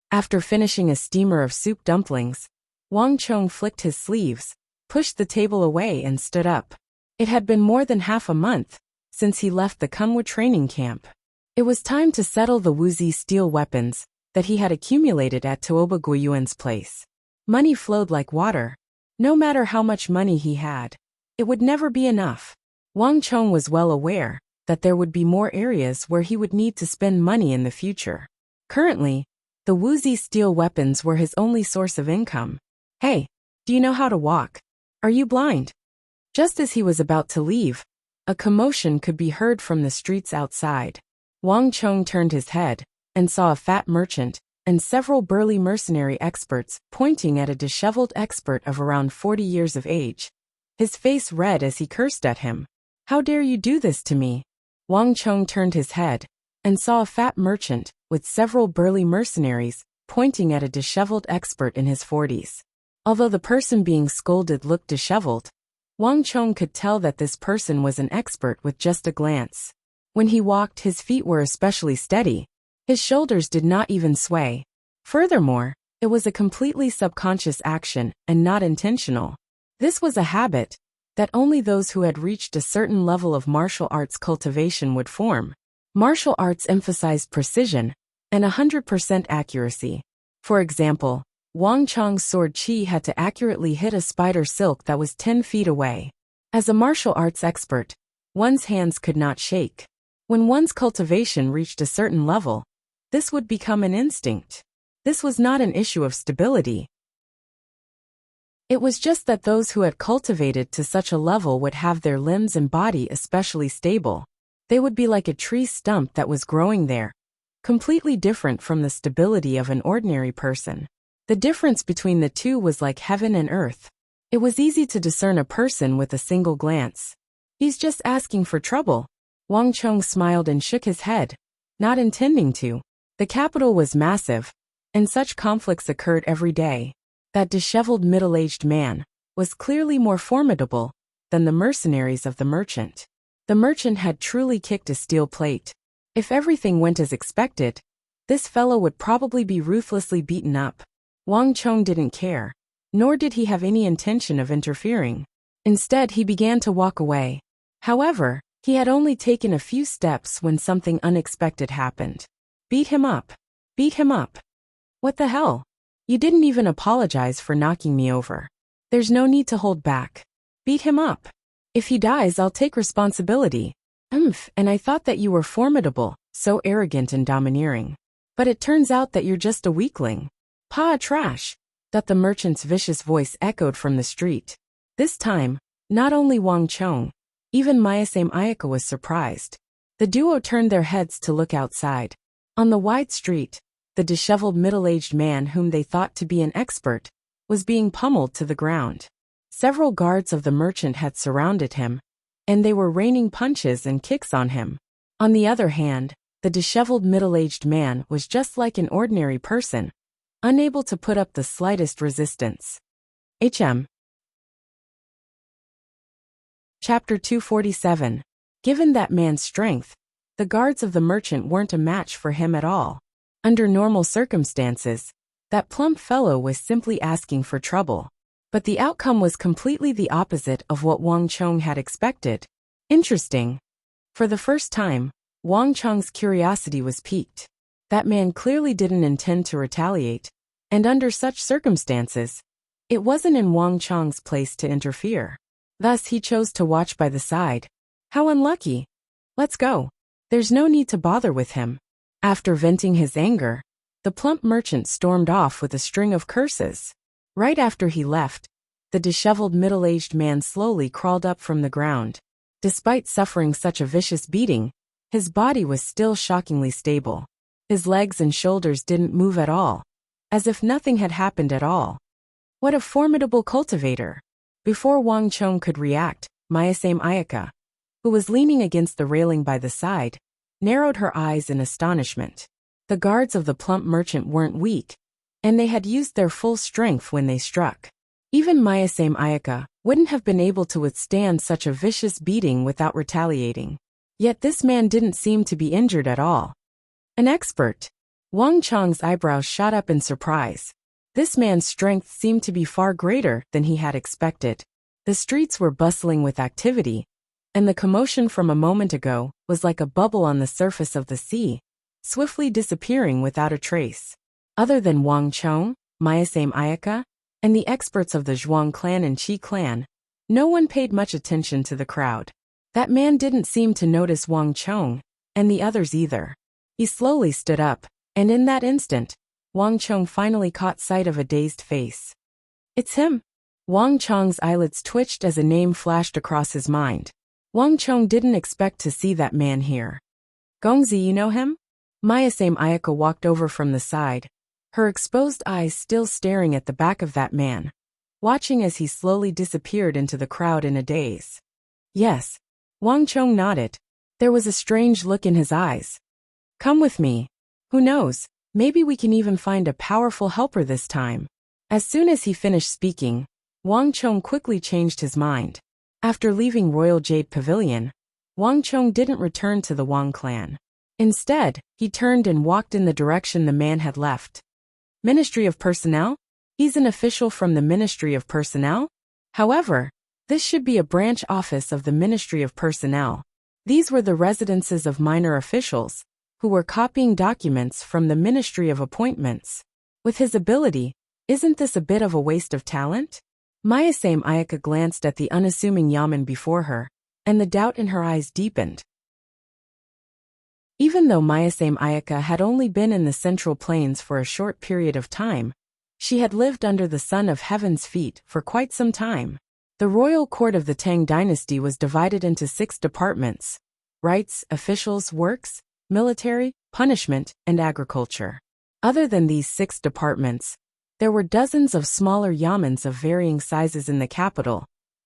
Speaker 1: After finishing a steamer of soup dumplings, Wang Chong flicked his sleeves, pushed the table away and stood up. It had been more than half a month since he left the Kunwa training camp. It was time to settle the Wuxia steel weapons that he had accumulated at Tuoba Guiyuan's place. Money flowed like water. No matter how much money he had, it would never be enough. Wang Chong was well aware that there would be more areas where he would need to spend money in the future. Currently, the Wuxia steel weapons were his only source of income. Hey, do you know how to walk? Are you blind? Just as he was about to leave, a commotion could be heard from the streets outside. Wang Chong turned his head and saw a fat merchant and several burly mercenary experts pointing at a disheveled expert of around 40 years of age. His face red as he cursed at him. How dare you do this to me? Wang Chong turned his head and saw a fat merchant with several burly mercenaries pointing at a disheveled expert in his 40s. Although the person being scolded looked disheveled, Wang Chong could tell that this person was an expert with just a glance. When he walked, his feet were especially steady. His shoulders did not even sway. Furthermore, it was a completely subconscious action and not intentional. This was a habit that only those who had reached a certain level of martial arts cultivation would form. Martial arts emphasized precision and 100% accuracy. For example, Wang Chong's sword chi had to accurately hit a spider silk that was 10 feet away. As a martial arts expert, one's hands could not shake. When one's cultivation reached a certain level, this would become an instinct. This was not an issue of stability. It was just that those who had cultivated to such a level would have their limbs and body especially stable. They would be like a tree stump that was growing there, completely different from the stability of an ordinary person. The difference between the two was like heaven and earth. It was easy to discern a person with a single glance. He's just asking for trouble. Wang Chong smiled and shook his head, not intending to. The capital was massive, and such conflicts occurred every day. That disheveled middle-aged man was clearly more formidable than the mercenaries of the merchant. The merchant had truly kicked a steel plate. If everything went as expected, this fellow would probably be ruthlessly beaten up. Wang Chong didn't care, nor did he have any intention of interfering. Instead, he began to walk away. However, he had only taken a few steps when something unexpected happened. Beat him up. Beat him up. What the hell? You didn't even apologize for knocking me over. There's no need to hold back. Beat him up. If he dies, I'll take responsibility. And I thought that you were formidable, so arrogant and domineering. But it turns out that you're just a weakling. Pa trash. That the merchant's vicious voice echoed from the street. This time, not only Wang Chong, even Mayasame Ayaka was surprised. The duo turned their heads to look outside. On the wide street, the disheveled middle-aged man whom they thought to be an expert was being pummeled to the ground. Several guards of the merchant had surrounded him, and they were raining punches and kicks on him. On the other hand, the disheveled middle-aged man was just like an ordinary person, unable to put up the slightest resistance. Chapter 247. Given that man's strength, the guards of the merchant weren't a match for him at all. Under normal circumstances, that plump fellow was simply asking for trouble. But the outcome was completely the opposite of what Wang Chong had expected. Interesting. For the first time, Wang Chong's curiosity was piqued. That man clearly didn't intend to retaliate, and under such circumstances, it wasn't in Wang Chong's place to interfere. Thus he chose to watch by the side. How unlucky. Let's go. There's no need to bother with him. After venting his anger, the plump merchant stormed off with a string of curses. Right after he left, the disheveled middle-aged man slowly crawled up from the ground. Despite suffering such a vicious beating, his body was still shockingly stable. His legs and shoulders didn't move at all, as if nothing had happened at all. What a formidable cultivator! Before Wang Chong could react, Mayasame Ayaka, who was leaning against the railing by the side, narrowed her eyes in astonishment. The guards of the plump merchant weren't weak, and they had used their full strength when they struck. Even Mayasame Ayaka wouldn't have been able to withstand such a vicious beating without retaliating. Yet this man didn't seem to be injured at all. An expert. Wang Chong's eyebrows shot up in surprise. This man's strength seemed to be far greater than he had expected. The streets were bustling with activity, and the commotion from a moment ago was like a bubble on the surface of the sea, swiftly disappearing without a trace. Other than Wang Chong, Mayasame Ayaka, and the experts of the Zhuang clan and Qi clan, no one paid much attention to the crowd. That man didn't seem to notice Wang Chong, and the others either. He slowly stood up, and in that instant, Wang Chong finally caught sight of a dazed face. It's him! Wang Chong's eyelids twitched as a name flashed across his mind. Wang Chong didn't expect to see that man here. Gongzi, you know him? Mayasame Ayaka walked over from the side, her exposed eyes still staring at the back of that man, watching as he slowly disappeared into the crowd in a daze. Yes. Wang Chong nodded. There was a strange look in his eyes. Come with me. Who knows, maybe we can even find a powerful helper this time. As soon as he finished speaking, Wang Chong quickly changed his mind. After leaving Royal Jade Pavilion, Wang Chong didn't return to the Wang clan. Instead, he turned and walked in the direction the man had left. Ministry of Personnel? He's an official from the Ministry of Personnel? However, this should be a branch office of the Ministry of Personnel. These were the residences of minor officials, who were copying documents from the Ministry of Appointments. With his ability, isn't this a bit of a waste of talent? Mayasame Ayaka glanced at the unassuming yaman before her, and the doubt in her eyes deepened. Even though Mayasame Ayaka had only been in the Central Plains for a short period of time, she had lived under the sun of heaven's feet for quite some time. The royal court of the Tang dynasty was divided into 6 departments: rights, officials, works, military, punishment, and agriculture. Other than these 6 departments, there were dozens of smaller yamans of varying sizes in the capital,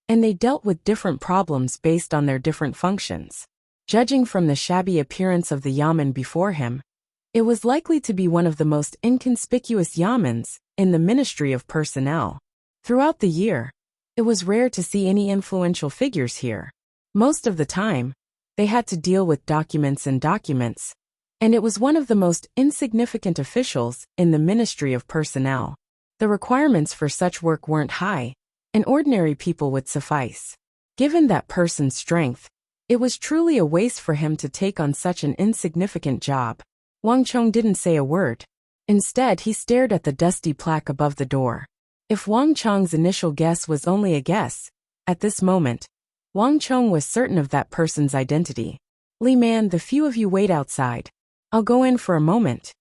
Speaker 1: and they dealt with different problems based on their different functions. Judging from the shabby appearance of the yamen before him, it was likely to be one of the most inconspicuous yamens in the Ministry of Personnel. Throughout the year, it was rare to see any influential figures here. Most of the time, they had to deal with documents, and it was one of the most insignificant officials in the Ministry of Personnel. The requirements for such work weren't high, and ordinary people would suffice. Given that person's strength, it was truly a waste for him to take on such an insignificant job. Wang Chong didn't say a word. Instead, he stared at the dusty plaque above the door. If Wang Chong's initial guess was only a guess, at this moment, Wang Chong was certain of that person's identity. "Li Man, the few of you wait outside. I'll go in for a moment."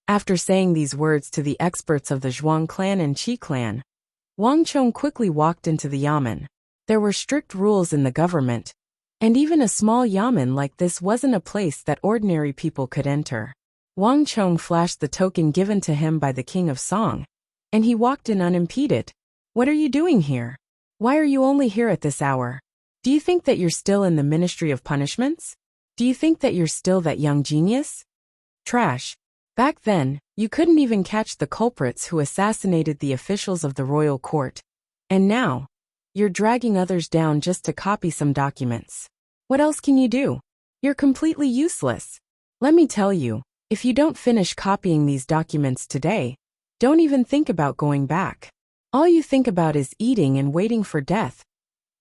Speaker 1: After saying these words to the experts of the Zhuang clan and Qi clan, Wang Chong quickly walked into the yamen. There were strict rules in the government, and even a small yamen like this wasn't a place that ordinary people could enter. Wang Chong flashed the token given to him by the King of Song, and he walked in unimpeded. "What are you doing here? Why are you only here at this hour? Do you think that you're still in the Ministry of Punishments? Do you think that you're still that young genius? Trash. Back then, you couldn't even catch the culprits who assassinated the officials of the royal court. And now, you're dragging others down just to copy some documents. What else can you do? You're completely useless. Let me tell you, if you don't finish copying these documents today, don't even think about going back. All you think about is eating and waiting for death."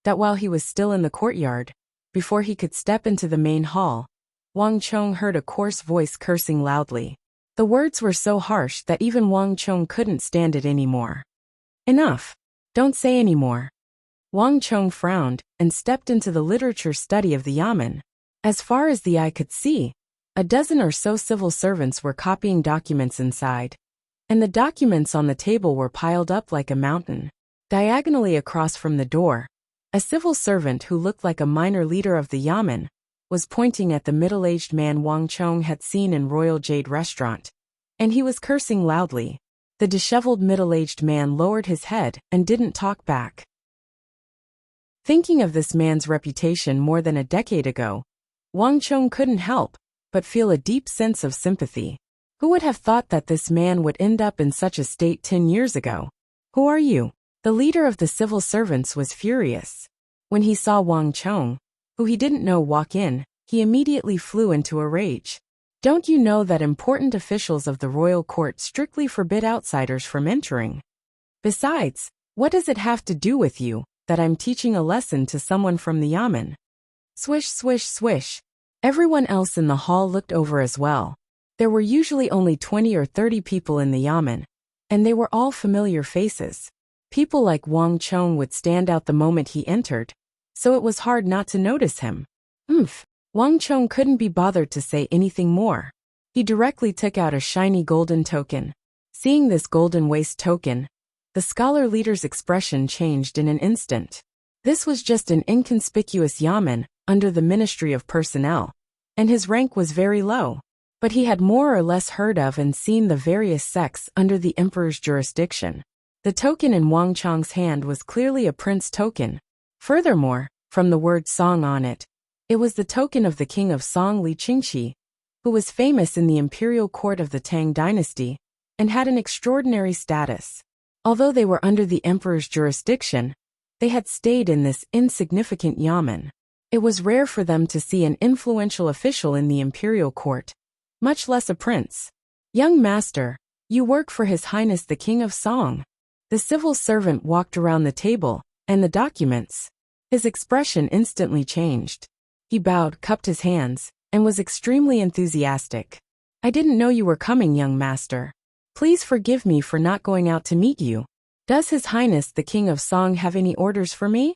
Speaker 1: That while he was still in the courtyard, before he could step into the main hall, Wang Chong heard a coarse voice cursing loudly. The words were so harsh that even Wang Chong couldn't stand it anymore. "Enough. Don't say any more." Wang Chong frowned and stepped into the literature study of the yamen. As far as the eye could see, a dozen or so civil servants were copying documents inside, and the documents on the table were piled up like a mountain. Diagonally across from the door, a civil servant who looked like a minor leader of the yamen was pointing at the middle-aged man Wang Chong had seen in Royal Jade Restaurant, and he was cursing loudly. The disheveled middle-aged man lowered his head and didn't talk back. Thinking of this man's reputation more than a decade ago, Wang Chong couldn't help but feel a deep sense of sympathy. Who would have thought that this man would end up in such a state 10 years ago? "Who are you?" The leader of the civil servants was furious. When he saw Wang Chong, who he didn't know, walk in, he immediately flew into a rage. "Don't you know that important officials of the royal court strictly forbid outsiders from entering? Besides, what does it have to do with you that I'm teaching a lesson to someone from the yamen?" Swish, swish, swish. Everyone else in the hall looked over as well. There were usually only 20 or 30 people in the yamen, and they were all familiar faces. People like Wang Chong would stand out the moment he entered, so it was hard not to notice him. Wang Chong couldn't be bothered to say anything more. He directly took out a shiny golden token. Seeing this golden waist token, the scholar leader's expression changed in an instant. This was just an inconspicuous yamen under the Ministry of Personnel, and his rank was very low. But he had more or less heard of and seen the various sects under the emperor's jurisdiction. The token in Wang Chong's hand was clearly a prince token. Furthermore, from the word Song on it, it was the token of the king of Song Li Qingxi, who was famous in the imperial court of the Tang dynasty and had an extraordinary status. Although they were under the emperor's jurisdiction, they had stayed in this insignificant yamen. It was rare for them to see an influential official in the imperial court, much less a prince. "Young master, you work for His Highness the King of Song." The civil servant walked around the table and the documents. His expression instantly changed. He bowed, cupped his hands, and was extremely enthusiastic. "I didn't know you were coming, young master. Please forgive me for not going out to meet you. Does His Highness the King of Song have any orders for me?"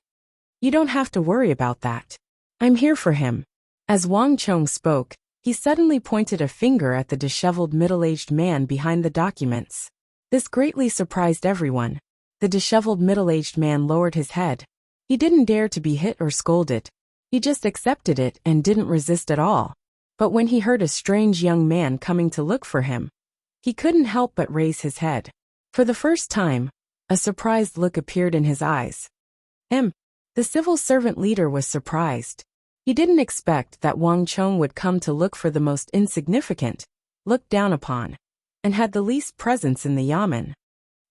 Speaker 1: "You don't have to worry about that. I'm here for him." As Wang Chong spoke, he suddenly pointed a finger at the disheveled middle-aged man behind the documents. This greatly surprised everyone. The disheveled middle-aged man lowered his head. He didn't dare to be hit or scolded. He just accepted it and didn't resist at all. But when he heard a strange young man coming to look for him, he couldn't help but raise his head. For the first time, a surprised look appeared in his eyes. The civil servant leader was surprised. He didn't expect that Wang Chong would come to look for the most insignificant, looked down upon, and had the least presence in the yamen.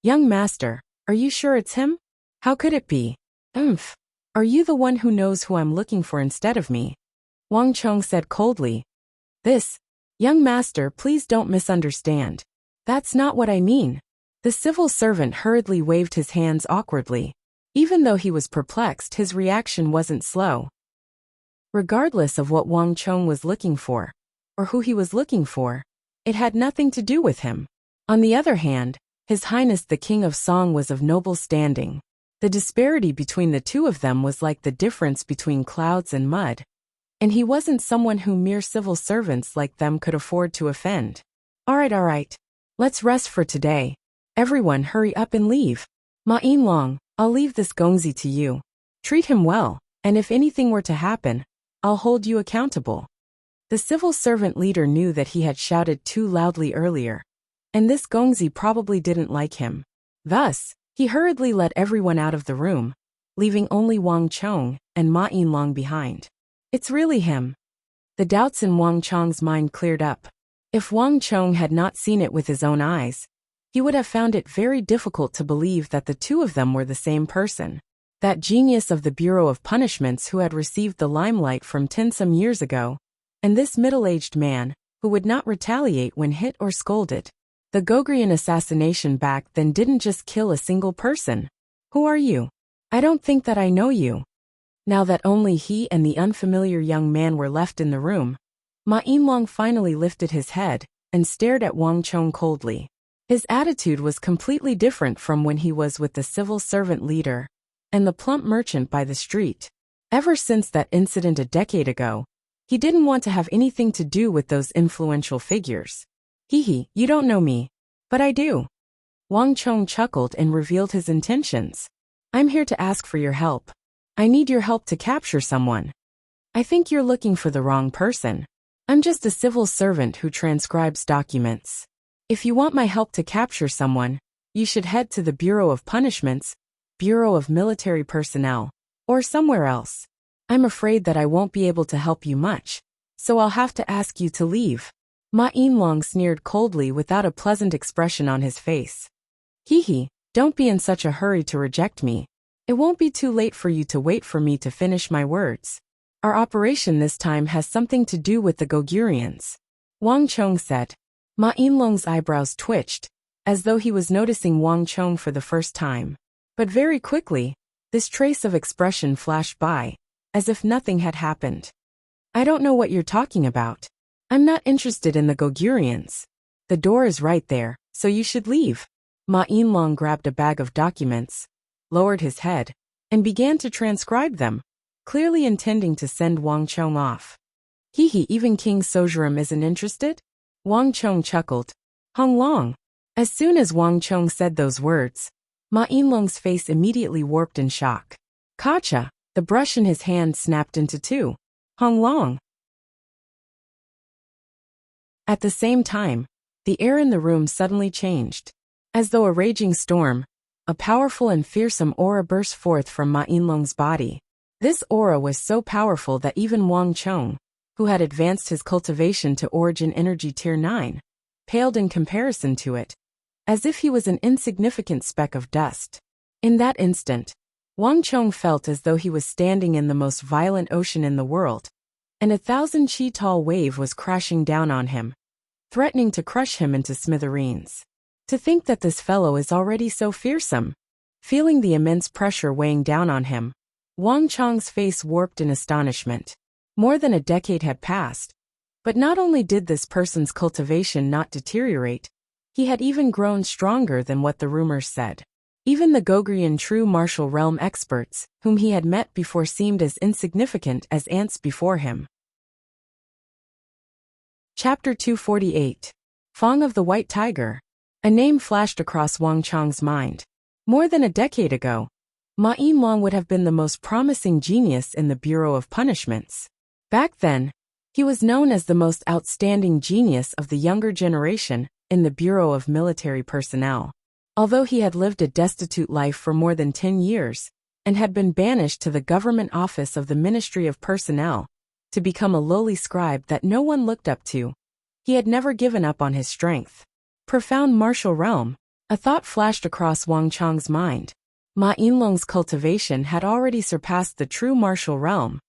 Speaker 1: Young master, are you sure it's him? How could it be? Are you the one who knows who I'm looking for instead of me? Wang Chong said coldly. Young master, please don't misunderstand. That's not what I mean. The civil servant hurriedly waved his hands awkwardly. Even though he was perplexed, his reaction wasn't slow. Regardless of what Wang Chong was looking for, or who he was looking for, it had nothing to do with him. On the other hand, His Highness the King of Song was of noble standing. The disparity between the two of them was like the difference between clouds and mud. And he wasn't someone who mere civil servants like them could afford to offend. All right. Let's rest for today. Everyone hurry up and leave. Ma Yinlong, I'll leave this Gongzi to you. Treat him well, and if anything were to happen, I'll hold you accountable. The civil servant leader knew that he had shouted too loudly earlier, and this Gongzi probably didn't like him. Thus, he hurriedly let everyone out of the room, leaving only Wang Chong and Ma Yinlong behind. It's really him. The doubts in Wang Chong's mind cleared up. If Wang Chong had not seen it with his own eyes, he would have found it very difficult to believe that the two of them were the same person. That genius of the Bureau of Punishments who had received the limelight from Tin some years ago, and this middle-aged man, who would not retaliate when hit or scolded. The Gogrian assassination back then didn't just kill a single person. Who are you? I don't think that I know you. Now that only he and the unfamiliar young man were left in the room, Ma Yinlong finally lifted his head and stared at Wang Chong coldly. His attitude was completely different from when he was with the civil servant leader and the plump merchant by the street. Ever since that incident a decade ago, he didn't want to have anything to do with those influential figures. You don't know me. But I do. Wang Chong chuckled and revealed his intentions. I'm here to ask for your help. I need your help to capture someone. I think you're looking for the wrong person. I'm just a civil servant who transcribes documents. If you want my help to capture someone, you should head to the Bureau of Punishments, Bureau of Military Personnel, or somewhere else. I'm afraid that I won't be able to help you much, so I'll have to ask you to leave. Ma Yinlong sneered coldly without a pleasant expression on his face. Don't be in such a hurry to reject me. It won't be too late for you to wait for me to finish my words. Our operation this time has something to do with the Gogurians. Wang Chong said. Ma Yinlong's eyebrows twitched, as though he was noticing Wang Chong for the first time. But very quickly, this trace of expression flashed by, as if nothing had happened. I don't know what you're talking about. I'm not interested in the Gogurians. The door is right there, so you should leave. Ma Yinlong grabbed a bag of documents, lowered his head, and began to transcribe them, clearly intending to send Wang Chong off. Even King Sojuram isn't interested? Wang Chong chuckled. Hung Long. As soon as Wang Chong said those words, Ma Yinlong's face immediately warped in shock. Kacha, the brush in his hand snapped into two. Hung Long. At the same time, the air in the room suddenly changed. As though a raging storm, a powerful and fearsome aura burst forth from Ma Yinlong's body. This aura was so powerful that even Wang Chong, who had advanced his cultivation to Origin Energy Tier 9, paled in comparison to it, as if he was an insignificant speck of dust. In that instant, Wang Chong felt as though he was standing in the most violent ocean in the world, and 1,000 chi tall wave was crashing down on him, threatening to crush him into smithereens. To think that this fellow is already so fearsome. Feeling the immense pressure weighing down on him, Wang Chong's face warped in astonishment. More than a decade had passed, but not only did this person's cultivation not deteriorate, he had even grown stronger than what the rumors said. Even the Gogrian true martial realm experts, whom he had met before, seemed as insignificant as ants before him. Chapter 248. Fong of the White Tiger. A name flashed across Wang Chong's mind. More than a decade ago, Ma Yinlong would have been the most promising genius in the Bureau of Punishments. Back then, he was known as the most outstanding genius of the younger generation in the Bureau of Military Personnel. Although he had lived a destitute life for more than 10 years and had been banished to the government office of the Ministry of Personnel, to become a lowly scribe that no one looked up to. He had never given up on his strength. Profound martial realm. A thought flashed across Wang Chong's mind. Ma Yinlong's cultivation had already surpassed the true martial realm,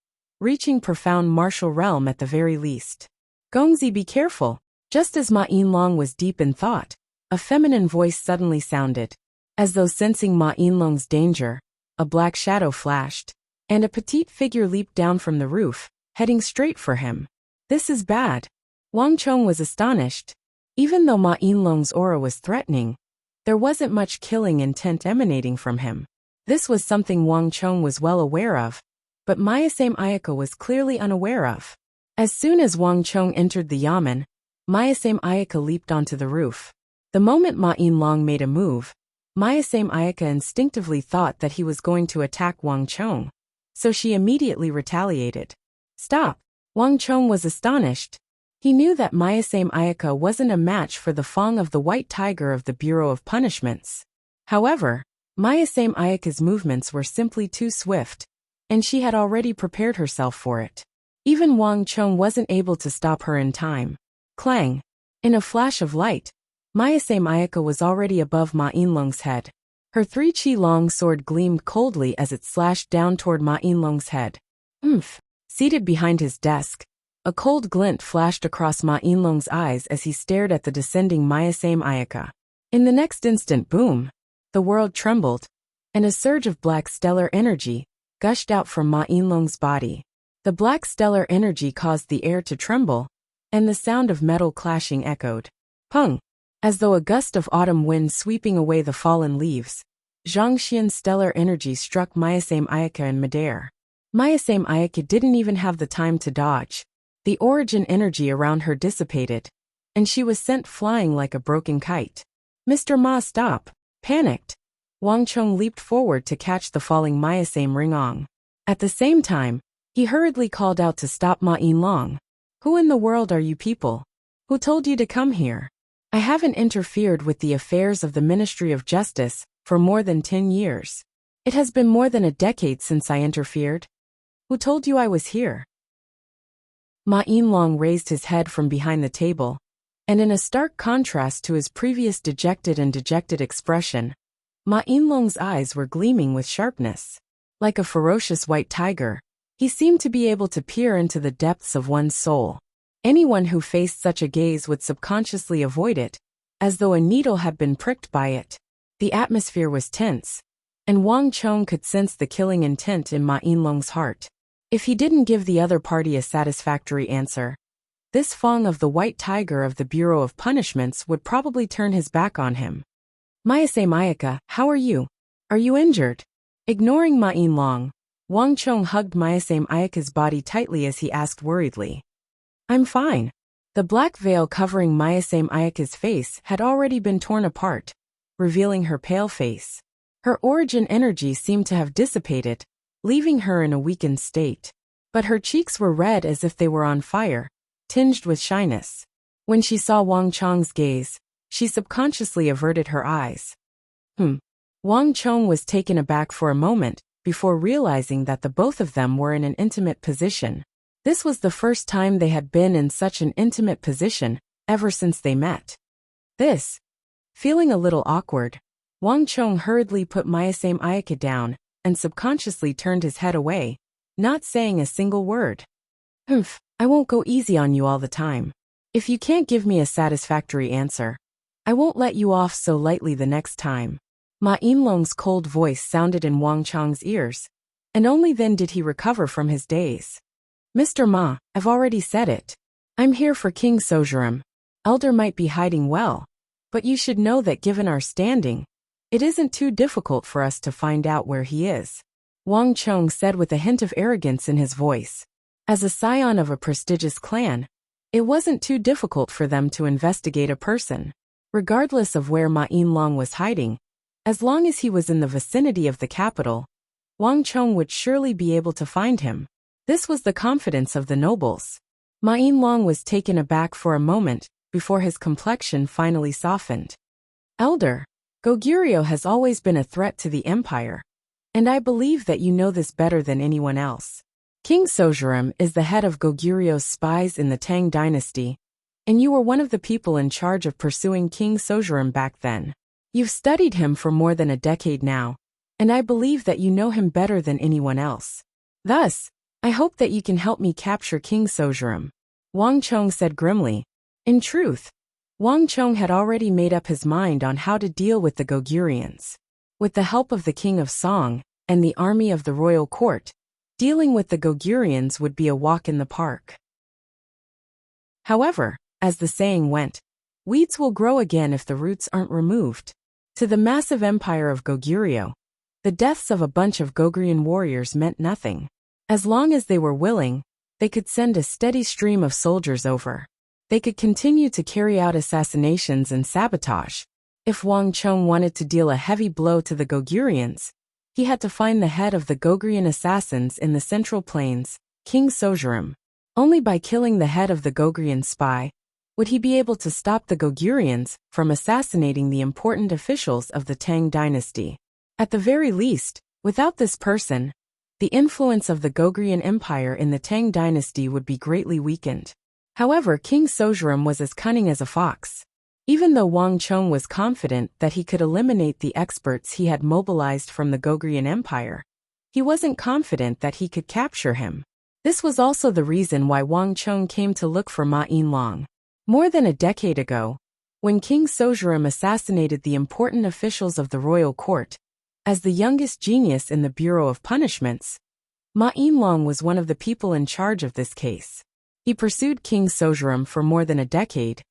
Speaker 1: reaching profound martial realm at the very least. Gongzi, be careful. Just as Ma Yinlong was deep in thought, a feminine voice suddenly sounded. As though sensing Ma Yinlong's danger, a black shadow flashed, and a petite figure leaped down from the roof, heading straight for him. This is bad. Wang Chong was astonished. Even though Ma Yinlong's aura was threatening, there wasn't much killing intent emanating from him. This was something Wang Chong was well aware of, but Mayasame Ayaka was clearly unaware of. As soon as Wang Chong entered the yamen, Mayasame Ayaka leaped onto the roof. The moment Ma Yinlong made a move, Mayasame Ayaka instinctively thought that he was going to attack Wang Chong, so she immediately retaliated. Stop! Wang Chong was astonished. He knew that Mayasame Ayaka wasn't a match for the Fong of the White Tiger of the Bureau of Punishments. However, Mayasame Ayaka's movements were simply too swift, and she had already prepared herself for it. Even Wang Chong wasn't able to stop her in time. Clang! In a flash of light, Mayasame Ayaka was already above Ma Yinlong's head. Her 3-chi-long sword gleamed coldly as it slashed down toward Ma Yinlong's head. Seated behind his desk, a cold glint flashed across Ma Yinlong's eyes as he stared at the descending Mayasame Ayaka. In the next instant, boom! The world trembled, and a surge of black stellar energy gushed out from Ma Yinlong's body. The black stellar energy caused the air to tremble, and the sound of metal clashing echoed. Pung! As though a gust of autumn wind sweeping away the fallen leaves, Zhangxian's stellar energy struck Mayasame Ayaka in midair. Mayasame Ayaka didn't even have the time to dodge. The origin energy around her dissipated, and she was sent flying like a broken kite. Mr. Ma, stop! Panicked, Wang Chong leaped forward to catch the falling Mayasame Ringong. At the same time, he hurriedly called out to stop Ma Yinlong. Who in the world are you people? Who told you to come here? I haven't interfered with the affairs of the Ministry of Justice for more than 10 years. It has been more than a decade since I interfered. Who told you I was here? Ma Yinlong raised his head from behind the table, and in a stark contrast to his previous dejected expression, Ma Yinlong's eyes were gleaming with sharpness. Like a ferocious white tiger, he seemed to be able to peer into the depths of one's soul. Anyone who faced such a gaze would subconsciously avoid it, as though a needle had been pricked by it. The atmosphere was tense, and Wang Chong could sense the killing intent in Ma Yinlong's heart. If he didn't give the other party a satisfactory answer, this Fong of the White Tiger of the Bureau of Punishments would probably turn his back on him. Mayasame Ayaka, how are you? Are you injured? Ignoring Ma Yinlong, Wang Chong hugged Mayasame Ayaka's body tightly as he asked worriedly. I'm fine. The black veil covering Mayasame Ayaka's face had already been torn apart, revealing her pale face. Her origin energy seemed to have dissipated, leaving her in a weakened state. But her cheeks were red as if they were on fire, tinged with shyness. When she saw Wang Chong's gaze, she subconsciously averted her eyes. Wang Chong was taken aback for a moment, before realizing that the both of them were in an intimate position. This was the first time they had been in such an intimate position, ever since they met. Feeling a little awkward, Wang Chong hurriedly put Mayasame Ayaka down, and subconsciously turned his head away, not saying a single word. I won't go easy on you all the time. If you can't give me a satisfactory answer, I won't let you off so lightly the next time. Ma Yinlong's cold voice sounded in Wang Chong's ears, and only then did he recover from his daze. Mr. Ma, I've already said it. I'm here for King Sojurim. Elder might be hiding well, but you should know that given our standing, it isn't too difficult for us to find out where he is. Wang Chong said with a hint of arrogance in his voice. As a scion of a prestigious clan, it wasn't too difficult for them to investigate a person. Regardless of where Ma Yinlong was hiding, as long as he was in the vicinity of the capital, Wang Chong would surely be able to find him. This was the confidence of the nobles. Ma Yinlong was taken aback for a moment, before his complexion finally softened. Elder, Goguryeo has always been a threat to the empire, and I believe that you know this better than anyone else. King Sozhuram is the head of Goguryeu's spies in the Tang dynasty, and you were one of the people in charge of pursuing King Sozhuram back then. You've studied him for more than a decade now, and I believe that you know him better than anyone else. Thus, I hope that you can help me capture King Sozhuram. Wang Chong said grimly. In truth, Wang Chong had already made up his mind on how to deal with the Goguryans. With the help of the King of Song and the army of the royal court, dealing with the Goguryans would be a walk in the park. However, as the saying went, weeds will grow again if the roots aren't removed. To the massive empire of Goguryeo, the deaths of a bunch of Goguryan warriors meant nothing. As long as they were willing, they could send a steady stream of soldiers over. They could continue to carry out assassinations and sabotage. If Wang Chong wanted to deal a heavy blow to the Goguryans, he had to find the head of the Goguryan assassins in the Central Plains, King Sozhuram. Only by killing the head of the Goguryan spy would he be able to stop the Goguryans from assassinating the important officials of the Tang dynasty. At the very least, without this person, the influence of the Goguryan Empire in the Tang dynasty would be greatly weakened. However, King Sozhuram was as cunning as a fox. Even though Wang Chong was confident that he could eliminate the experts he had mobilized from the Goguryan Empire, he wasn't confident that he could capture him. This was also the reason why Wang Chong came to look for Ma Yinlong. More than a decade ago, when King Sozhuram assassinated the important officials of the royal court, as the youngest genius in the Bureau of Punishments, Ma Yinlong was one of the people in charge of this case. He pursued King Sozhuram for more than a decade,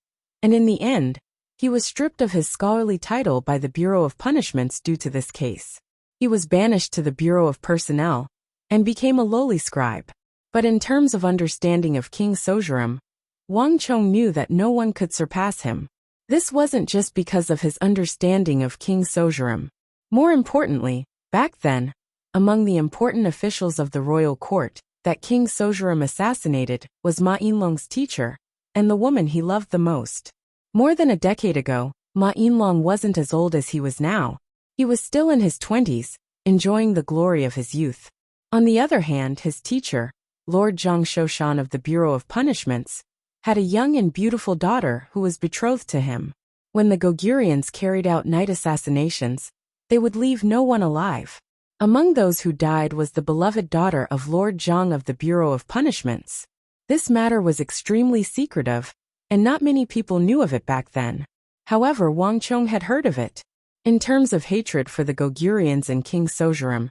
Speaker 1: and in the end, he was stripped of his scholarly title by the Bureau of Punishments due to this case. He was banished to the Bureau of Personnel and became a lowly scribe. But in terms of understanding of King Sozhuram, Wang Chong knew that no one could surpass him. This wasn't just because of his understanding of King Sozhuram. More importantly, back then, among the important officials of the royal court that King Sozhuram assassinated was Ma Yinlong's teacher, and the woman he loved the most. More than a decade ago, Ma Yinlong wasn't as old as he was now. He was still in his 20s, enjoying the glory of his youth. On the other hand, his teacher, Lord Zhang Shoshan of the Bureau of Punishments, had a young and beautiful daughter who was betrothed to him. When the Goguryans carried out night assassinations, they would leave no one alive. Among those who died was the beloved daughter of Lord Zhang of the Bureau of Punishments. This matter was extremely secretive, and not many people knew of it back then. However, Wang Chong had heard of it. In terms of hatred for the Goguryans and King Sozhuram,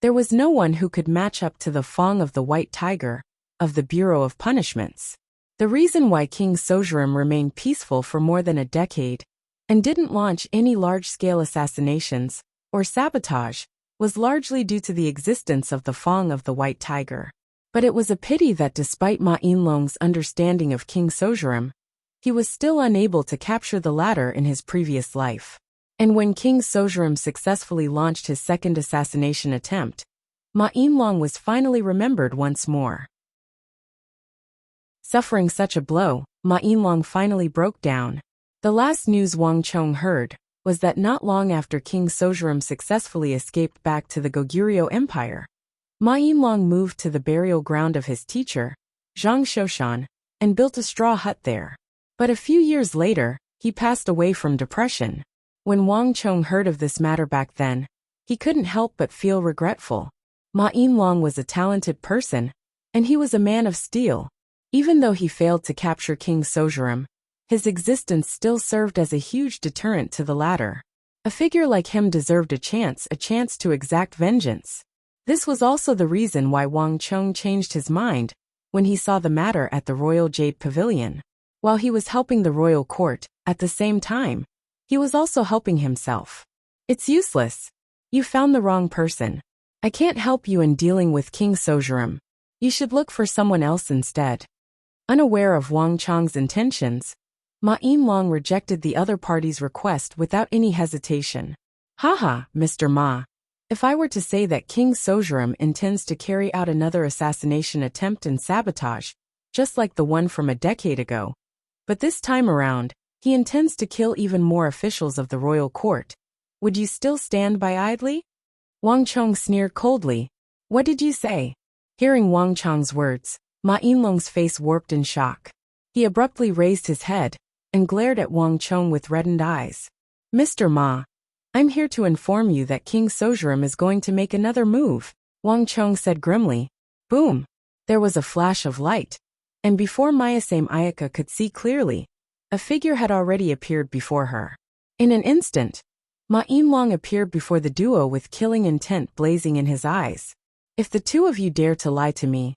Speaker 1: there was no one who could match up to the Fang of the White Tiger of the Bureau of Punishments. The reason why King Sozhuram remained peaceful for more than a decade and didn't launch any large-scale assassinations or sabotage was largely due to the existence of the Fang of the White Tiger. But it was a pity that despite Ma Yinlong's understanding of King Sozhuram, he was still unable to capture the latter in his previous life. And when King Sozhuram successfully launched his second assassination attempt, Ma Yinlong was finally remembered once more. Suffering such a blow, Ma Yinlong finally broke down. The last news Wang Chong heard was that not long after King Sozhuram successfully escaped back to the Goguryeo Empire, Ma Yinlong moved to the burial ground of his teacher, Zhang Shoshan, and built a straw hut there. But a few years later, he passed away from depression. When Wang Chong heard of this matter back then, he couldn't help but feel regretful. Ma Yinlong was a talented person, and he was a man of steel. Even though he failed to capture King Sozhuram, his existence still served as a huge deterrent to the latter. A figure like him deserved a chance to exact vengeance. This was also the reason why Wang Chong changed his mind when he saw the matter at the Royal Jade Pavilion. While he was helping the royal court, at the same time, he was also helping himself. It's useless. You found the wrong person. I can't help you in dealing with King Sozhuram. You should look for someone else instead. Unaware of Wang Chong's intentions, Ma Yinlong rejected the other party's request without any hesitation. Haha, Mr. Ma. If I were to say that King Sozhuram intends to carry out another assassination attempt and sabotage, just like the one from a decade ago, but this time around, he intends to kill even more officials of the royal court, would you still stand by idly? Wang Chong sneered coldly. What did you say? Hearing Wang Chang's words, Ma Yinlong's face warped in shock. He abruptly raised his head and glared at Wang Chong with reddened eyes. Mr. Ma, I'm here to inform you that King Sozhuram is going to make another move, Wang Chong said grimly. Boom! There was a flash of light, and before Mayasame Ayaka could see clearly, a figure had already appeared before her. In an instant, Ma Yinlong appeared before the duo with killing intent blazing in his eyes. If the two of you dare to lie to me,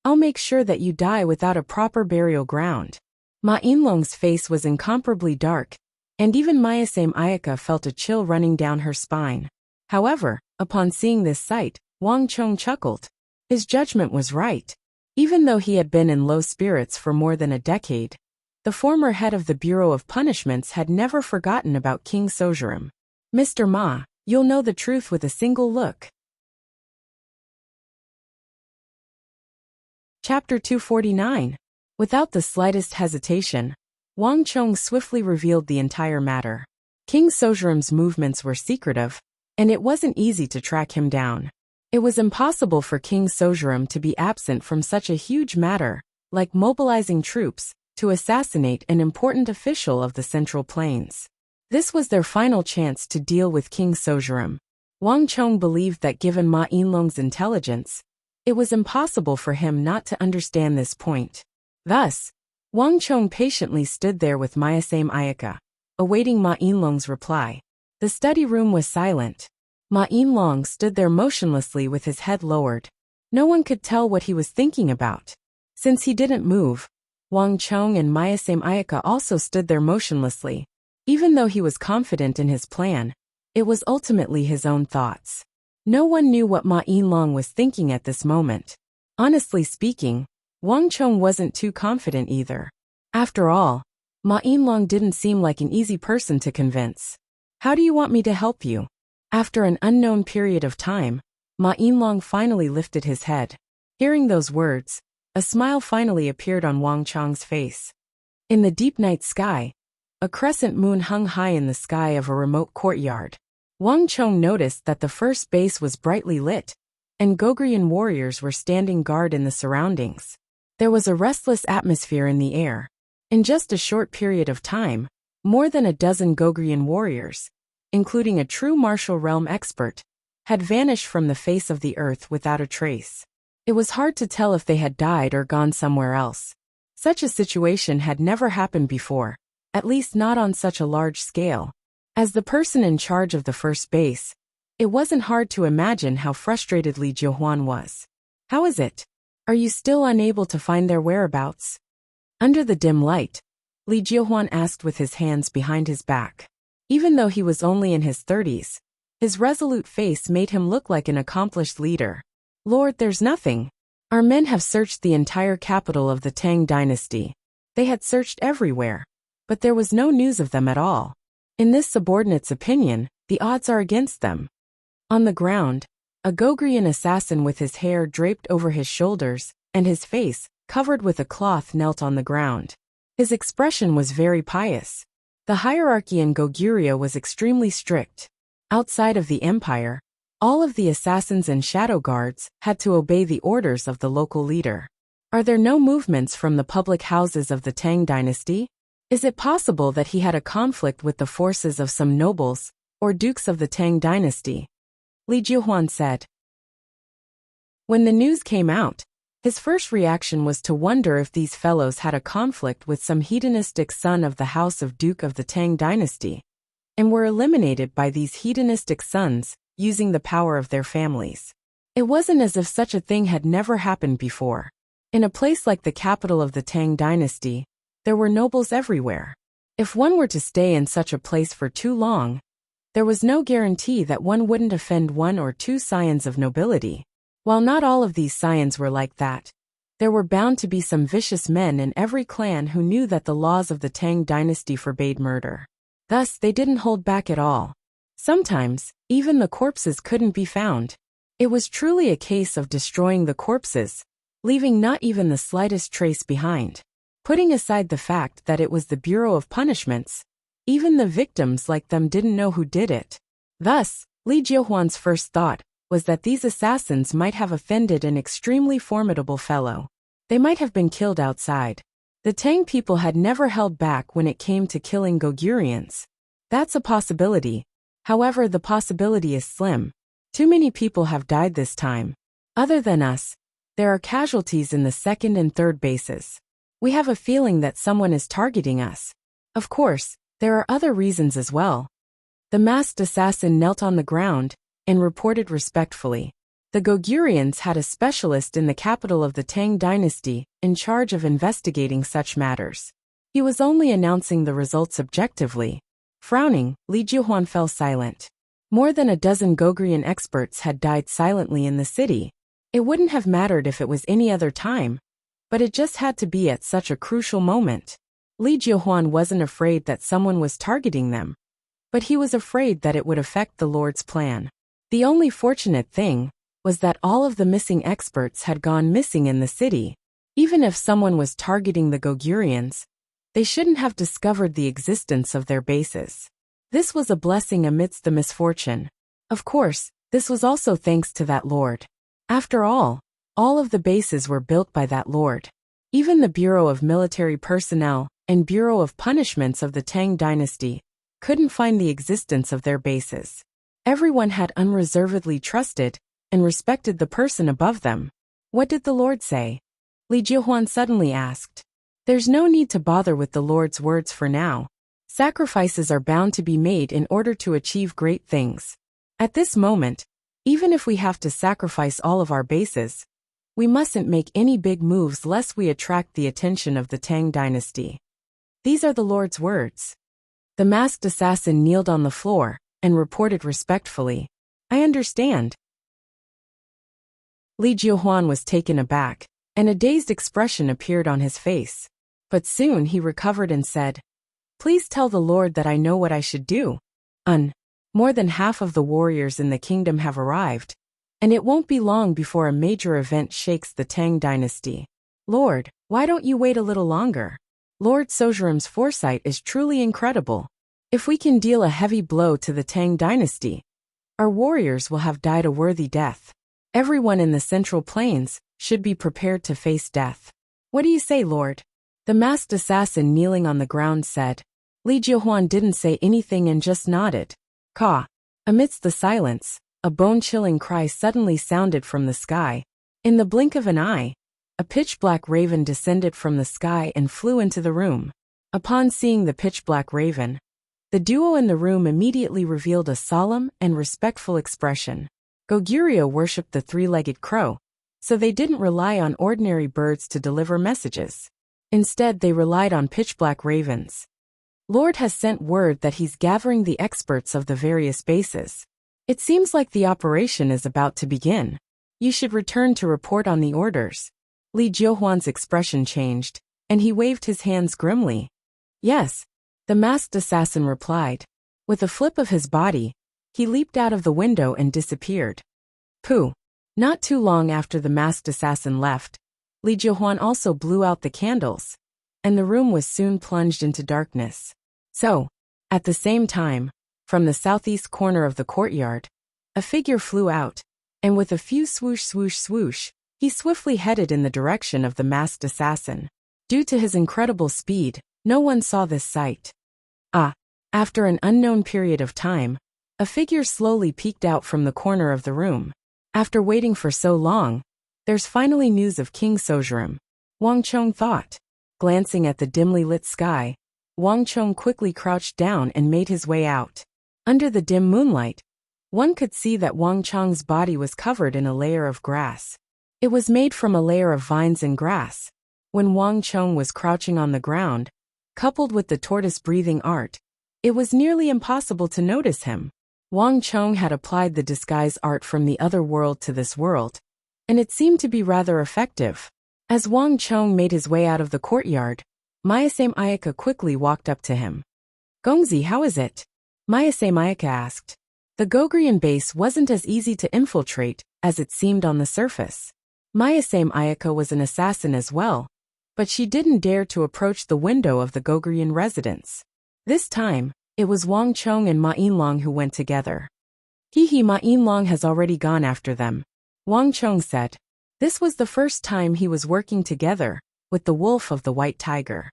Speaker 1: I'll make sure that you die without a proper burial ground. Ma Yinlong's face was incomparably dark, and even Mayasame Ayaka felt a chill running down her spine. However, upon seeing this sight, Wang Chong chuckled. His judgment was right. Even though he had been in low spirits for more than a decade, the former head of the Bureau of Punishments had never forgotten about King Sozhuram. Mr. Ma, you'll know the truth with a single look. Chapter 249. Without the slightest hesitation, Wang Chong swiftly revealed the entire matter. King Sozhuram's movements were secretive, and it wasn't easy to track him down. It was impossible for King Sozhuram to be absent from such a huge matter, like mobilizing troops to assassinate an important official of the Central Plains. This was their final chance to deal with King Sozhuram. Wang Chong believed that given Ma Yinlong's intelligence, it was impossible for him not to understand this point. Thus, Wang Chong patiently stood there with Mayasame Ayaka, awaiting Ma Yinlong's reply. The study room was silent. Ma Yinlong stood there motionlessly with his head lowered. No one could tell what he was thinking about. Since he didn't move, Wang Chong and Mayasame Ayaka also stood there motionlessly. Even though he was confident in his plan, it was ultimately his own thoughts. No one knew what Ma Yinlong was thinking at this moment. Honestly speaking, Wang Chong wasn't too confident either. After all, Ma Yinlong didn't seem like an easy person to convince. How do you want me to help you? After an unknown period of time, Ma Yinlong finally lifted his head. Hearing those words, a smile finally appeared on Wang Chong's face. In the deep night sky, a crescent moon hung high in the sky of a remote courtyard. Wang Chong noticed that the first base was brightly lit, and Gogrian warriors were standing guard in the surroundings. There was a restless atmosphere in the air. In just a short period of time, more than a dozen Gogrian warriors, including a true martial realm expert, had vanished from the face of the earth without a trace. It was hard to tell if they had died or gone somewhere else. Such a situation had never happened before, at least not on such a large scale. As the person in charge of the first base, it wasn't hard to imagine how frustrated Li Jiuhuan was. How is it? Are you still unable to find their whereabouts? Under the dim light, Li Jiuhuan asked with his hands behind his back. Even though he was only in his 30s, his resolute face made him look like an accomplished leader. Lord, there's nothing. Our men have searched the entire capital of the Tang dynasty. They had searched everywhere, but there was no news of them at all. In this subordinate's opinion, the odds are against them. On the ground, a Gogrian assassin with his hair draped over his shoulders and his face covered with a cloth knelt on the ground. His expression was very pious. The hierarchy in Goguryeo was extremely strict. Outside of the empire, all of the assassins and shadow guards had to obey the orders of the local leader. Are there no movements from the public houses of the Tang dynasty? Is it possible that he had a conflict with the forces of some nobles or dukes of the Tang dynasty? Li Jiuhuan said. When the news came out, his first reaction was to wonder if these fellows had a conflict with some hedonistic son of the house of Duke of the Tang dynasty, and were eliminated by these hedonistic sons using the power of their families. It wasn't as if such a thing had never happened before. In a place like the capital of the Tang dynasty, there were nobles everywhere. If one were to stay in such a place for too long, there was no guarantee that one wouldn't offend one or two scions of nobility. While not all of these scions were like that, there were bound to be some vicious men in every clan who knew that the laws of the Tang dynasty forbade murder. Thus, they didn't hold back at all. Sometimes, even the corpses couldn't be found. It was truly a case of destroying the corpses, leaving not even the slightest trace behind. Putting aside the fact that it was the Bureau of Punishments, even the victims like them didn't know who did it. Thus, Li Jiuhuan's first thought was that these assassins might have offended an extremely formidable fellow. They might have been killed outside. The Tang people had never held back when it came to killing Goguryans. That's a possibility. However, the possibility is slim. Too many people have died this time. Other than us, there are casualties in the second and third bases. We have a feeling that someone is targeting us. Of course, there are other reasons as well. The masked assassin knelt on the ground and reported respectfully. The Goguryans had a specialist in the capital of the Tang dynasty in charge of investigating such matters. He was only announcing the results objectively. Frowning, Li Jiuhuan fell silent. More than a dozen Goguryan experts had died silently in the city. It wouldn't have mattered if it was any other time, but it just had to be at such a crucial moment. Li Jiuhuan wasn't afraid that someone was targeting them, but he was afraid that it would affect the Lord's plan. The only fortunate thing was that all of the missing experts had gone missing in the city. Even if someone was targeting the Goguryans, they shouldn't have discovered the existence of their bases. This was a blessing amidst the misfortune. Of course, this was also thanks to that lord. After all of the bases were built by that lord. Even the Bureau of Military Personnel and Bureau of Punishments of the Tang dynasty couldn't find the existence of their bases. Everyone had unreservedly trusted and respected the person above them. What did the Lord say? Li Jiuhuan suddenly asked. There's no need to bother with the Lord's words for now. Sacrifices are bound to be made in order to achieve great things. At this moment, even if we have to sacrifice all of our bases, we mustn't make any big moves lest we attract the attention of the Tang dynasty. These are the Lord's words. The masked assassin kneeled on the floor and reported respectfully. I understand. Li Jiuhuan was taken aback, and a dazed expression appeared on his face. But soon he recovered and said, Please tell the Lord that I know what I should do. More than half of the warriors in the kingdom have arrived, and it won't be long before a major event shakes the Tang dynasty. Lord, why don't you wait a little longer? Lord Sozhiram's foresight is truly incredible. If we can deal a heavy blow to the Tang dynasty, our warriors will have died a worthy death. Everyone in the Central Plains should be prepared to face death. What do you say, Lord? The masked assassin kneeling on the ground said. Li Jiuhuan didn't say anything and just nodded. Caw. Amidst the silence, a bone-chilling cry suddenly sounded from the sky. In the blink of an eye, a pitch-black raven descended from the sky and flew into the room. Upon seeing the pitch-black raven, the duo in the room immediately revealed a solemn and respectful expression. Goguryeo worshipped the three-legged crow, so they didn't rely on ordinary birds to deliver messages. Instead, they relied on pitch-black ravens. Lord has sent word that he's gathering the experts of the various bases. It seems like the operation is about to begin. You should return to report on the orders. Li Jiuhuan's expression changed, and he waved his hands grimly. Yes, the masked assassin replied. With a flip of his body, he leaped out of the window and disappeared. Pooh! Not too long after the masked assassin left, Li Jiuhuan also blew out the candles, and the room was soon plunged into darkness. So, at the same time, from the southeast corner of the courtyard, a figure flew out, and with a few swoosh swoosh swoosh, he swiftly headed in the direction of the masked assassin. Due to his incredible speed, no one saw this sight. After an unknown period of time, a figure slowly peeked out from the corner of the room. After waiting for so long, there's finally news of King Sozhiram, Wang Chong thought. Glancing at the dimly lit sky, Wang Chong quickly crouched down and made his way out. Under the dim moonlight, one could see that Wang Chong's body was covered in a layer of grass. It was made from a layer of vines and grass. When Wang Chong was crouching on the ground, coupled with the tortoise-breathing art, it was nearly impossible to notice him. Wang Chong had applied the disguise art from the other world to this world, and it seemed to be rather effective. As Wang Chong made his way out of the courtyard, Mayasame Ayaka quickly walked up to him. Gongzi, how is it? Mayasame Ayaka asked. The Goguryan base wasn't as easy to infiltrate as it seemed on the surface. Mayasame Ayaka was an assassin as well, but she didn't dare to approach the window of the Goguryan residence. This time, it was Wang Chong and Ma Yinlong who went together. Ma Yinlong has already gone after them, Wang Chong said. This was the first time he was working together with the wolf of the white tiger.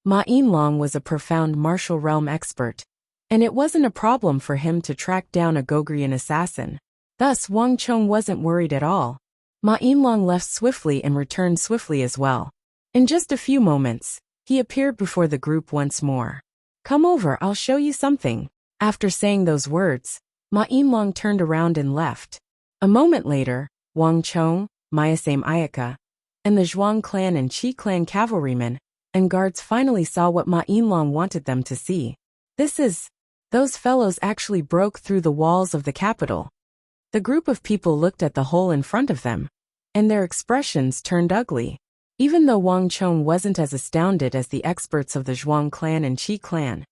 Speaker 1: Ma Yinlong was a profound martial realm expert, and it wasn't a problem for him to track down a Gogrian assassin. Thus Wang Chong wasn't worried at all. Ma Yinlong left swiftly and returned swiftly as well. In just a few moments, he appeared before the group once more. Come over, I'll show you something. After saying those words, Ma Yinlong turned around and left. A moment later, Wang Chong, Mayasame Ayaka, and the Zhuang clan and Qi clan cavalrymen and guards finally saw what Ma Yinlong wanted them to see. Those fellows actually broke through the walls of the capital. The group of people looked at the hole in front of them, and their expressions turned ugly. Even though Wang Chong wasn't as astounded as the experts of the Zhuang clan and Qi clan,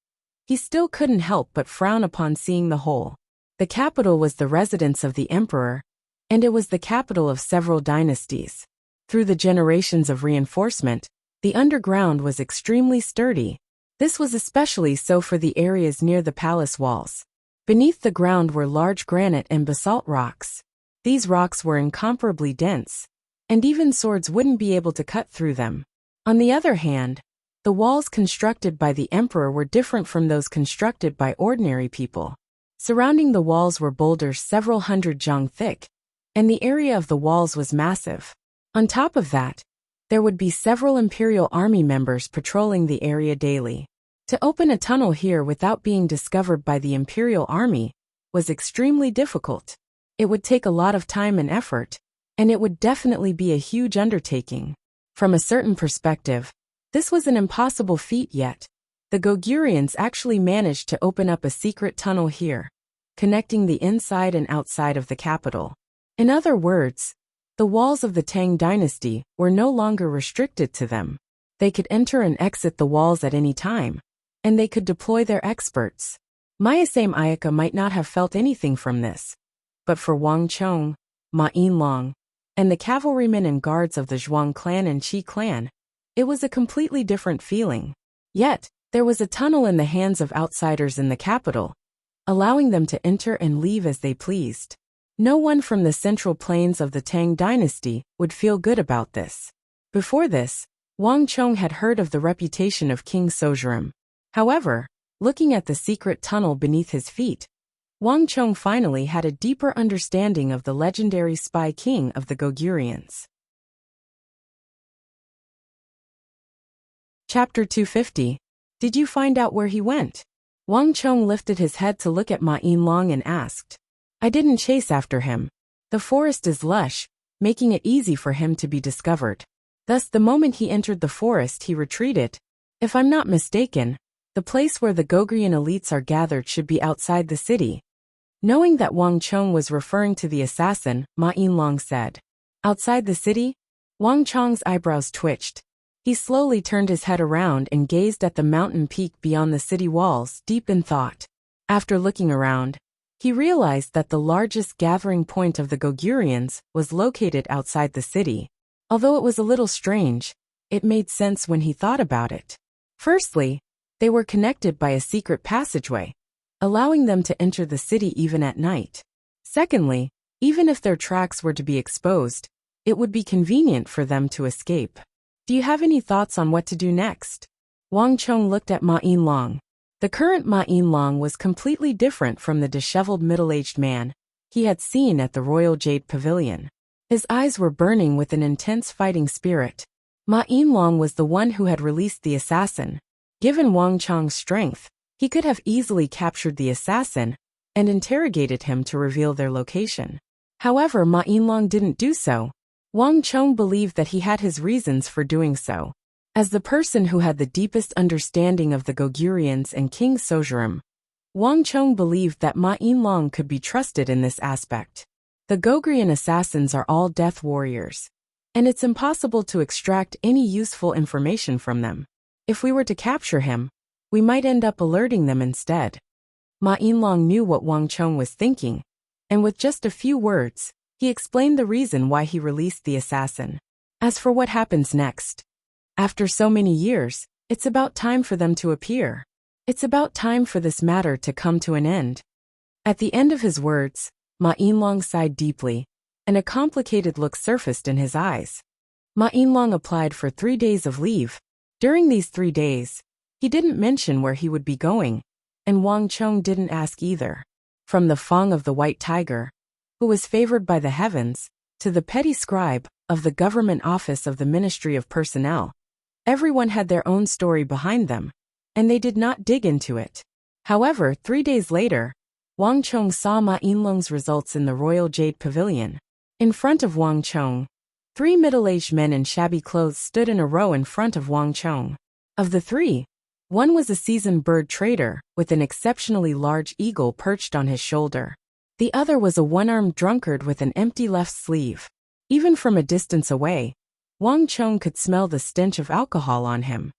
Speaker 1: he still couldn't help but frown upon seeing the hole. The capital was the residence of the emperor, and it was the capital of several dynasties. Through the generations of reinforcement, the underground was extremely sturdy. This was especially so for the areas near the palace walls. Beneath the ground were large granite and basalt rocks. These rocks were incomparably dense, and even swords wouldn't be able to cut through them. On the other hand, the walls constructed by the emperor were different from those constructed by ordinary people. Surrounding the walls were boulders several hundred zhang thick, and the area of the walls was massive. On top of that, there would be several imperial army members patrolling the area daily. To open a tunnel here without being discovered by the imperial army was extremely difficult. It would take a lot of time and effort, and it would definitely be a huge undertaking. From a certain perspective, this was an impossible feat, yet the Gogurians actually managed to open up a secret tunnel here, connecting the inside and outside of the capital. In other words, the walls of the Tang dynasty were no longer restricted to them. They could enter and exit the walls at any time, and they could deploy their experts. Mayasame Ayaka might not have felt anything from this, but for Wang Chong, Ma Yinlong, and the cavalrymen and guards of the Zhuang clan and Qi clan, it was a completely different feeling. Yet, there was a tunnel in the hands of outsiders in the capital, allowing them to enter and leave as they pleased. No one from the central plains of the Tang dynasty would feel good about this. Before this, Wang Chong had heard of the reputation of King Sojurem. However, looking at the secret tunnel beneath his feet, Wang Chong finally had a deeper understanding of the legendary spy king of the Gogurians. Chapter 250. Did you find out where he went? Wang Chong lifted his head to look at Ma Yinlong and asked. I didn't chase after him. The forest is lush, making it easy for him to be discovered. Thus the moment he entered the forest he retreated. If I'm not mistaken, the place where the Gogrian elites are gathered should be outside the city. Knowing that Wang Chong was referring to the assassin, Ma Yinlong said. Outside the city? Wang Chong's eyebrows twitched. He slowly turned his head around and gazed at the mountain peak beyond the city walls, deep in thought. After looking around, he realized that the largest gathering point of the Gogurians was located outside the city. Although it was a little strange, it made sense when he thought about it. Firstly, they were connected by a secret passageway, allowing them to enter the city even at night. Secondly, even if their tracks were to be exposed, it would be convenient for them to escape. Do you have any thoughts on what to do next? Wang Chong looked at Ma Yinlong. The current Ma Yinlong was completely different from the disheveled middle-aged man he had seen at the Royal Jade Pavilion. His eyes were burning with an intense fighting spirit. Ma Yinlong was the one who had released the assassin. Given Wang Chong's strength, he could have easily captured the assassin and interrogated him to reveal their location. However, Ma Yinlong didn't do so. Wang Chong believed that he had his reasons for doing so. As the person who had the deepest understanding of the Gogurians and King Sojurem, Wang Chong believed that Ma Yinlong could be trusted in this aspect. The Gogrian assassins are all death warriors, and it's impossible to extract any useful information from them. If we were to capture him, we might end up alerting them instead. Ma Yinlong knew what Wang Chong was thinking, and with just a few words, he explained the reason why he released the assassin. As for what happens next, after so many years, it's about time for them to appear. It's about time for this matter to come to an end. At the end of his words, Ma Yinlong sighed deeply, and a complicated look surfaced in his eyes. Ma Yinlong applied for 3 days of leave. During these 3 days, he didn't mention where he would be going, and Wang Chong didn't ask either. From the Fong of the White Tiger, who was favored by the heavens, to the petty scribe of the government office of the Ministry of Personnel, everyone had their own story behind them, and they did not dig into it. However, 3 days later, Wang Chong saw Ma Yinlong's results in the Royal Jade Pavilion. In front of Wang Chong, 3 middle-aged men in shabby clothes stood in a row in front of Wang Chong. Of the 3, one was a seasoned bird trader with an exceptionally large eagle perched on his shoulder. The other was a one-armed drunkard with an empty left sleeve. Even from a distance away, Wang Chong could smell the stench of alcohol on him.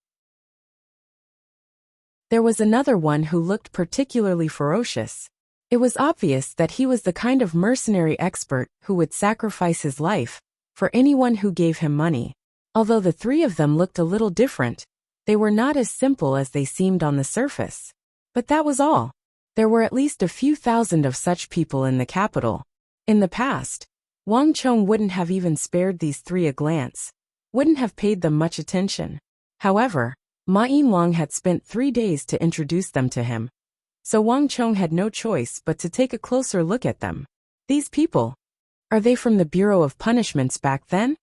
Speaker 1: There was another one who looked particularly ferocious. It was obvious that he was the kind of mercenary expert who would sacrifice his life for anyone who gave him money. Although the 3 of them looked a little different, they were not as simple as they seemed on the surface. But that was all. There were at least a few thousand of such people in the capital. In the past, Wang Chong wouldn't have even spared these 3 a glance, wouldn't have paid them much attention. However, Ma Yinlong had spent 3 days to introduce them to him, so Wang Chong had no choice but to take a closer look at them. These people, are they from the Bureau of Punishments back then?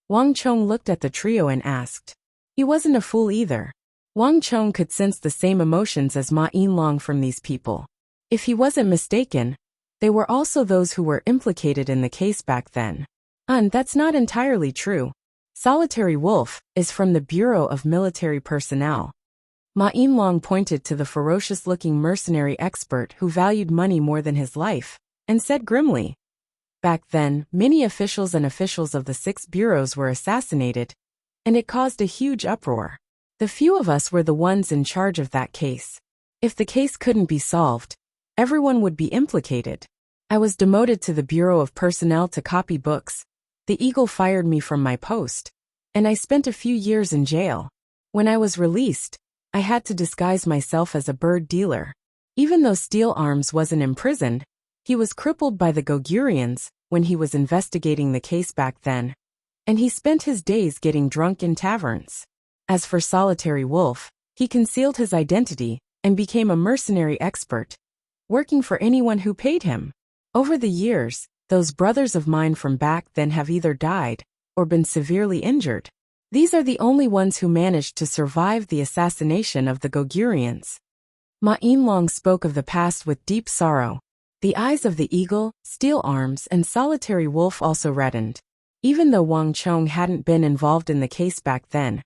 Speaker 1: Wang Chong looked at the trio and asked. He wasn't a fool either. Wang Chong could sense the same emotions as Ma Yinlong from these people. If he wasn't mistaken, they were also those who were implicated in the case back then. That's not entirely true. Solitary Wolf is from the Bureau of Military Personnel. Ma Yinlong pointed to the ferocious-looking mercenary expert who valued money more than his life, and said grimly. Back then, many officials and officials of the 6 bureaus were assassinated, and it caused a huge uproar. The few of us were the ones in charge of that case. If the case couldn't be solved, everyone would be implicated. I was demoted to the Bureau of Personnel to copy books. The Eagle fired me from my post, and I spent a few years in jail. When I was released, I had to disguise myself as a bird dealer. Even though Steel Arms wasn't imprisoned, he was crippled by the Gogurians when he was investigating the case back then, and he spent his days getting drunk in taverns. As for Solitary Wolf, he concealed his identity and became a mercenary expert, working for anyone who paid him. Over the years, those brothers of mine from back then have either died or been severely injured. These are the only ones who managed to survive the assassination of the Gogurians. Ma Yinlong spoke of the past with deep sorrow. The eyes of the Eagle, Steel Arms, and Solitary Wolf also reddened. Even though Wang Chong hadn't been involved in the case back then,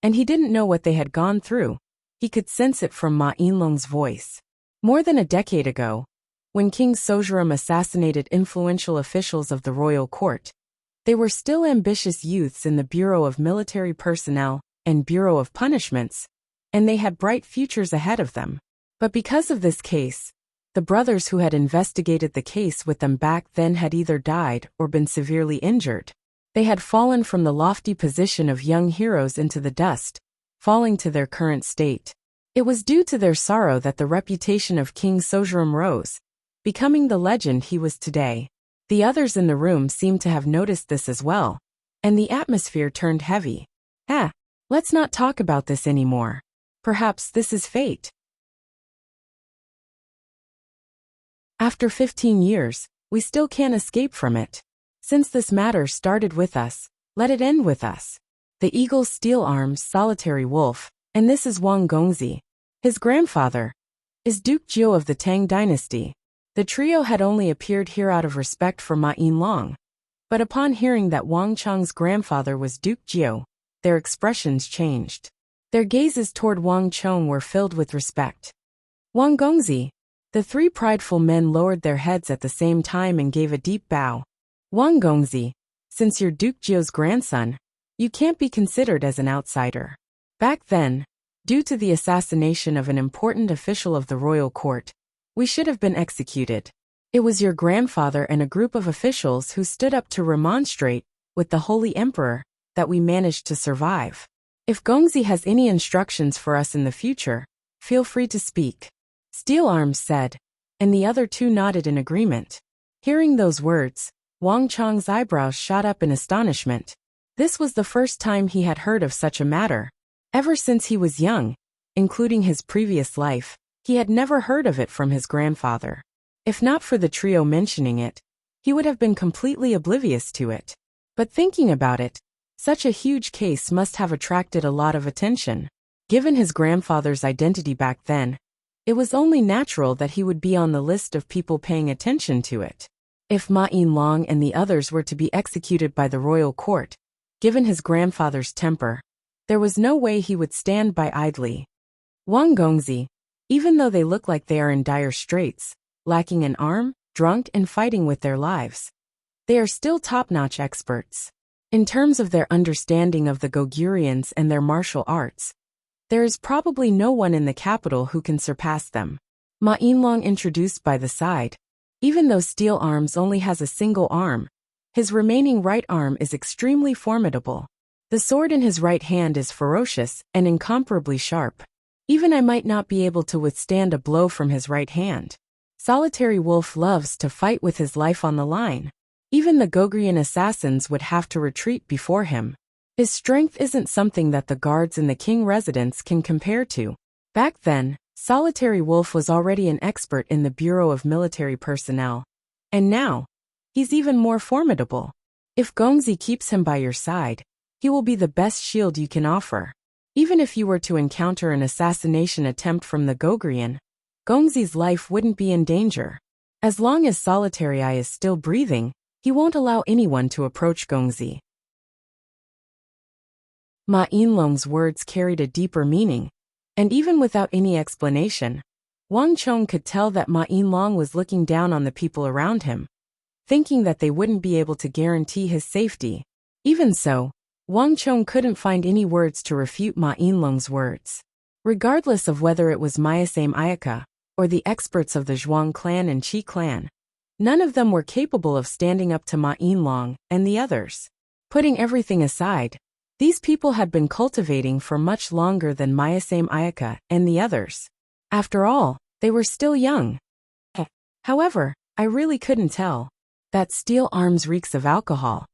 Speaker 1: and he didn't know what they had gone through, he could sense it from Ma Yinlong's voice. More than a decade ago, when King Sojuram assassinated influential officials of the royal court, they were still ambitious youths in the Bureau of Military Personnel and Bureau of Punishments, and they had bright futures ahead of them. But because of this case, the brothers who had investigated the case with them back then had either died or been severely injured. They had fallen from the lofty position of young heroes into the dust, falling to their current state. It was due to their sorrow that the reputation of King Sojuram rose, becoming the legend he was today. The others in the room seemed to have noticed this as well, and the atmosphere turned heavy. Let's not talk about this anymore. Perhaps this is fate. After 15 years, we still can't escape from it. Since this matter started with us, let it end with us. The Eagle, Steel Arms, Solitary Wolf, and this is Wang Gongzi. His grandfather is Duke Jiu of the Tang dynasty. The trio had only appeared here out of respect for Ma Yinlong, but upon hearing that Wang Chong's grandfather was Duke Jiu, their expressions changed. Their gazes toward Wang Chong were filled with respect. Wang Gongzi. The 3 prideful men lowered their heads at the same time and gave a deep bow. Wang Gongzi, since you're Duke Jiu's grandson, you can't be considered as an outsider. Back then, due to the assassination of an important official of the royal court, we should have been executed. It was your grandfather and a group of officials who stood up to remonstrate with the Holy Emperor that we managed to survive. If Gongzi has any instructions for us in the future, Feel free to speak, Steel Arms said, and the other two nodded in agreement. Hearing those words, Wang Chong's eyebrows shot up in astonishment. This was the first time he had heard of such a matter. Ever since he was young, including his previous life, he had never heard of it from his grandfather. If not for the trio mentioning it, he would have been completely oblivious to it. But thinking about it, such a huge case must have attracted a lot of attention. Given his grandfather's identity back then, it was only natural that he would be on the list of people paying attention to it. If Ma Yinlong and the others were to be executed by the royal court, given his grandfather's temper, there was no way he would stand by idly. Wang Gongzi, even though they look like they are in dire straits, lacking an arm, drunk and fighting with their lives, they are still top-notch experts. In terms of their understanding of the Goguryans and their martial arts, there is probably no one in the capital who can surpass them. Ma Yinlong introduced by the side. Even though Steel Arms only has a single arm, his remaining right arm is extremely formidable. The sword in his right hand is ferocious and incomparably sharp. Even I might not be able to withstand a blow from his right hand. Solitary Wolf loves to fight with his life on the line. Even the Gogrian assassins would have to retreat before him. His strength isn't something that the guards in the king residence can compare to. Back then, Solitary Wolf was already an expert in the Bureau of Military Personnel. And now, he's even more formidable. If Gongzi keeps him by your side, he will be the best shield you can offer. Even if you were to encounter an assassination attempt from the Gogrian, Gongzi's life wouldn't be in danger. As long as Solitary Eye is still breathing, he won't allow anyone to approach Gongzi. Ma Yinlong's words carried a deeper meaning, and even without any explanation, Wang Chong could tell that Ma Yinlong was looking down on the people around him, thinking that they wouldn't be able to guarantee his safety. Even so, Wang Chong couldn't find any words to refute Ma Yinlong's words. Regardless of whether it was Mayasame Ayaka, or the experts of the Zhuang clan and Qi clan, none of them were capable of standing up to Ma Yinlong and the others. Putting everything aside, these people had been cultivating for much longer than Mayasame Ayaka and the others. After all, they were still young. However, I really couldn't tell. That Steel Arms reeks of alcohol.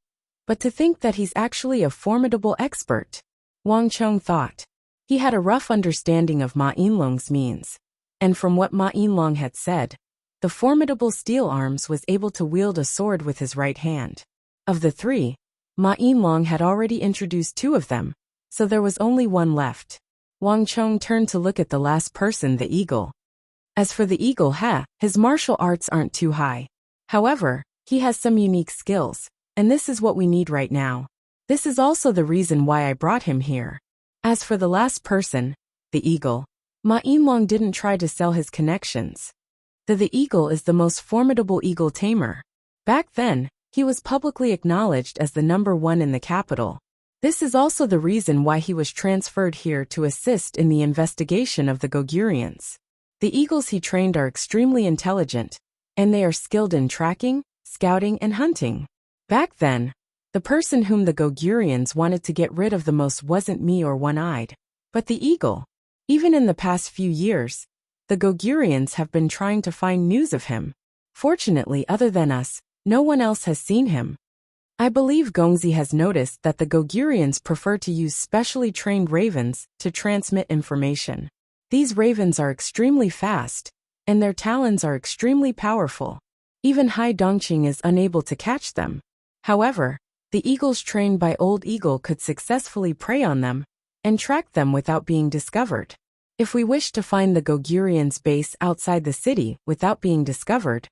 Speaker 1: But to think that he's actually a formidable expert, Wang Chong thought. He had a rough understanding of Ma Yinlong's means. And from what Ma Yinlong had said, the formidable Steel Arms was able to wield a sword with his right hand. Of the three, Ma Yinlong had already introduced two of them, so there was only one left. Wang Chong turned to look at the last person, the eagle. As for the eagle, his martial arts aren't too high. However, he has some unique skills, and this is what we need right now. This is also the reason why I brought him here. As for the last person, the eagle, Ma Yinlong didn't try to sell his connections. The eagle is the most formidable eagle tamer. Back then, he was publicly acknowledged as the #1 in the capital. This is also the reason why he was transferred here to assist in the investigation of the Goguryans. The eagles he trained are extremely intelligent, and they are skilled in tracking, scouting, and hunting. Back then, the person whom the Goguryans wanted to get rid of the most wasn't me or One-Eyed, but the eagle. Even in the past few years, the Goguryans have been trying to find news of him. Fortunately, other than us, no one else has seen him. I believe Gongzi has noticed that the Goguryans prefer to use specially trained ravens to transmit information. These ravens are extremely fast, and their talons are extremely powerful. Even Hai Dongqing is unable to catch them. However, the eagles trained by Old Eagle could successfully prey on them and track them without being discovered. If we wish to find the Goguryans' base outside the city without being discovered,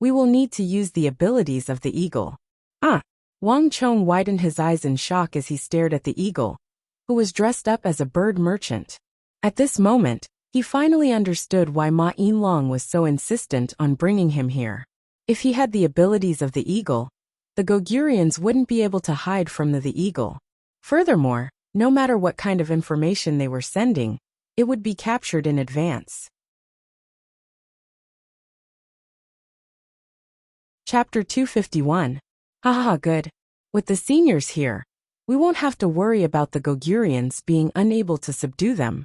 Speaker 1: we will need to use the abilities of the eagle. Wang Chong widened his eyes in shock as he stared at the eagle, who was dressed up as a bird merchant. At this moment, he finally understood why Ma Yinlong was so insistent on bringing him here. If he had the abilities of the eagle, the Goguryans wouldn't be able to hide from the eagle. Furthermore, no matter what kind of information they were sending, it would be captured in advance. Chapter 251. Haha, good. With the seniors here, we won't have to worry about the Goguryans being unable to subdue them.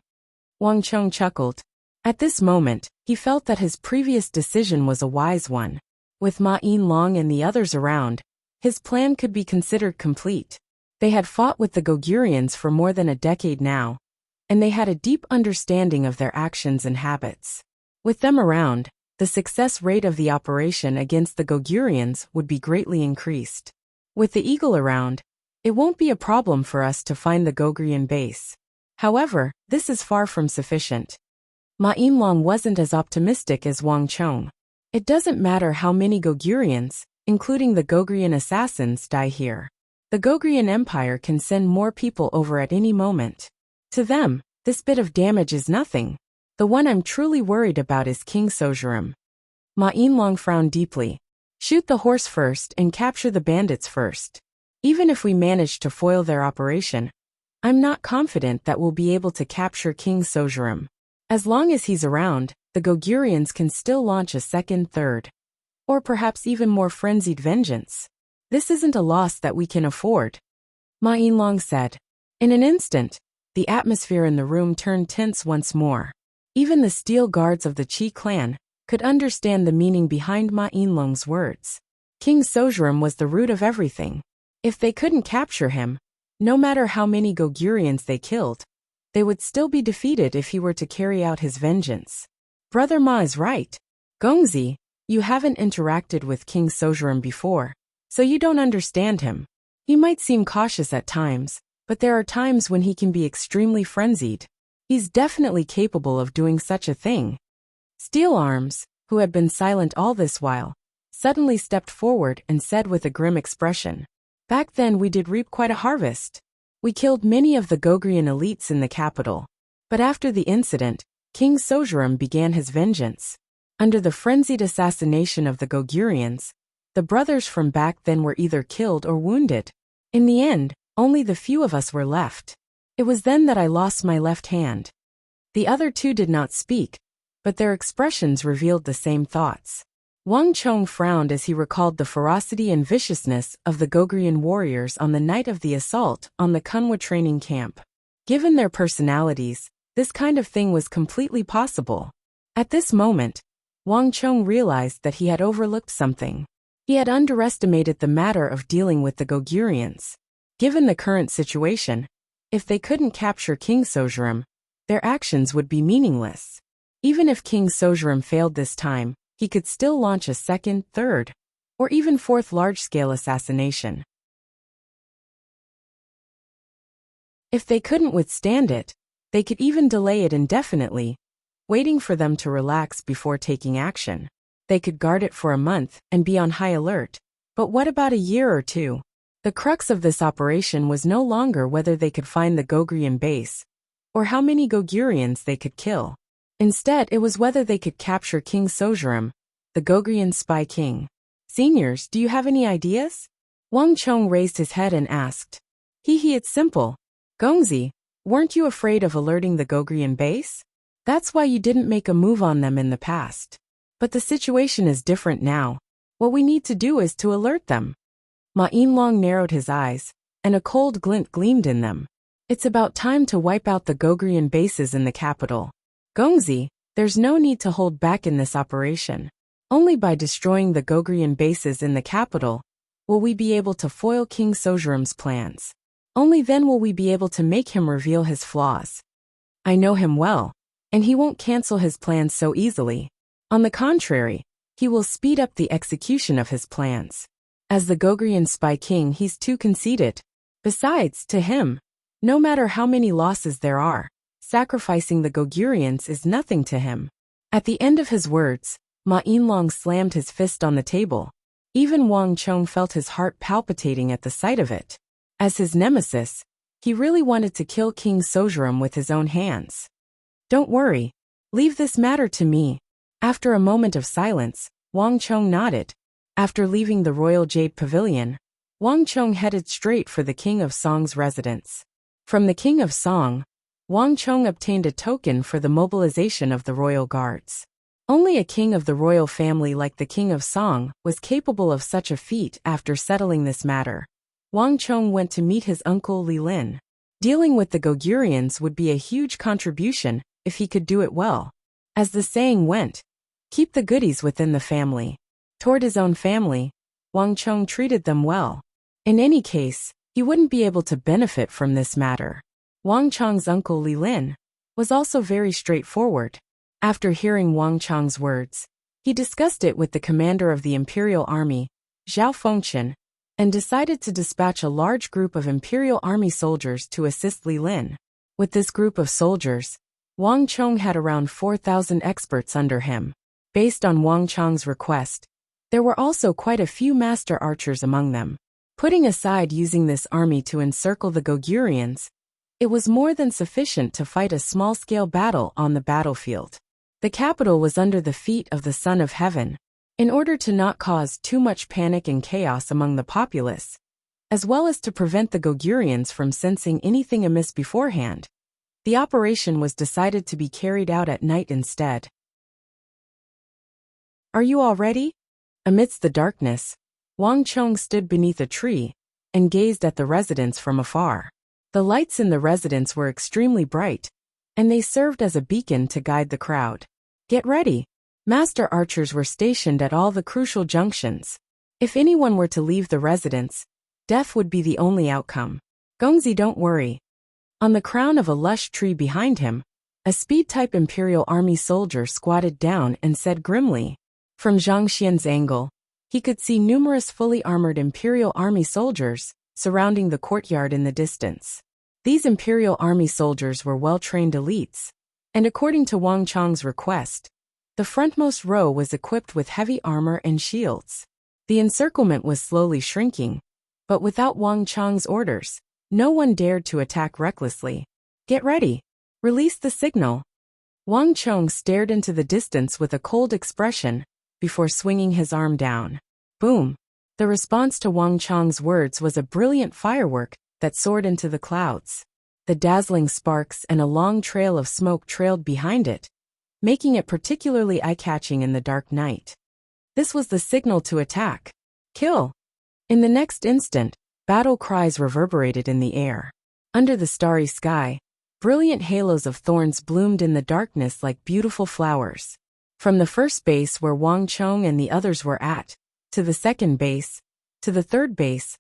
Speaker 1: Wang Chong chuckled. At this moment, he felt that his previous decision was a wise one. With Ma Yinlong and the others around, his plan could be considered complete. They had fought with the Gogurians for more than a decade now, and they had a deep understanding of their actions and habits. With them around, the success rate of the operation against the Gogurians would be greatly increased. With the eagle around, it won't be a problem for us to find the Gogurian base. However, this is far from sufficient. Ma Yinlong wasn't as optimistic as Wang Chong. It doesn't matter how many Gogurians, including the Gogurian assassins, die here. The Gogurian Empire can send more people over at any moment. To them, this bit of damage is nothing. The one I'm truly worried about is King Sojurum. Ma Yinlong frowned deeply. Shoot the horse first and capture the bandits first. Even if we manage to foil their operation, I'm not confident that we'll be able to capture King Sojurum. As long as he's around, the Gogurians can still launch a second, third, or perhaps even more frenzied vengeance. This isn't a loss that we can afford, Ma Yinlong said. In an instant, the atmosphere in the room turned tense once more. Even the steel guards of the Qi clan could understand the meaning behind Ma Yinlong's words. King Sojurum was the root of everything. If they couldn't capture him, no matter how many Gogurians they killed, they would still be defeated if he were to carry out his vengeance. Brother Ma is right. Gongzi, you haven't interacted with King Sojurum before, so you don't understand him. He might seem cautious at times, but there are times when he can be extremely frenzied. He's definitely capable of doing such a thing. Steel Arms, who had been silent all this while, suddenly stepped forward and said with a grim expression, "Back then we did reap quite a harvest. We killed many of the Gogurian elites in the capital. But after the incident, King Sojurum began his vengeance. Under the frenzied assassination of the Gogurians, the brothers from back then were either killed or wounded. In the end, only the few of us were left. It was then that I lost my left hand." The other two did not speak, but their expressions revealed the same thoughts. Wang Chong frowned as he recalled the ferocity and viciousness of the Gogurian warriors on the night of the assault on the Kunwa training camp. Given their personalities, this kind of thing was completely possible. At this moment, Wang Chong realized that he had overlooked something. He had underestimated the matter of dealing with the Gogurians. Given the current situation, if they couldn't capture King Sojurum, their actions would be meaningless. Even if King Sojurum failed this time, he could still launch a second, third, or even fourth large-scale assassination. If they couldn't withstand it, they could even delay it indefinitely, waiting for them to relax before taking action. They could guard it for a month and be on high alert. But what about a year or two? The crux of this operation was no longer whether they could find the Gogurian base, or how many Gogurians they could kill. Instead, it was whether they could capture King Sojurum, the Gogurian spy king. Seniors, do you have any ideas? Wang Chong raised his head and asked. It's simple. Gongzi, weren't you afraid of alerting the Gogurian base? That's why you didn't make a move on them in the past. But the situation is different now. What we need to do is to alert them. Ma Yinlong narrowed his eyes, and a cold glint gleamed in them. It's about time to wipe out the Gogurian bases in the capital. Gongzi, there's no need to hold back in this operation. Only by destroying the Gogurian bases in the capital will we be able to foil King Sojurum's plans. Only then will we be able to make him reveal his flaws. I know him well, and he won't cancel his plans so easily. On the contrary, he will speed up the execution of his plans. As the Gogurian spy king, he's too conceited. Besides, to him, no matter how many losses there are, sacrificing the Gogurians is nothing to him. At the end of his words, Ma Yinlong slammed his fist on the table. Even Wang Chong felt his heart palpitating at the sight of it. As his nemesis, he really wanted to kill King Sojurum with his own hands. Don't worry. Leave this matter to me. After a moment of silence, Wang Chong nodded. After leaving the Royal Jade Pavilion, Wang Chong headed straight for the King of Song's residence. From the King of Song, Wang Chong obtained a token for the mobilization of the royal guards. Only a king of the royal family like the King of Song was capable of such a feat. After settling this matter, Wang Chong went to meet his uncle Li Lin. Dealing with the Gogurians would be a huge contribution if he could do it well. As the saying went, keep the goodies within the family. Toward his own family, Wang Chong treated them well. In any case, he wouldn't be able to benefit from this matter. Wang Chong's uncle Li Lin was also very straightforward. After hearing Wang Chong's words, he discussed it with the commander of the imperial army, Zhao Fengqian, and decided to dispatch a large group of imperial army soldiers to assist Li Lin. With this group of soldiers, Wang Chong had around 4,000 experts under him. Based on Wang Chong's request, there were also quite a few master archers among them. Putting aside using this army to encircle the Goguryans, it was more than sufficient to fight a small-scale battle on the battlefield. The capital was under the feet of the Son of Heaven. In order to not cause too much panic and chaos among the populace, as well as to prevent the Goguryans from sensing anything amiss beforehand, the operation was decided to be carried out at night instead. Are you all ready? Amidst the darkness, Wang Chong stood beneath a tree and gazed at the residence from afar. The lights in the residence were extremely bright, and they served as a beacon to guide the crowd. Get ready! Master archers were stationed at all the crucial junctions. If anyone were to leave the residence, death would be the only outcome. Gongzi, don't worry. On the crown of a lush tree behind him, a speed-type Imperial Army soldier squatted down and said grimly. From Zhang Xian's angle, he could see numerous fully armored Imperial Army soldiers surrounding the courtyard in the distance. These Imperial Army soldiers were well-trained elites, and according to Wang Chong's request, the frontmost row was equipped with heavy armor and shields. The encirclement was slowly shrinking, but without Wang Chong's orders, no one dared to attack recklessly. Get ready. Release the signal. Wang Chong stared into the distance with a cold expression before swinging his arm down. Boom! The response to Wang Chong's words was a brilliant firework that soared into the clouds. The dazzling sparks and a long trail of smoke trailed behind it, making it particularly eye-catching in the dark night. This was the signal to attack. Kill! In the next instant, battle cries reverberated in the air. Under the starry sky, brilliant halos of thorns bloomed in the darkness like beautiful flowers. From the first base where Wang Chong and the others were at, to the second base, to the third base,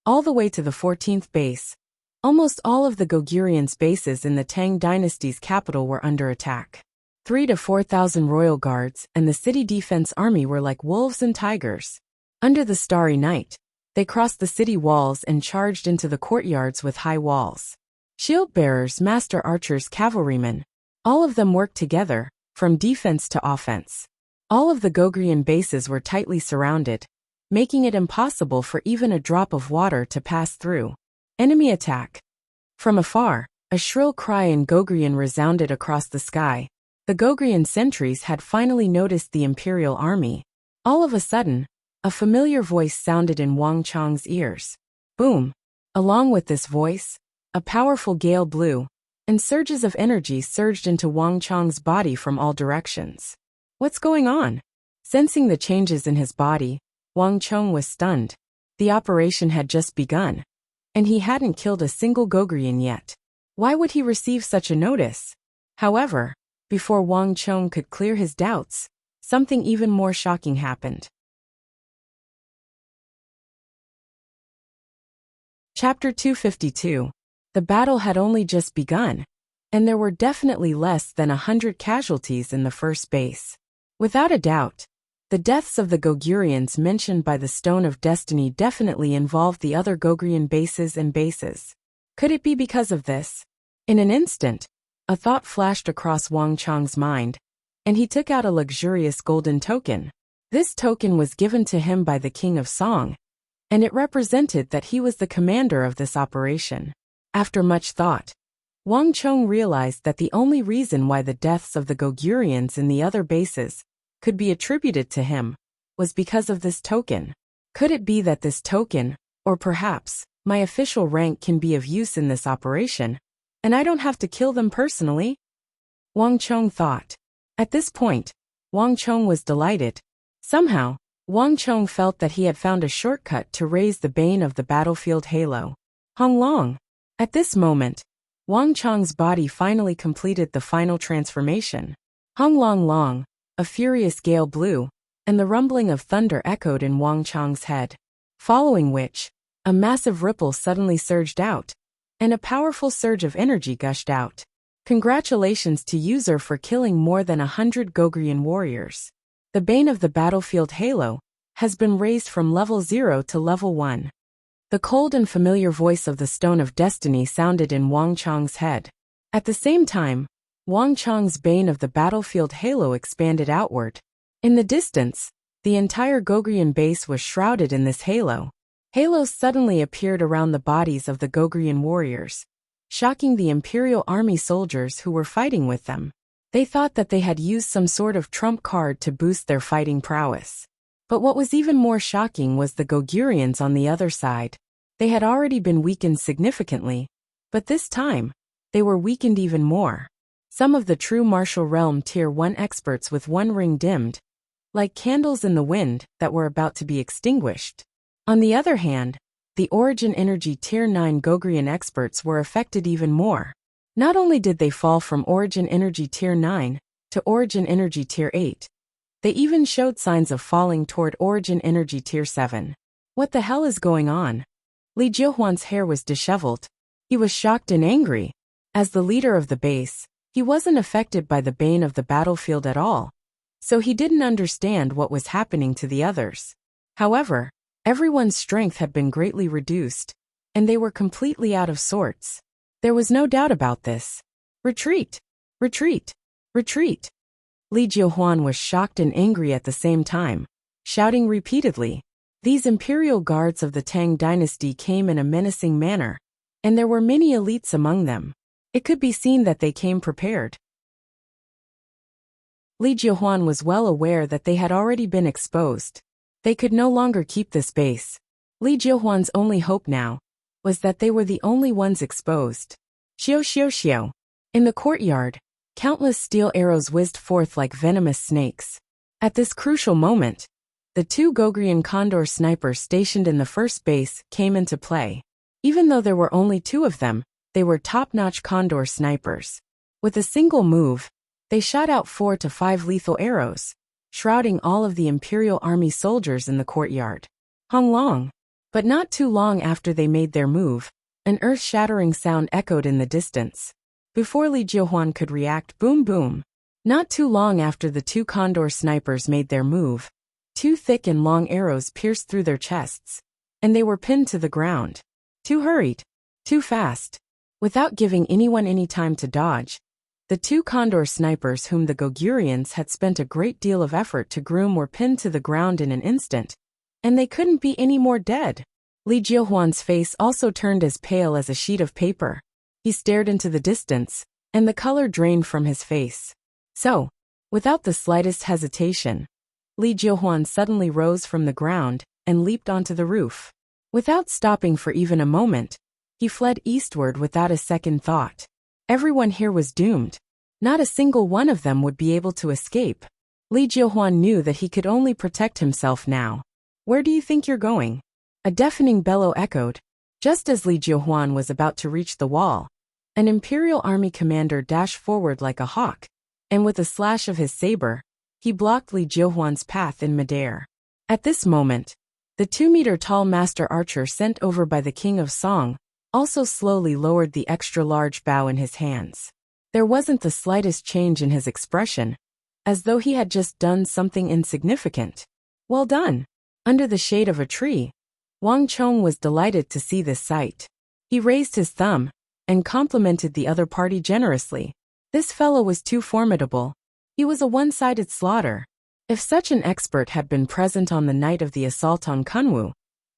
Speaker 1: all the way to the 14th base, almost all of the Goguryans' bases in the Tang dynasty's capital were under attack. 3,000 to 4,000 royal guards and the city defense army were like wolves and tigers. Under the starry night, they crossed the city walls and charged into the courtyards with high walls. Shield-bearers, master archers, cavalrymen, all of them worked together, from defense to offense. All of the Goguryan bases were tightly surrounded, making it impossible for even a drop of water to pass through. Enemy attack! From afar, a shrill cry in Goguryan resounded across the sky. The Goguryan sentries had finally noticed the Imperial Army. All of a sudden, a familiar voice sounded in Wang Chong's ears. Boom! Along with this voice, a powerful gale blew, and surges of energy surged into Wang Chong's body from all directions. What's going on? Sensing the changes in his body, Wang Chong was stunned. The operation had just begun, and he hadn't killed a single Goguryan yet. Why would he receive such a notice? However, before Wang Chong could clear his doubts, something even more shocking happened. Chapter 252. The battle had only just begun, and there were definitely less than 100 casualties in the first base. Without a doubt, the deaths of the Goguryans mentioned by the Stone of Destiny definitely involved the other Goguryan bases and bases. Could it be because of this? In an instant, a thought flashed across Wang Chong's mind, and he took out a luxurious golden token. This token was given to him by the King of Song, and it represented that he was the commander of this operation. After much thought, Wang Chong realized that the only reason why the deaths of the Goguryans in the other bases could be attributed to him was because of this token. Could it be that this token, or perhaps, my official rank can be of use in this operation, and I don't have to kill them personally? Wang Chong thought. At this point, Wang Chong was delighted. Somehow, Wang Chong felt that he had found a shortcut to raise the bane of the battlefield halo. Hong Long. At this moment, Wang Chong's body finally completed the final transformation. Hong long long, a furious gale blew, and the rumbling of thunder echoed in Wang Chang's head. Following which, a massive ripple suddenly surged out, and a powerful surge of energy gushed out. Congratulations to user for killing more than 100 Gogrian warriors. The bane of the battlefield halo has been raised from level 0 to level 1. The cold and familiar voice of the Stone of Destiny sounded in Wang Chang's head. At the same time, Wang Chang's bane of the battlefield halo expanded outward. In the distance, the entire Gogrian base was shrouded in this halo. Halos suddenly appeared around the bodies of the Gogrian warriors, shocking the Imperial Army soldiers who were fighting with them. They thought that they had used some sort of trump card to boost their fighting prowess. But what was even more shocking was the Gogurians on the other side. They had already been weakened significantly, but this time, they were weakened even more. Some of the true martial realm Tier 1 experts with one ring dimmed, like candles in the wind that were about to be extinguished. On the other hand, the Origin Energy Tier 9 Gogrian experts were affected even more. Not only did they fall from Origin Energy Tier 9 to Origin Energy Tier 8, they even showed signs of falling toward Origin Energy Tier 7. What the hell is going on? Li Jiehuan's hair was disheveled. He was shocked and angry. As the leader of the base, he wasn't affected by the bane of the battlefield at all, so he didn't understand what was happening to the others. However, everyone's strength had been greatly reduced, and they were completely out of sorts. There was no doubt about this. Retreat! Retreat! Retreat! Li Jiehuan was shocked and angry at the same time, shouting repeatedly. These imperial guards of the Tang dynasty came in a menacing manner, and there were many elites among them. It could be seen that they came prepared. Li Jiehuan was well aware that they had already been exposed. They could no longer keep this base. Li Jiehuan's only hope now was that they were the only ones exposed. Xiao xiao xiao. In the courtyard, countless steel arrows whizzed forth like venomous snakes. At this crucial moment, the two Gogrian Condor snipers stationed in the first base came into play. Even though there were only two of them, they were top-notch Condor snipers. With a single move, they shot out 4 to 5 lethal arrows, shrouding all of the Imperial Army soldiers in the courtyard. Hung long. But not too long after they made their move, an earth-shattering sound echoed in the distance. Before Li Jiehuan could react, boom boom. Not too long after the two Condor snipers made their move, 2 thick and long arrows pierced through their chests, and they were pinned to the ground. Too hurried. Too fast. Without giving anyone any time to dodge, the two Condor snipers whom the Gogurians had spent a great deal of effort to groom were pinned to the ground in an instant, and they couldn't be any more dead. Li Jiehuan's face also turned as pale as a sheet of paper. He stared into the distance, and the color drained from his face. So, without the slightest hesitation, Li Jiehuan suddenly rose from the ground and leaped onto the roof. Without stopping for even a moment, he fled eastward without a second thought. Everyone here was doomed. Not a single one of them would be able to escape. Li Jiehuan knew that he could only protect himself now. Where do you think you're going? A deafening bellow echoed. Just as Li Jiehuan was about to reach the wall, an Imperial Army commander dashed forward like a hawk, and with a slash of his saber, he blocked Li Jiehuan's path in midair. At this moment, the 2-meter-tall master archer sent over by the King of Song also slowly lowered the extra-large bow in his hands. There wasn't the slightest change in his expression, as though he had just done something insignificant. Well done. Under the shade of a tree, Wang Chong was delighted to see this sight. He raised his thumb and complimented the other party generously. This fellow was too formidable. He was a one-sided slaughter. If such an expert had been present on the night of the assault on Kunwu,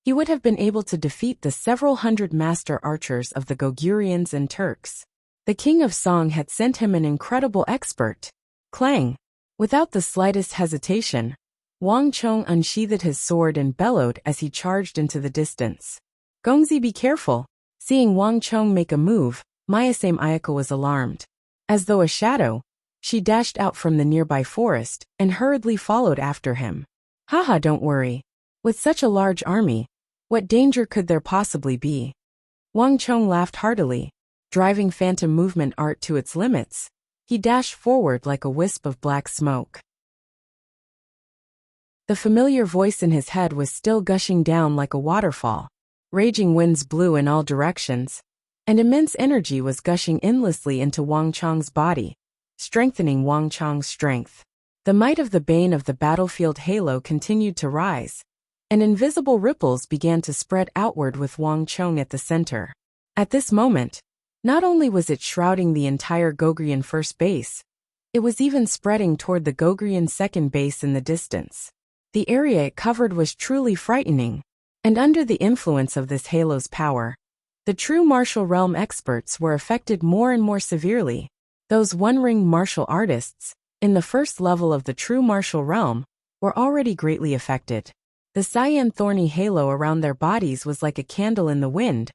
Speaker 1: he would have been able to defeat the several hundred master archers of the Gogurians and Turks. The King of Song had sent him an incredible expert. Clang! Without the slightest hesitation, Wang Chong unsheathed his sword and bellowed as he charged into the distance. Gongzi, be careful! Seeing Wang Chong make a move, Mayasame Ayaka was alarmed. As though a shadow, she dashed out from the nearby forest and hurriedly followed after him. Haha, don't worry. With such a large army, what danger could there possibly be? Wang Chong laughed heartily, driving phantom movement art to its limits. He dashed forward like a wisp of black smoke. The familiar voice in his head was still gushing down like a waterfall. Raging winds blew in all directions, and immense energy was gushing endlessly into Wang Chong's body, strengthening Wang Chong's strength. The might of the bane of the battlefield halo continued to rise, and invisible ripples began to spread outward with Wang Chong at the center. At this moment, not only was it shrouding the entire Gogrian first base, it was even spreading toward the Gogrian second base in the distance. The area it covered was truly frightening, and under the influence of this halo's power, the true martial realm experts were affected more and more severely. Those one-ring martial artists, in the first level of the true martial realm, were already greatly affected. The cyan thorny halo around their bodies was like a candle in the wind,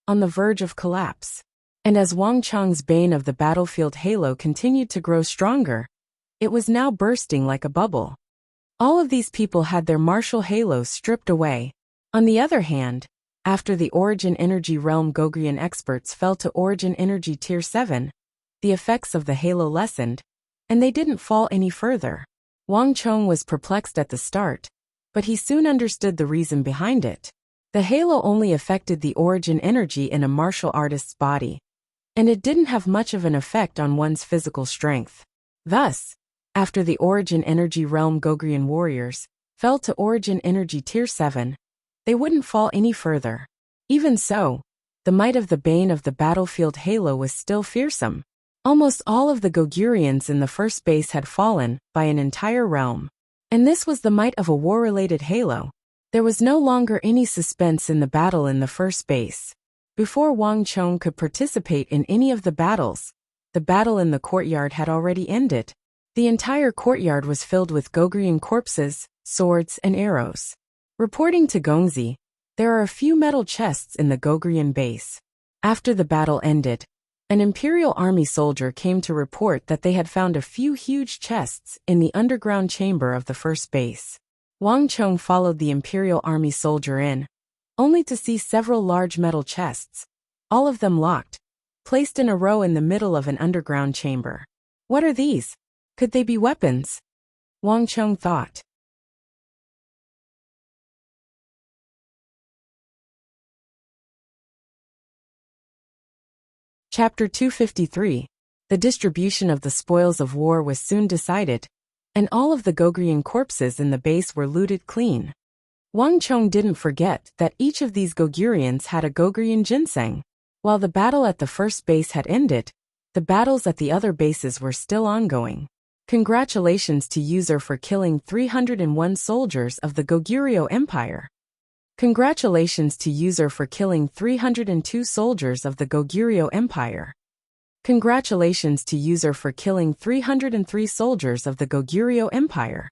Speaker 1: on the verge of collapse. And as Wang Chong's bane of the battlefield halo continued to grow stronger, it was now bursting like a bubble. All of these people had their martial halos stripped away. On the other hand, after the Origin Energy Realm Gogrian experts fell to Origin Energy Tier 7, the effects of the halo lessened, and they didn't fall any further. Wang Chong was perplexed at the start, but he soon understood the reason behind it. The halo only affected the origin energy in a martial artist's body, and it didn't have much of an effect on one's physical strength. Thus, after the Origin Energy Realm Gogrian warriors fell to Origin Energy Tier 7, they wouldn't fall any further. Even so, the might of the bane of the battlefield halo was still fearsome. Almost all of the Gogurians in the first base had fallen by an entire realm. And this was the might of a war-related halo. There was no longer any suspense in the battle in the first base. Before Wang Chong could participate in any of the battles, the battle in the courtyard had already ended. The entire courtyard was filled with Gogrian corpses, swords, and arrows. Reporting to Gongzi, there are a few metal chests in the Gogrian base. After the battle ended, an Imperial Army soldier came to report that they had found a few huge chests in the underground chamber of the first base. Wang Chong followed the Imperial Army soldier in, only to see several large metal chests, all of them locked, placed in a row in the middle of an underground chamber. What are these? Could they be weapons? Wang Chong thought. Chapter 253. The distribution of the spoils of war was soon decided, and all of the Gogrian corpses in the base were looted clean. Wang Chong didn't forget that each of these Gogurians had a Gogrian ginseng. While the battle at the first base had ended, the battles at the other bases were still ongoing. Congratulations to user for killing 301 soldiers of the Goguryeo Empire. Congratulations to user for killing 302 soldiers of the Goguryeo Empire. Congratulations to user for killing 303 soldiers of the Goguryeo Empire.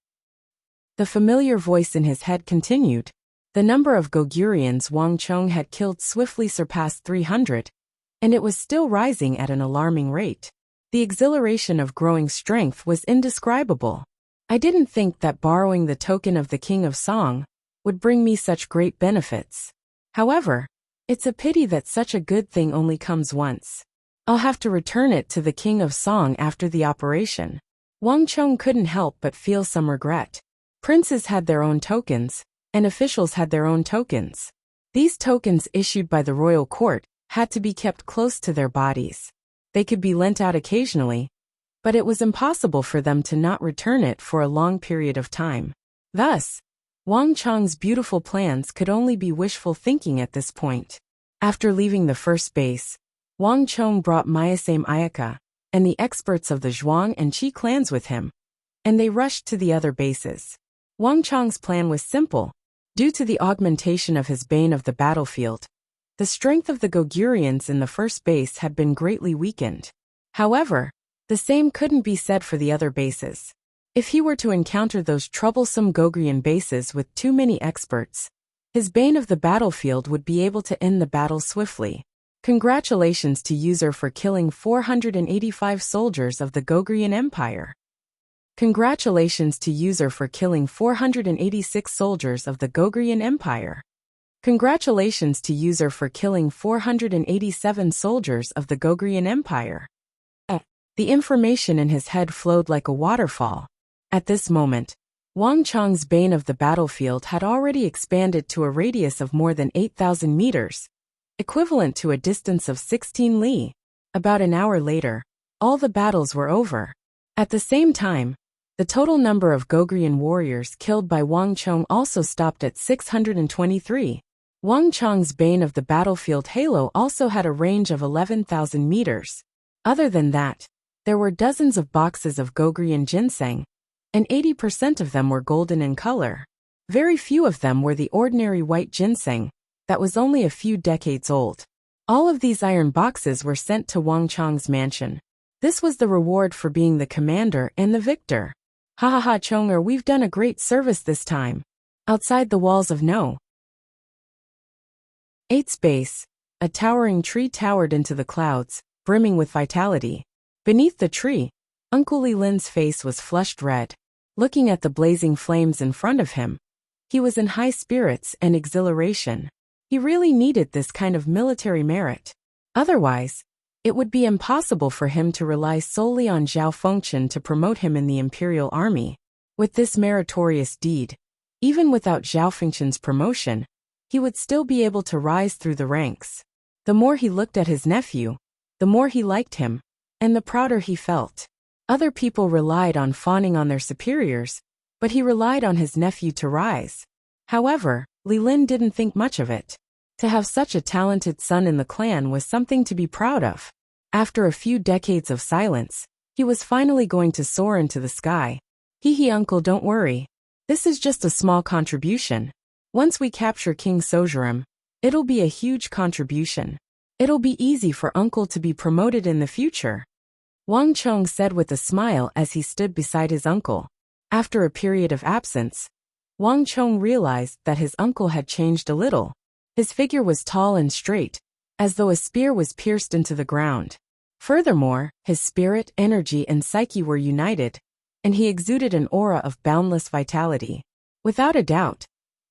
Speaker 1: The familiar voice in his head continued. The number of Gogurians Wang Chong had killed swiftly surpassed 300, and it was still rising at an alarming rate. The exhilaration of growing strength was indescribable. I didn't think that borrowing the token of the King of Song would bring me such great benefits. However, it's a pity that such a good thing only comes once. I'll have to return it to the King of Song after the operation. Wang Chong couldn't help but feel some regret. Princes had their own tokens, and officials had their own tokens. These tokens issued by the royal court had to be kept close to their bodies. They could be lent out occasionally, but it was impossible for them to not return it for a long period of time. Thus, Wang Chong's beautiful plans could only be wishful thinking at this point. After leaving the first base, Wang Chong brought Mayasame Ayaka and the experts of the Zhuang and Qi clans with him, and they rushed to the other bases. Wang Chong's plan was simple. Due to the augmentation of his bane of the battlefield, the strength of the Gogurians in the first base had been greatly weakened. However, the same couldn't be said for the other bases. If he were to encounter those troublesome Gogrian bases with too many experts, his bane of the battlefield would be able to end the battle swiftly. Congratulations to user for killing 485 soldiers of the Gogrian Empire. Congratulations to user for killing 486 soldiers of the Gogrian Empire. Congratulations to user for killing 487 soldiers of the Gogrian Empire. The information in his head flowed like a waterfall. At this moment, Wang Chong's bane of the battlefield had already expanded to a radius of more than 8,000 meters, equivalent to a distance of 16 li. About an hour later, all the battles were over. At the same time, the total number of Gogrian warriors killed by Wang Chong also stopped at 623. Wang Chong's bane of the battlefield halo also had a range of 11,000 meters. Other than that, there were dozens of boxes of Gogrian ginseng, and 80% of them were golden in color. Very few of them were the ordinary white ginseng that was only a few decades old. All of these iron boxes were sent to Wang Chong's mansion. This was the reward for being the commander and the victor. Ha ha ha, Chonger, we've done a great service this time. Outside the walls of No. 8's base, a towering tree towered into the clouds, brimming with vitality. Beneath the tree, Uncle Li Lin's face was flushed red. Looking at the blazing flames in front of him, he was in high spirits and exhilaration. He really needed this kind of military merit. Otherwise, it would be impossible for him to rely solely on Zhao Fengchen to promote him in the imperial army. With this meritorious deed, even without Zhao Fengchen's promotion, he would still be able to rise through the ranks. The more he looked at his nephew, the more he liked him, and the prouder he felt. Other people relied on fawning on their superiors, but he relied on his nephew to rise. However, Li Lin didn't think much of it. To have such a talented son in the clan was something to be proud of. After a few decades of silence, he was finally going to soar into the sky. Hee uncle, don't worry. This is just a small contribution. Once we capture King Sojurim, it'll be a huge contribution. It'll be easy for uncle to be promoted in the future. Wang Chong said with a smile as he stood beside his uncle. After a period of absence, Wang Chong realized that his uncle had changed a little. His figure was tall and straight, as though a spear was pierced into the ground. Furthermore, his spirit, energy, and psyche were united, and he exuded an aura of boundless vitality. Without a doubt,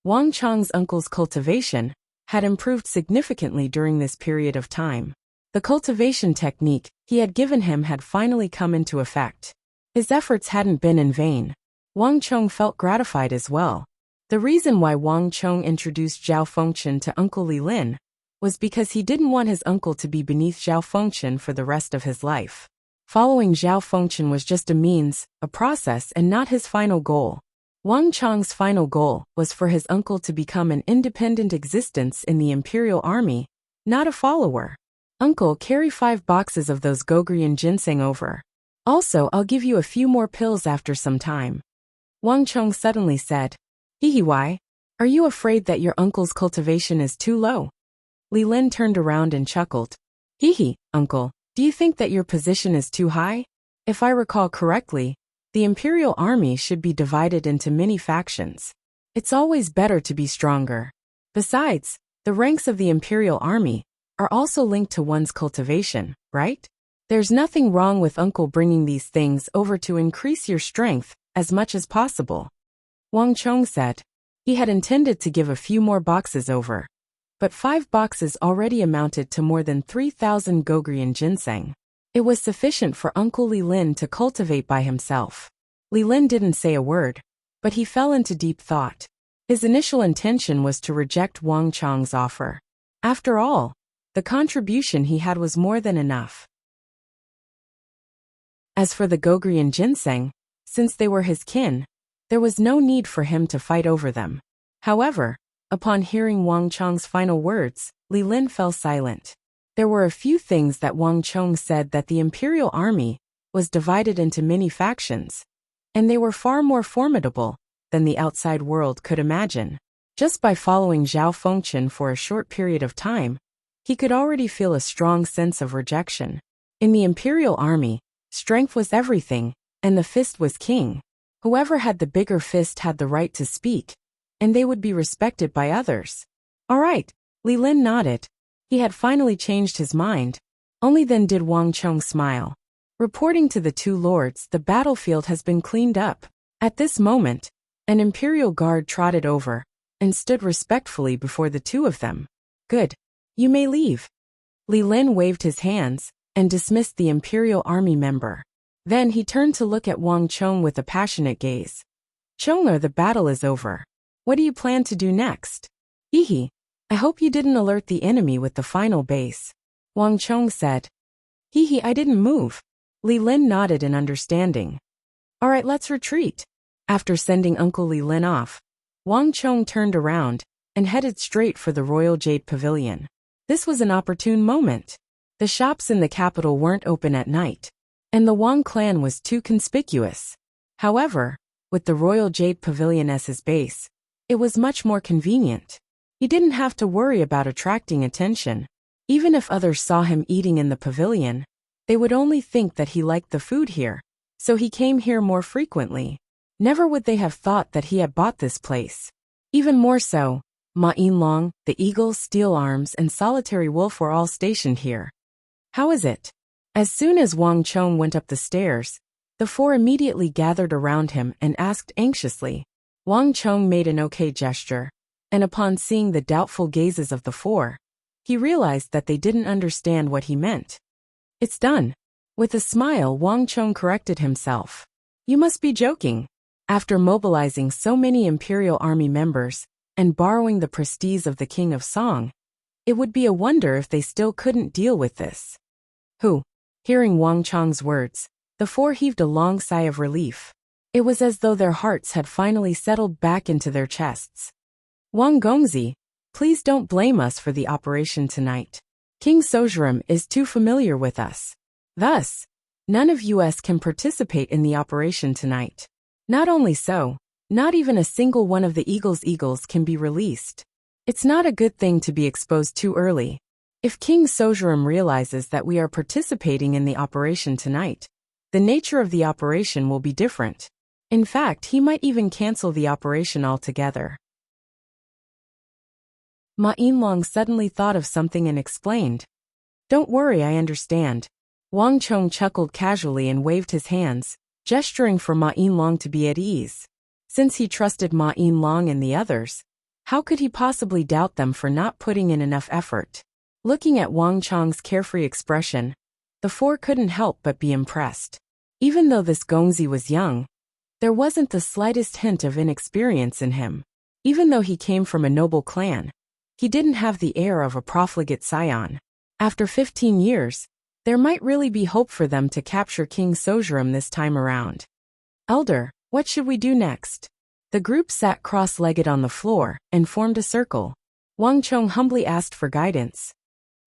Speaker 1: Wang Chong's uncle's cultivation had improved significantly during this period of time. The cultivation technique he had given him had finally come into effect. His efforts hadn't been in vain. Wang Chong felt gratified as well. The reason why Wang Chong introduced Zhao Fengchen to Uncle Li Lin was because he didn't want his uncle to be beneath Zhao Fengchen for the rest of his life. Following Zhao Fengchen was just a means, a process, and not his final goal. Wang Chong's final goal was for his uncle to become an independent existence in the imperial army, not a follower. Uncle, carry 5 boxes of those Gogrian ginseng over. Also, I'll give you a few more pills after some time. Wang Chong suddenly said. Why? Are you afraid that your uncle's cultivation is too low? Li Lin turned around and chuckled. Uncle, do you think that your position is too high? If I recall correctly, the imperial army should be divided into many factions. It's always better to be stronger. Besides, the ranks of the imperial army are also linked to one's cultivation, right? There's nothing wrong with uncle bringing these things over to increase your strength as much as possible. Wang Chong said. He had intended to give a few more boxes over, but 5 boxes already amounted to more than 3,000 Gogrian ginseng. It was sufficient for Uncle Li Lin to cultivate by himself. Li Lin didn't say a word, but he fell into deep thought. His initial intention was to reject Wang Chong's offer. After all, the contribution he had was more than enough. As for the Gogrian ginseng, since they were his kin, there was no need for him to fight over them. However, upon hearing Wang Chong's final words, Li Lin fell silent. There were a few things that Wang Chong said that the imperial army was divided into many factions, and they were far more formidable than the outside world could imagine. Just by following Zhao Fengchen for a short period of time, he could already feel a strong sense of rejection. In the imperial army, strength was everything, and the fist was king. Whoever had the bigger fist had the right to speak, and they would be respected by others. All right, Li Lin nodded. He had finally changed his mind. Only then did Wang Chong smile. Reporting to the 2 lords, the battlefield has been cleaned up. At this moment, an imperial guard trotted over and stood respectfully before the 2 of them. Good. You may leave. Li Lin waved his hands, and dismissed the Imperial Army member. Then he turned to look at Wang Chong with a passionate gaze. Chong, the battle is over. What do you plan to do next? Hehe. I hope you didn't alert the enemy with the final base. Wang Chong said. Hehe, I didn't move. Li Lin nodded in understanding. Alright, let's retreat. After sending Uncle Li Lin off, Wang Chong turned around and headed straight for the Royal Jade Pavilion. This was an opportune moment. The shops in the capital weren't open at night, and the Wang clan was too conspicuous. However, with the Royal Jade Pavilion as his base, it was much more convenient. He didn't have to worry about attracting attention. Even if others saw him eating in the pavilion, they would only think that he liked the food here, so he came here more frequently. Never would they have thought that he had bought this place. Even more so, Ma Yinlong, the Eagle, Steel Arms, and Solitary Wolf were all stationed here. How is it? As soon as Wang Chong went up the stairs, the four immediately gathered around him and asked anxiously. Wang Chong made an okay gesture, and upon seeing the doubtful gazes of the four, he realized that they didn't understand what he meant. It's done. With a smile, Wang Chong corrected himself. You must be joking. After mobilizing so many Imperial Army members and borrowing the prestige of the King of Song, it would be a wonder if they still couldn't deal with this. Who? Hearing Wang Chong's words, the four heaved a long sigh of relief. It was as though their hearts had finally settled back into their chests. Wang Gongzi, please don't blame us for the operation tonight. King Sojram is too familiar with us. Thus, none of us can participate in the operation tonight. Not only so, not even a single one of the eagles can be released. It's not a good thing to be exposed too early. If King Sojram realizes that we are participating in the operation tonight, the nature of the operation will be different. In fact, he might even cancel the operation altogether. Ma Yinlong suddenly thought of something and explained. Don't worry, I understand. Wang Chong chuckled casually and waved his hands, gesturing for Ma Yinlong to be at ease. Since he trusted Ma Yinlong and the others, how could he possibly doubt them for not putting in enough effort? Looking at Wang Chong's carefree expression, the four couldn't help but be impressed. Even though this Gongzi was young, there wasn't the slightest hint of inexperience in him. Even though he came from a noble clan, he didn't have the air of a profligate scion. After 15 years, there might really be hope for them to capture King Sojram this time around. Elder, what should we do next? The group sat cross-legged on the floor and formed a circle. Wang Chong humbly asked for guidance.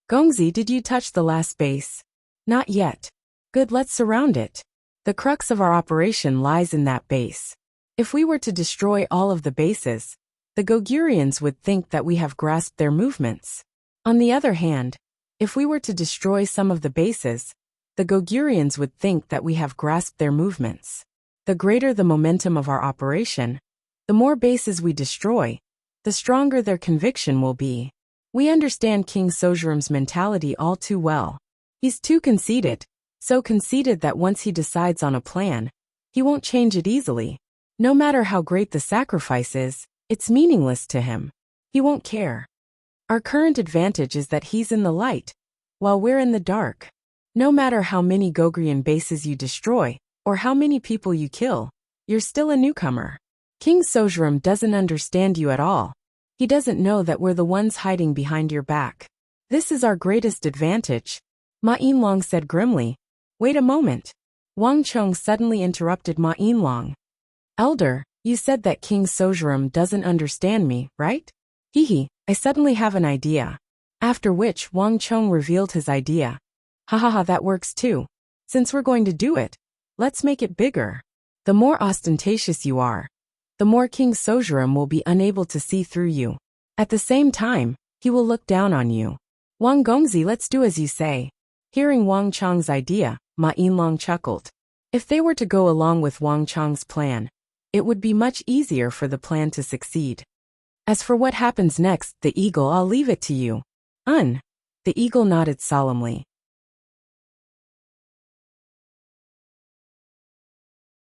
Speaker 1: Gongzi, did you touch the last base? Not yet. Good, let's surround it. The crux of our operation lies in that base. If we were to destroy all of the bases, the Gogurians would think that we have grasped their movements. On the other hand, if we were to destroy some of the bases, the Gogurians would think that we have grasped their movements. The greater the momentum of our operation, the more bases we destroy, the stronger their conviction will be. We understand King Sojram's mentality all too well. He's too conceited, so conceited that once he decides on a plan, he won't change it easily. No matter how great the sacrifice is, it's meaningless to him. He won't care. Our current advantage is that he's in the light, while we're in the dark. No matter how many Gogrian bases you destroy, or how many people you kill, you're still a newcomer. King Sojram doesn't understand you at all. He doesn't know that we're the ones hiding behind your back. This is our greatest advantage, Ma Yinlong said grimly. Wait a moment. Wang Chong suddenly interrupted Ma Yinlong. Elder, you said that King Sojram doesn't understand me, right? Hehe, I suddenly have an idea. After which Wang Chong revealed his idea. Ha, that works too. Since we're going to do it, let's make it bigger. The more ostentatious you are, the more King Sojram will be unable to see through you. At the same time, he will look down on you. Wang Gongzi, let's do as you say. Hearing Wang Chong's idea, Ma Yinlong chuckled. If they were to go along with Wang Chong's plan, it would be much easier for the plan to succeed. As for what happens next, the eagle, I'll leave it to you. The eagle nodded solemnly.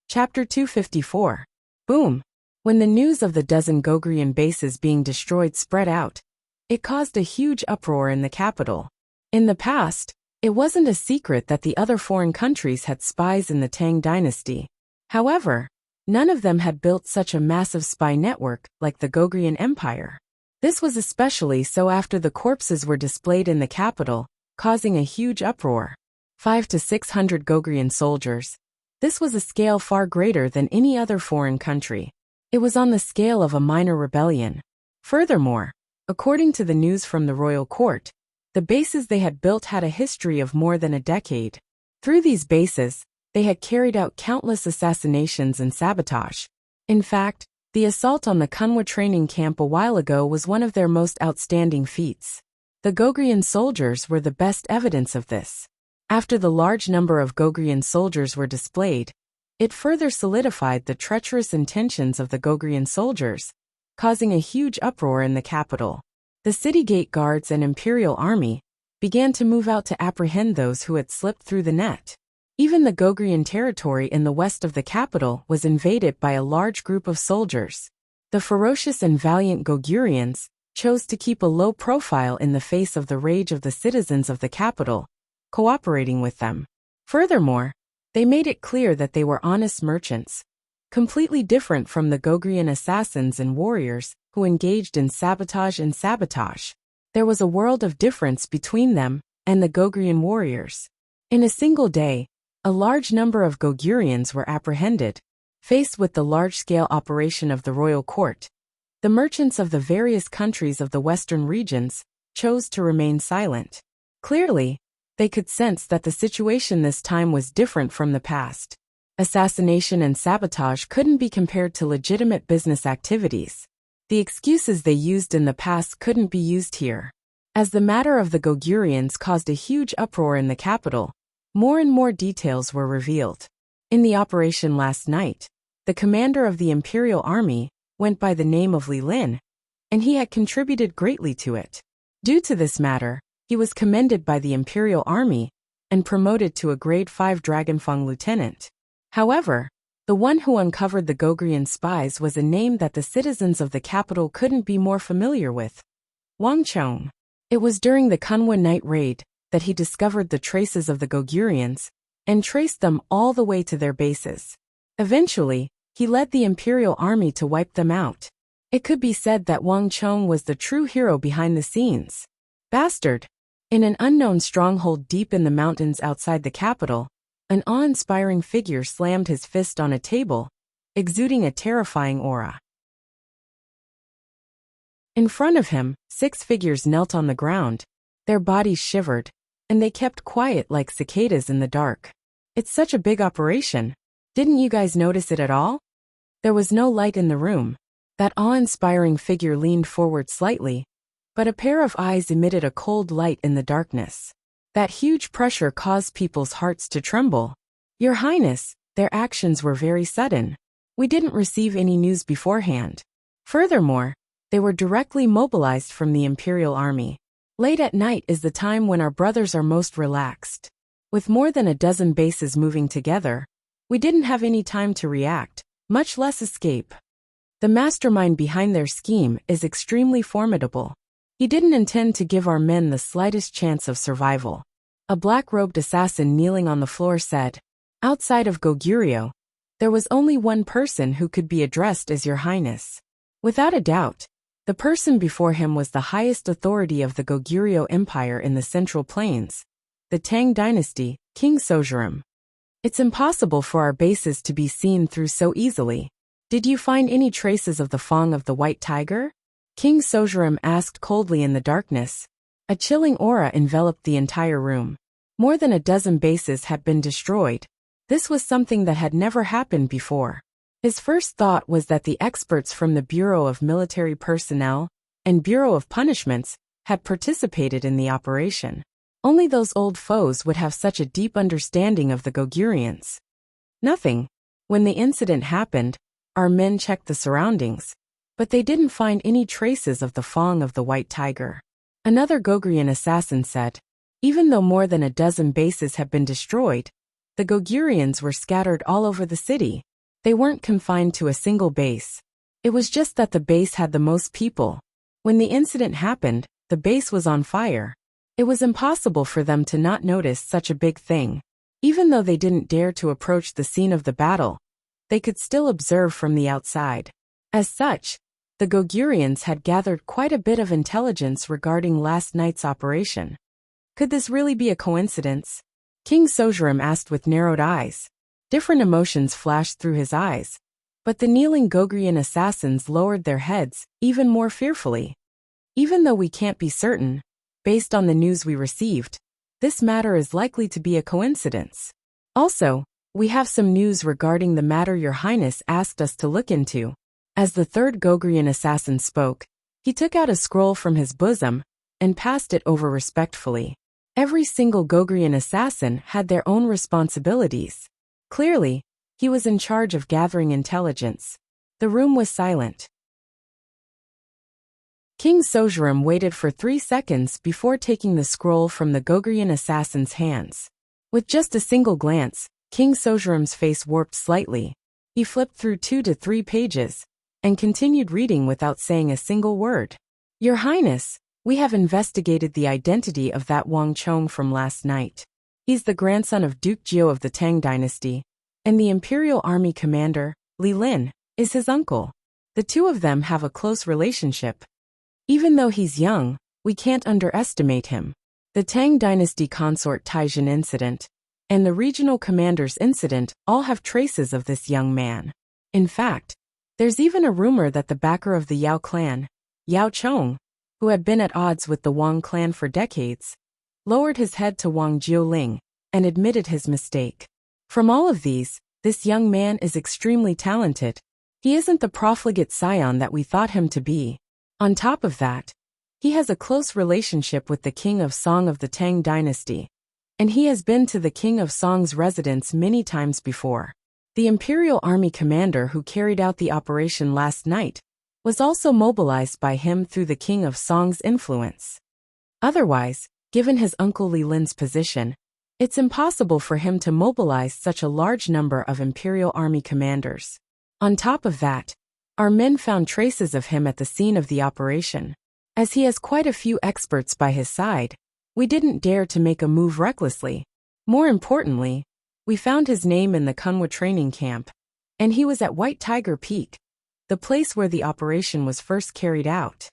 Speaker 1: Chapter 254. Boom. When the news of the dozen Gogrian bases being destroyed spread out, it caused a huge uproar in the capital. In the past, It wasn't a secret that the other foreign countries had spies in the Tang dynasty. However, none of them had built such a massive spy network like the Goguryeo Empire. This was especially so after the corpses were displayed in the capital, causing a huge uproar. 500 to 600 Goguryeo soldiers. This was a scale far greater than any other foreign country. It was on the scale of a minor rebellion. Furthermore, according to the news from the royal court, the bases they had built had a history of more than a decade. Through these bases, they had carried out countless assassinations and sabotage. In fact, the assault on the Kunwa training camp a while ago was one of their most outstanding feats. The Goguryeo soldiers were the best evidence of this. After the large number of Goguryeo soldiers were displayed, it further solidified the treacherous intentions of the Goguryeo soldiers, causing a huge uproar in the capital. The city gate guards and imperial army began to move out to apprehend those who had slipped through the net. Even the Goguryeo territory in the west of the capital was invaded by a large group of soldiers. The ferocious and valiant Goguryons chose to keep a low profile in the face of the rage of the citizens of the capital, cooperating with them. Furthermore, they made it clear that they were honest merchants, completely different from the Goguryeo assassins and warriors who engaged in sabotage and sabotage. There was a world of difference between them and the Goguryeo warriors. In a single day, a large number of Goguryons were apprehended. Faced with the large-scale operation of the royal court, the merchants of the various countries of the western regions chose to remain silent. Clearly, they could sense that the situation this time was different from the past. Assassination and sabotage couldn't be compared to legitimate business activities. The excuses they used in the past couldn't be used here. As the matter of the Goguryons caused a huge uproar in the capital, more and more details were revealed. In the operation last night, the commander of the imperial army went by the name of Li Lin, and he had contributed greatly to it. Due to this matter, he was commended by the imperial army and promoted to a grade 5 Dragonfang lieutenant. However, the one who uncovered the Goguryeo spies was a name that the citizens of the capital couldn't be more familiar with: Wang Chong. It was during the Kunwa night raid that he discovered the traces of the Goguryons and traced them all the way to their bases. Eventually, he led the imperial army to wipe them out. It could be said that Wang Chong was the true hero behind the scenes. Bastard! In an unknown stronghold deep in the mountains outside the capital, an awe-inspiring figure slammed his fist on a table, exuding a terrifying aura. In front of him, 6 figures knelt on the ground, their bodies shivered, and they kept quiet like cicadas in the dark. It's such a big operation. Didn't you guys notice it at all? There was no light in the room. That awe-inspiring figure leaned forward slightly, but a pair of eyes emitted a cold light in the darkness. That huge pressure caused people's hearts to tremble. Your Highness, their actions were very sudden. We didn't receive any news beforehand. Furthermore, they were directly mobilized from the Imperial Army. Late at night is the time when our brothers are most relaxed. With more than a dozen bases moving together, we didn't have any time to react, much less escape. The mastermind behind their scheme is extremely formidable. He didn't intend to give our men the slightest chance of survival. A black-robed assassin kneeling on the floor said. Outside of Goguryeo, there was only one person who could be addressed as Your Highness. Without a doubt, the person before him was the highest authority of the Goguryeo Empire in the Central Plains, the Tang dynasty, King Sojurem. It's impossible for our bases to be seen through so easily. Did you find any traces of the Fang of the White Tiger? King Sojurem asked coldly in the darkness. A chilling aura enveloped the entire room. More than a dozen bases had been destroyed. This was something that had never happened before. His first thought was that the experts from the Bureau of Military Personnel and Bureau of Punishments had participated in the operation. Only those old foes would have such a deep understanding of the Goguryons. Nothing. When the incident happened, our men checked the surroundings, but they didn't find any traces of the Fang of the White Tiger. Another Goguryeo assassin said. Even though more than a dozen bases have been destroyed, the Goguryons were scattered all over the city. They weren't confined to a single base. It was just that the base had the most people. When the incident happened, the base was on fire. It was impossible for them to not notice such a big thing. Even though they didn't dare to approach the scene of the battle, they could still observe from the outside. As such, the Gogurians had gathered quite a bit of intelligence regarding last night's operation. Could this really be a coincidence? King Sojurem asked with narrowed eyes. Different emotions flashed through his eyes, but the kneeling Gogrian assassins lowered their heads even more fearfully. Even though we can't be certain, based on the news we received, this matter is likely to be a coincidence. Also, we have some news regarding the matter Your Highness asked us to look into. As the third Gogrian assassin spoke, he took out a scroll from his bosom and passed it over respectfully. Every single Gogrian assassin had their own responsibilities. Clearly, he was in charge of gathering intelligence. The room was silent. King Sojurem waited for 3 seconds before taking the scroll from the Gogrian assassin's hands. With just a single glance, King Sojurem's face warped slightly. He flipped through 2 to 3 pages and continued reading without saying a single word. Your Highness, we have investigated the identity of that Wang Chong from last night. He's the grandson of Duke Jiao of the Tang dynasty, and the Imperial Army commander, Li Lin, is his uncle. The two of them have a close relationship. Even though he's young, we can't underestimate him. The Tang dynasty consort Taijin incident and the regional commander's incident all have traces of this young man. In fact, there's even a rumor that the backer of the Yao clan, Yao Chong, who had been at odds with the Wang clan for decades, lowered his head to Wang Jiuling and admitted his mistake. From all of these, this young man is extremely talented. He isn't the profligate scion that we thought him to be. On top of that, he has a close relationship with the King of Song of the Tang dynasty, and he has been to the King of Song's residence many times before. The Imperial Army commander who carried out the operation last night was also mobilized by him through the King of Song's influence. Otherwise, given his uncle Li Lin's position, it's impossible for him to mobilize such a large number of Imperial Army commanders. On top of that, our men found traces of him at the scene of the operation. As he has quite a few experts by his side, we didn't dare to make a move recklessly. More importantly, we found his name in the Kunwa training camp, and he was at White Tiger Peak, the place where the operation was first carried out.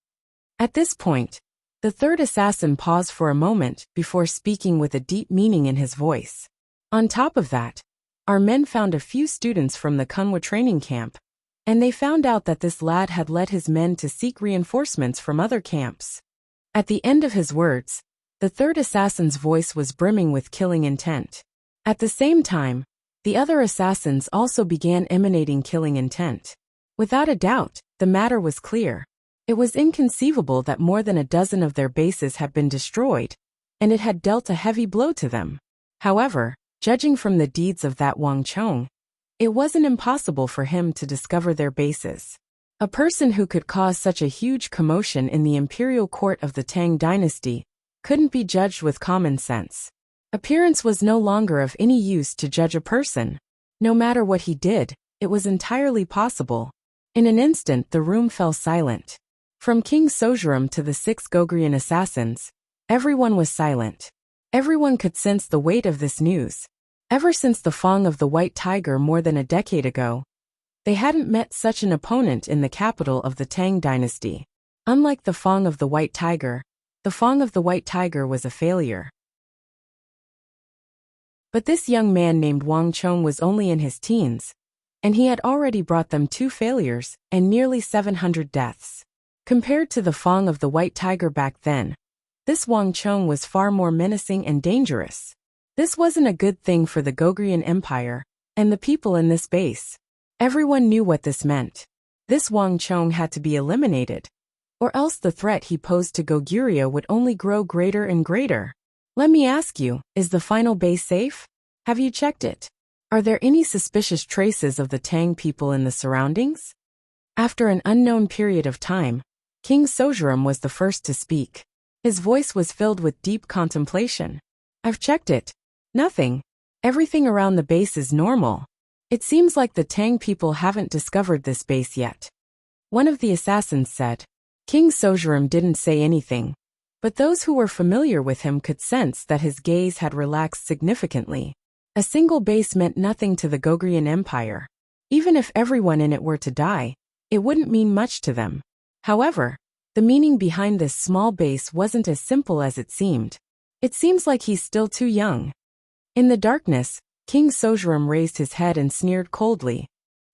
Speaker 1: At this point, the third assassin paused for a moment before speaking with a deep meaning in his voice. On top of that, our men found a few students from the Kunwa training camp, and they found out that this lad had led his men to seek reinforcements from other camps. At the end of his words, the third assassin's voice was brimming with killing intent. At the same time, the other assassins also began emanating killing intent. Without a doubt, the matter was clear. It was inconceivable that more than a dozen of their bases had been destroyed, and it had dealt a heavy blow to them. However, judging from the deeds of that Wang Chong, it wasn't impossible for him to discover their bases. A person who could cause such a huge commotion in the imperial court of the Tang dynasty couldn't be judged with common sense. Appearance was no longer of any use to judge a person. No matter what he did, it was entirely possible. In an instant the room fell silent. From King Sojurem to the 6 Gogrian assassins, everyone was silent. Everyone could sense the weight of this news. Ever since the Fong of the White Tiger more than a decade ago, they hadn't met such an opponent in the capital of the Tang dynasty. Unlike the Fong of the White Tiger, the Fong of the White Tiger was a failure. But this young man named Wang Chong was only in his teens, and he had already brought them 2 failures and nearly 700 deaths. Compared to the Fong of the White Tiger back then, this Wang Chong was far more menacing and dangerous. This wasn't a good thing for the Gogrian Empire and the people in this base. Everyone knew what this meant. This Wang Chong had to be eliminated, or else the threat he posed to Goguryeo would only grow greater and greater. Let me ask you, is the final base safe? Have you checked it? Are there any suspicious traces of the Tang people in the surroundings? After an unknown period of time, King Sojurem was the first to speak. His voice was filled with deep contemplation. I've checked it. Nothing. Everything around the base is normal. It seems like the Tang people haven't discovered this base yet. One of the assassins said. King Sojurem didn't say anything, But those who were familiar with him could sense that his gaze had relaxed significantly. A single base meant nothing to the Goguryeo Empire. Even if everyone in it were to die, it wouldn't mean much to them. However, the meaning behind this small base wasn't as simple as it seemed. It seems like he's still too young. In the darkness, King Sojram raised his head and sneered coldly.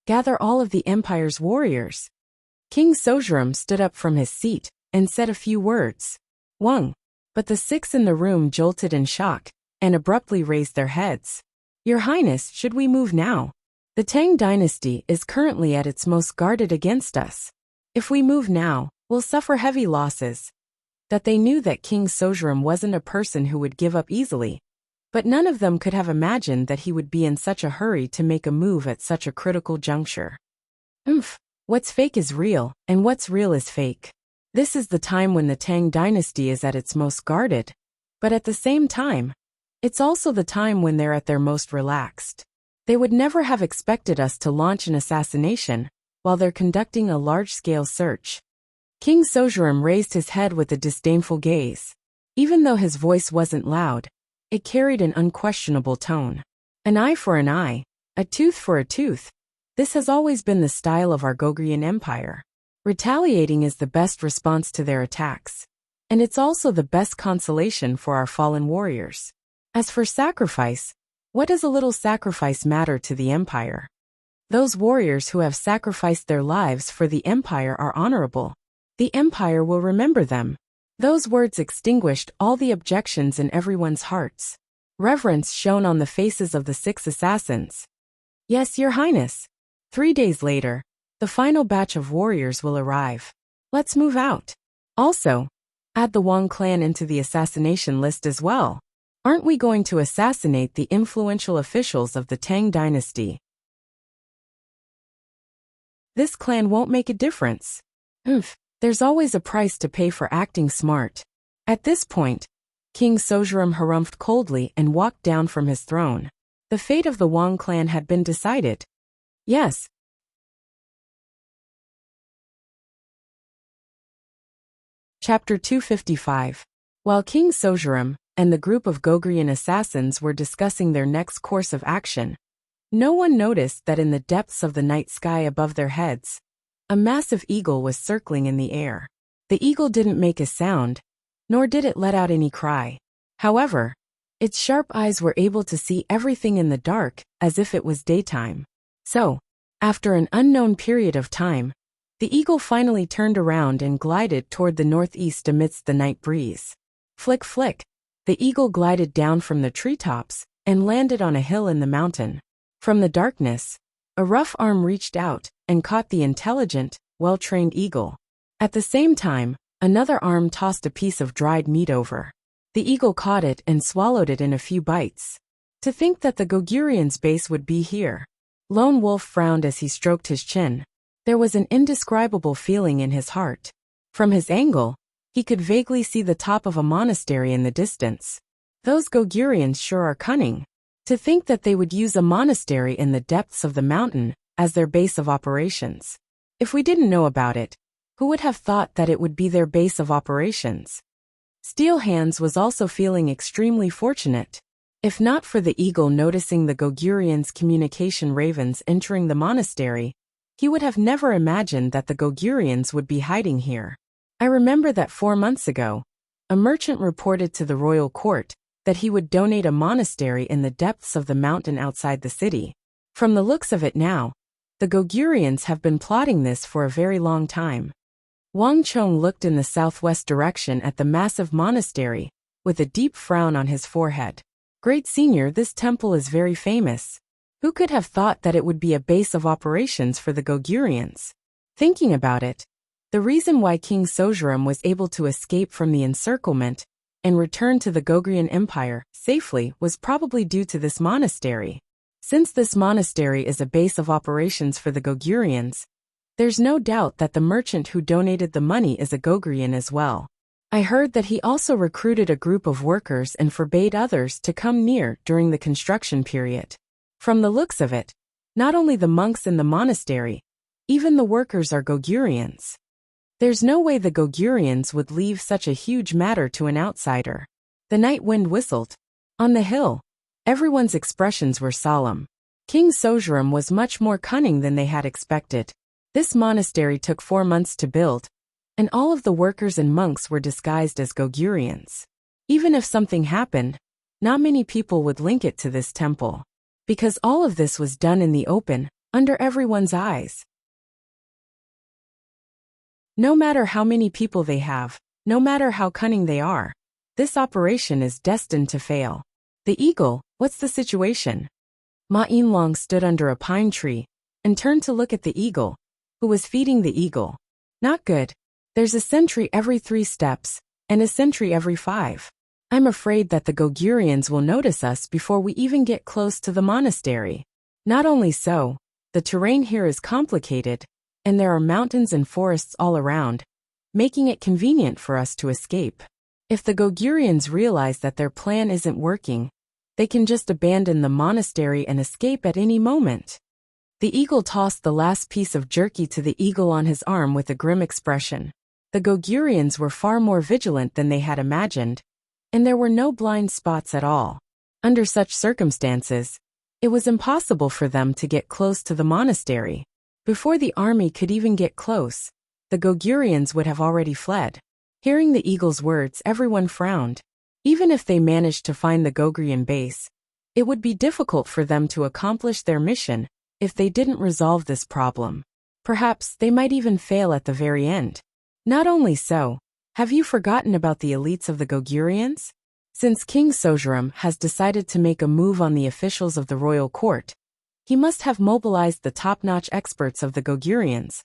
Speaker 1: Gather all of the Empire's warriors. King Sojram stood up from his seat and said a few words. Wang. But the 6 in the room jolted in shock and abruptly raised their heads. Your Highness, should we move now? The Tang dynasty is currently at its most guarded against us. If we move now, we'll suffer heavy losses. That they knew that King Sojram wasn't a person who would give up easily. But none of them could have imagined that he would be in such a hurry to make a move at such a critical juncture. What's fake is real, and what's real is fake. This is the time when the Tang dynasty is at its most guarded. But at the same time, it's also the time when they're at their most relaxed. They would never have expected us to launch an assassination while they're conducting a large-scale search. King Sojram raised his head with a disdainful gaze. Even though his voice wasn't loud, it carried an unquestionable tone. An eye for an eye, a tooth for a tooth. This has always been the style of our Goguryeo Empire. Retaliating is the best response to their attacks. And it's also the best consolation for our fallen warriors. As for sacrifice, what does a little sacrifice matter to the Empire? Those warriors who have sacrificed their lives for the Empire are honorable. The Empire will remember them. Those words extinguished all the objections in everyone's hearts. Reverence shone on the faces of the 6 assassins. Yes, Your Highness. 3 days later, the final batch of warriors will arrive. Let's move out. Also, add the Wang clan into the assassination list as well. Aren't we going to assassinate the influential officials of the Tang dynasty? This clan won't make a difference. There's always a price to pay for acting smart. At this point, King Sojram harumphed coldly and walked down from his throne. The fate of the Wang clan had been decided. Yes. Chapter 255. While King Sojram and the group of Goguryeo assassins were discussing their next course of action, no one noticed that in the depths of the night sky above their heads, a massive eagle was circling in the air. The eagle didn't make a sound, nor did it let out any cry. However, its sharp eyes were able to see everything in the dark as if it was daytime. So, after an unknown period of time, the eagle finally turned around and glided toward the northeast amidst the night breeze. Flick, flick. The eagle glided down from the treetops and landed on a hill in the mountain. From the darkness, a rough arm reached out and caught the intelligent, well-trained eagle. At the same time, another arm tossed a piece of dried meat over. The eagle caught it and swallowed it in a few bites. To think that the Goguryon's base would be here. Lone Wolf frowned as he stroked his chin. There was an indescribable feeling in his heart. From his angle, he could vaguely see the top of a monastery in the distance. Those Goguryons sure are cunning. To think that they would use a monastery in the depths of the mountain as their base of operations. If we didn't know about it, who would have thought that it would be their base of operations? Steel Hands was also feeling extremely fortunate. If not for the eagle noticing the Goguryons' communication ravens entering the monastery, he would have never imagined that the Goguryons would be hiding here. I remember that 4 months ago, a merchant reported to the royal court that he would donate a monastery in the depths of the mountain outside the city. From the looks of it now, the Goguryons have been plotting this for a very long time. Wang Chong looked in the southwest direction at the massive monastery, with a deep frown on his forehead. Great Senior, this temple is very famous. Who could have thought that it would be a base of operations for the Goguryons? Thinking about it, the reason why King Sojram was able to escape from the encirclement and return to the Goguryeo Empire safely was probably due to this monastery. Since this monastery is a base of operations for the Goguryons, there's no doubt that the merchant who donated the money is a Goguryon as well. I heard that he also recruited a group of workers and forbade others to come near during the construction period. From the looks of it, not only the monks in the monastery, even the workers are Goguryons. There's no way the Gogurians would leave such a huge matter to an outsider. The night wind whistled. On the hill, everyone's expressions were solemn. King Sojurem was much more cunning than they had expected. This monastery took 4 months to build, and all of the workers and monks were disguised as Gogurians. Even if something happened, not many people would link it to this temple, because all of this was done in the open, under everyone's eyes. No matter how many people they have, no matter how cunning they are, this operation is destined to fail. The eagle, what's the situation? Ma Yinlong stood under a pine tree and turned to look at the eagle, who was feeding the eagle. Not good. There's a sentry every 3 steps, and a sentry every 5. I'm afraid that the Gogurians will notice us before we even get close to the monastery. Not only so, the terrain here is complicated, and there are mountains and forests all around, making it convenient for us to escape. If the Gogurians realize that their plan isn't working, they can just abandon the monastery and escape at any moment. The eagle tossed the last piece of jerky to the eagle on his arm with a grim expression. The Gogurians were far more vigilant than they had imagined, and there were no blind spots at all. Under such circumstances, it was impossible for them to get close to the monastery. Before the army could even get close, the Gogurians would have already fled. Hearing the eagle's words, everyone frowned. Even if they managed to find the Gogurian base, it would be difficult for them to accomplish their mission if they didn't resolve this problem. Perhaps they might even fail at the very end. Not only so, have you forgotten about the elites of the Gogurians? Since King Sojurem has decided to make a move on the officials of the royal court, he must have mobilized the top-notch experts of the Gogurians,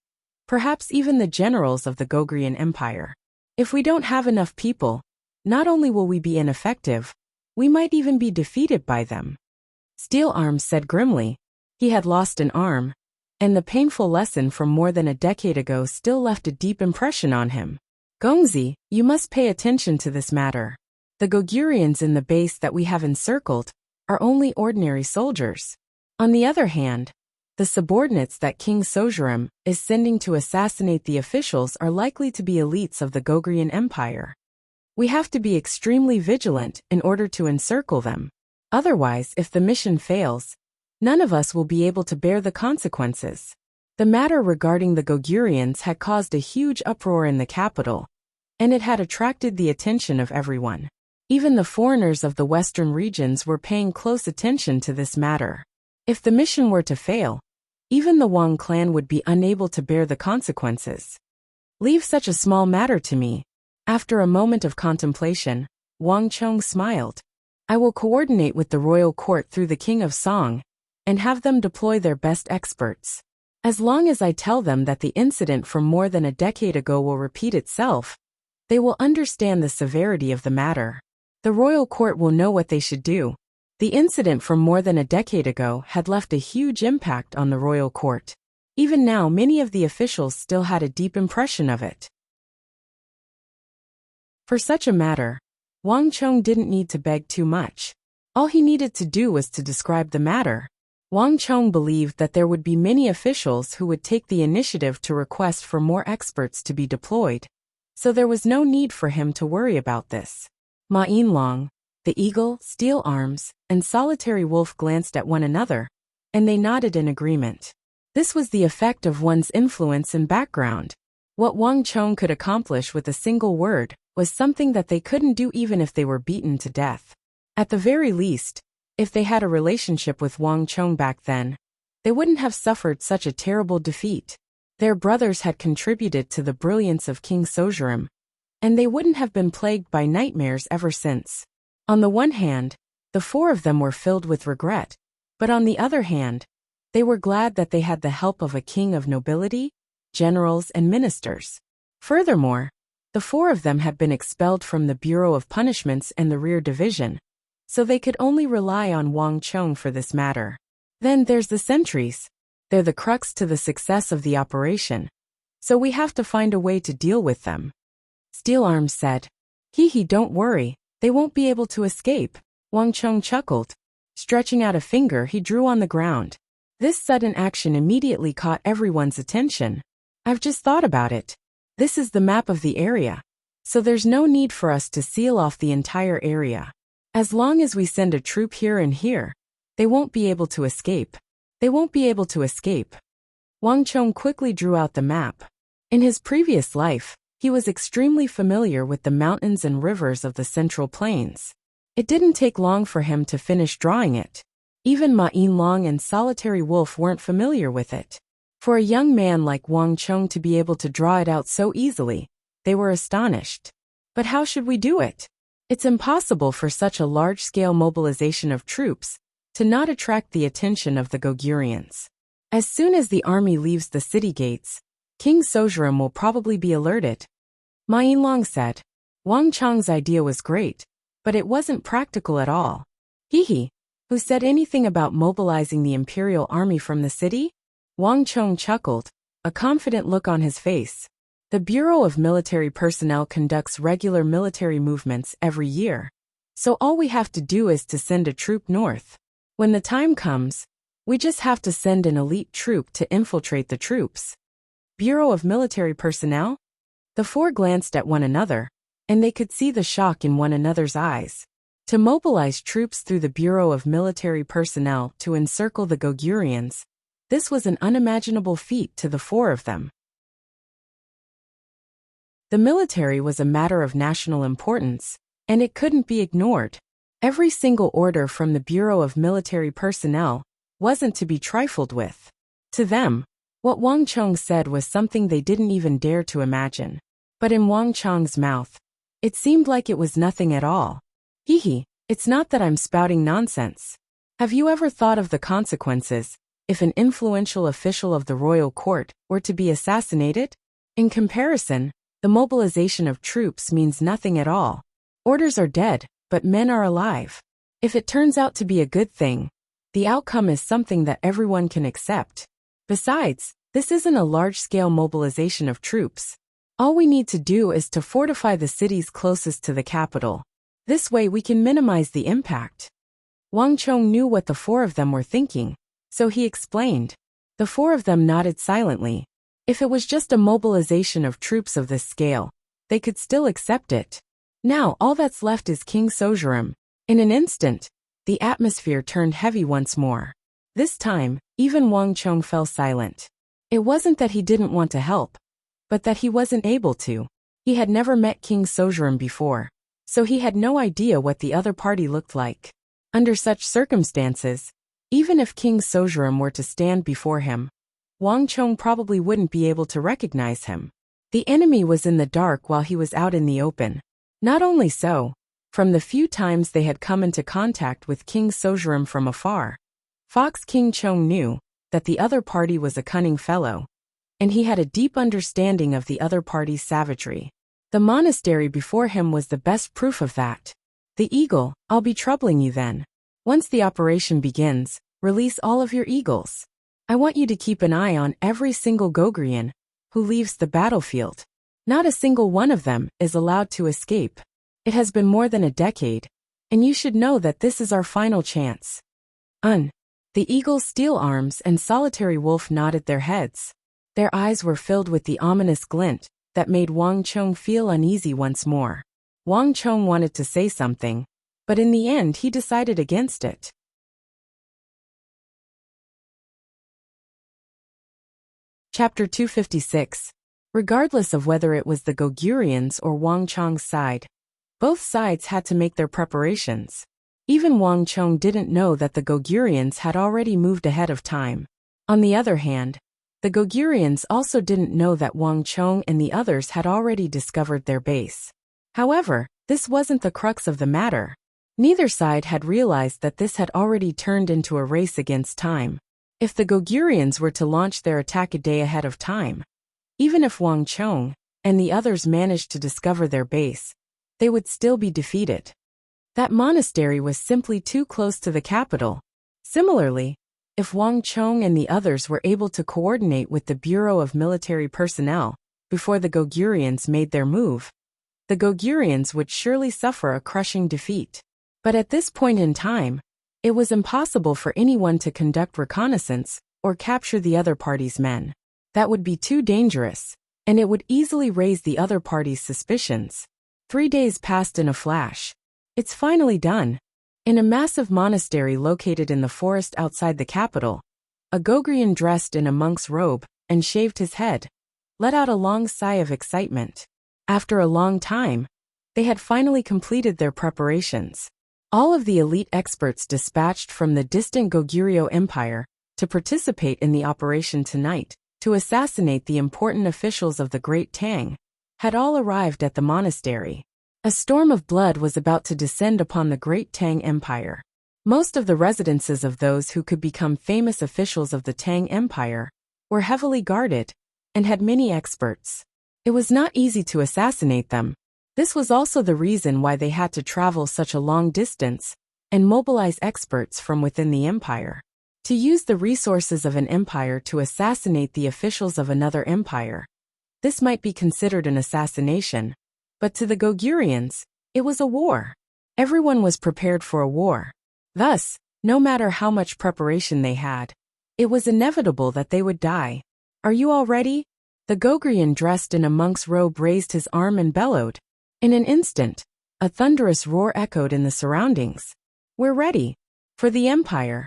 Speaker 1: perhaps even the generals of the Gogurian Empire. If we don't have enough people, not only will we be ineffective, we might even be defeated by them. Steel Arms said grimly. He had lost an arm, and the painful lesson from more than a decade ago still left a deep impression on him. Gongzi, you must pay attention to this matter. The Gogurians in the base that we have encircled are only ordinary soldiers. On the other hand, the subordinates that King Sojurem is sending to assassinate the officials are likely to be elites of the Gogurian Empire. We have to be extremely vigilant in order to encircle them. Otherwise, if the mission fails, none of us will be able to bear the consequences. The matter regarding the Gogurians had caused a huge uproar in the capital, and it had attracted the attention of everyone. Even the foreigners of the western regions were paying close attention to this matter. If the mission were to fail, even the Wang clan would be unable to bear the consequences. Leave such a small matter to me. After a moment of contemplation, Wang Chong smiled. I will coordinate with the royal court through the King of Song, and have them deploy their best experts. As long as I tell them that the incident from more than a decade ago will repeat itself, they will understand the severity of the matter. The royal court will know what they should do. The incident from more than a decade ago had left a huge impact on the royal court. Even now, many of the officials still had a deep impression of it. For such a matter, Wang Chong didn't need to beg too much. All he needed to do was to describe the matter. Wang Chong believed that there would be many officials who would take the initiative to request for more experts to be deployed, so there was no need for him to worry about this. Ma Yinlong, the eagle, Steel Arms, and Solitary Wolf glanced at one another, and they nodded in agreement. This was the effect of one's influence and background. What Wang Chong could accomplish with a single word was something that they couldn't do even if they were beaten to death. At the very least, if they had a relationship with Wang Chong back then, they wouldn't have suffered such a terrible defeat. Their brothers had contributed to the brilliance of King Sojurem, and they wouldn't have been plagued by nightmares ever since. On the one hand, the 4 of them were filled with regret, but on the other hand, they were glad that they had the help of a king of nobility, generals, and ministers. Furthermore, the 4 of them had been expelled from the Bureau of Punishments and the Rear Division, so they could only rely on Wang Chong for this matter. Then there's the sentries. They're the crux to the success of the operation, so we have to find a way to deal with them. Steel Arms said. Don't worry, they won't be able to escape. Wang Chong chuckled. Stretching out a finger, he drew on the ground. This sudden action immediately caught everyone's attention. I've just thought about it. This is the map of the area, so there's no need for us to seal off the entire area. As long as we send a troop here and here, they won't be able to escape. They won't be able to escape. Wang Chong quickly drew out the map. In his previous life, he was extremely familiar with the mountains and rivers of the Central Plains. It didn't take long for him to finish drawing it. Even Ma Yinlong and Solitary Wolf weren't familiar with it. For a young man like Wang Chong to be able to draw it out so easily, they were astonished. But how should we do it? It's impossible for such a large-scale mobilization of troops to not attract the attention of the Goguryans. As soon as the army leaves the city gates, King Sojurem will probably be alerted. Ma Yinlong said. Wang Chong's idea was great, but it wasn't practical at all. He, who said anything about mobilizing the imperial army from the city? Wang Chong chuckled, a confident look on his face. The Bureau of Military Personnel conducts regular military movements every year, so all we have to do is to send a troop north. When the time comes, we just have to send an elite troop to infiltrate the troops. Bureau of Military Personnel? The four glanced at one another, and they could see the shock in one another's eyes. To mobilize troops through the Bureau of Military Personnel to encircle the Goguryans, this was an unimaginable feat to the four of them. The military was a matter of national importance, and it couldn't be ignored. Every single order from the Bureau of Military Personnel wasn't to be trifled with. To them, what Wang Chong said was something they didn't even dare to imagine. But in Wang Chong's mouth, it seemed like it was nothing at all. It's not that I'm spouting nonsense. Have you ever thought of the consequences if an influential official of the royal court were to be assassinated? In comparison, the mobilization of troops means nothing at all. Orders are dead, but men are alive. If it turns out to be a good thing, the outcome is something that everyone can accept. Besides, this isn't a large-scale mobilization of troops. All we need to do is to fortify the cities closest to the capital. This way we can minimize the impact. Wang Chong knew what the four of them were thinking, so he explained. The four of them nodded silently. If it was just a mobilization of troops of this scale, they could still accept it. Now all that's left is King Sojurem. In an instant, the atmosphere turned heavy once more. This time, even Wang Chong fell silent. It wasn't that he didn't want to help, but that he wasn't able to. He had never met King Sojurem before, so he had no idea what the other party looked like. Under such circumstances, even if King Sojurem were to stand before him, Wang Chong probably wouldn't be able to recognize him. The enemy was in the dark while he was out in the open. Not only so, from the few times they had come into contact with King Sojurem from afar, Fox King Chong knew that the other party was a cunning fellow, and he had a deep understanding of the other party's savagery. The monastery before him was the best proof of that. The eagle, I'll be troubling you then. Once the operation begins, release all of your eagles. I want you to keep an eye on every single Gogryan who leaves the battlefield. Not a single one of them is allowed to escape. It has been more than a decade, and you should know that this is our final chance. The eagle's steel arms and Solitary Wolf nodded their heads. Their eyes were filled with the ominous glint that made Wang Chong feel uneasy once more. Wang Chong wanted to say something, but in the end he decided against it. Chapter 256. Regardless of whether it was the Goguryans or Wang Chong's side, both sides had to make their preparations. Even Wang Chong didn't know that the Goguryans had already moved ahead of time. On the other hand, the Goguryans also didn't know that Wang Chong and the others had already discovered their base. However, this wasn't the crux of the matter. Neither side had realized that this had already turned into a race against time. If the Goguryans were to launch their attack a day ahead of time, even if Wang Chong and the others managed to discover their base, they would still be defeated. That monastery was simply too close to the capital. Similarly, if Wang Chong and the others were able to coordinate with the Bureau of Military Personnel before the Goguryans made their move, the Goguryans would surely suffer a crushing defeat. But at this point in time, it was impossible for anyone to conduct reconnaissance or capture the other party's men. That would be too dangerous. and it would easily raise the other party's suspicions. 3 days passed in a flash. It's finally done. In a massive monastery located in the forest outside the capital, a Gogrian dressed in a monk's robe and shaved his head let out a long sigh of excitement. After a long time, they had finally completed their preparations. All of the elite experts dispatched from the distant Goguryeo Empire to participate in the operation tonight, to assassinate the important officials of the Great Tang, had all arrived at the monastery. A storm of blood was about to descend upon the Great Tang Empire. Most of the residences of those who could become famous officials of the Tang Empire were heavily guarded and had many experts. It was not easy to assassinate them. This was also the reason why they had to travel such a long distance and mobilize experts from within the empire. To use the resources of an empire to assassinate the officials of another empire, this might be considered an assassination, but to the Goguryans, it was a war. Everyone was prepared for a war. Thus, no matter how much preparation they had, it was inevitable that they would die. Are you all ready? The Gogryan dressed in a monk's robe raised his arm and bellowed. In an instant, a thunderous roar echoed in the surroundings. We're ready. For the Empire.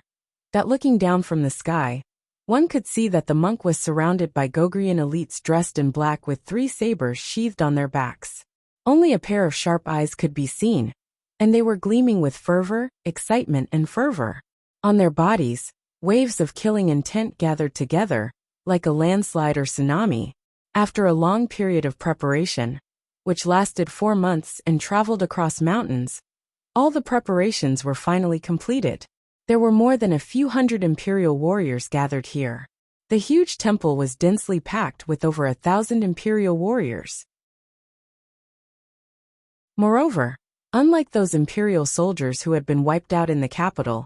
Speaker 1: That looking down from the sky, one could see that the monk was surrounded by Gogryan elites dressed in black with 3 sabers sheathed on their backs. Only a pair of sharp eyes could be seen, and they were gleaming with fervor, excitement, and fervor. On their bodies, waves of killing intent gathered together, like a landslide or tsunami. After a long period of preparation, which lasted 4 months and traveled across mountains, all the preparations were finally completed. There were more than a few hundred imperial warriors gathered here. The huge temple was densely packed with over 1,000 imperial warriors. Moreover, unlike those imperial soldiers who had been wiped out in the capital,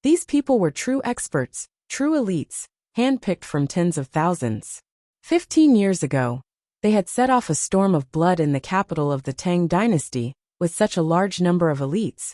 Speaker 1: these people were true experts, true elites, handpicked from tens of thousands. 15 years ago, they had set off a storm of blood in the capital of the Tang dynasty with such a large number of elites,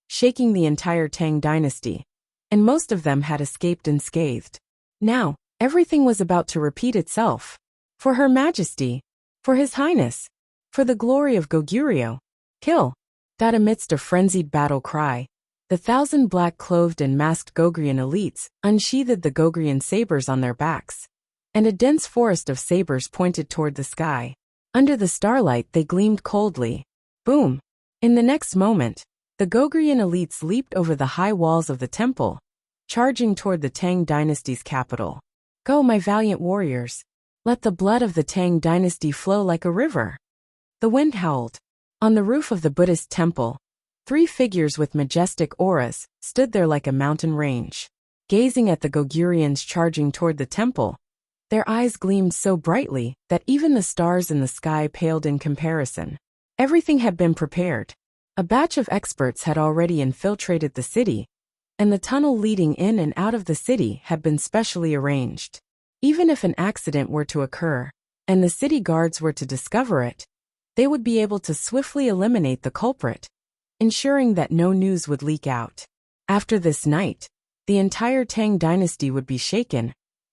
Speaker 1: shaking the entire Tang dynasty, and most of them had escaped unscathed. Now, everything was about to repeat itself. For Her Majesty, for His Highness, for the glory of Goguryeo, kill! That amidst a frenzied battle cry, the 1,000 black-clothed and masked Gogryan elites unsheathed the Gogryan sabers on their backs, and a dense forest of sabers pointed toward the sky. Under the starlight they gleamed coldly. Boom! In the next moment, the Gogryan elites leaped over the high walls of the temple, charging toward the Tang dynasty's capital. Go, my valiant warriors! Let the blood of the Tang dynasty flow like a river! The wind howled. On the roof of the Buddhist temple, 3 figures with majestic auras stood there like a mountain range. Gazing at the Goguryans charging toward the temple, their eyes gleamed so brightly that even the stars in the sky paled in comparison. Everything had been prepared. A batch of experts had already infiltrated the city, and the tunnel leading in and out of the city had been specially arranged. Even if an accident were to occur, and the city guards were to discover it, they would be able to swiftly eliminate the culprit, ensuring that no news would leak out. After this night, the entire Tang dynasty would be shaken,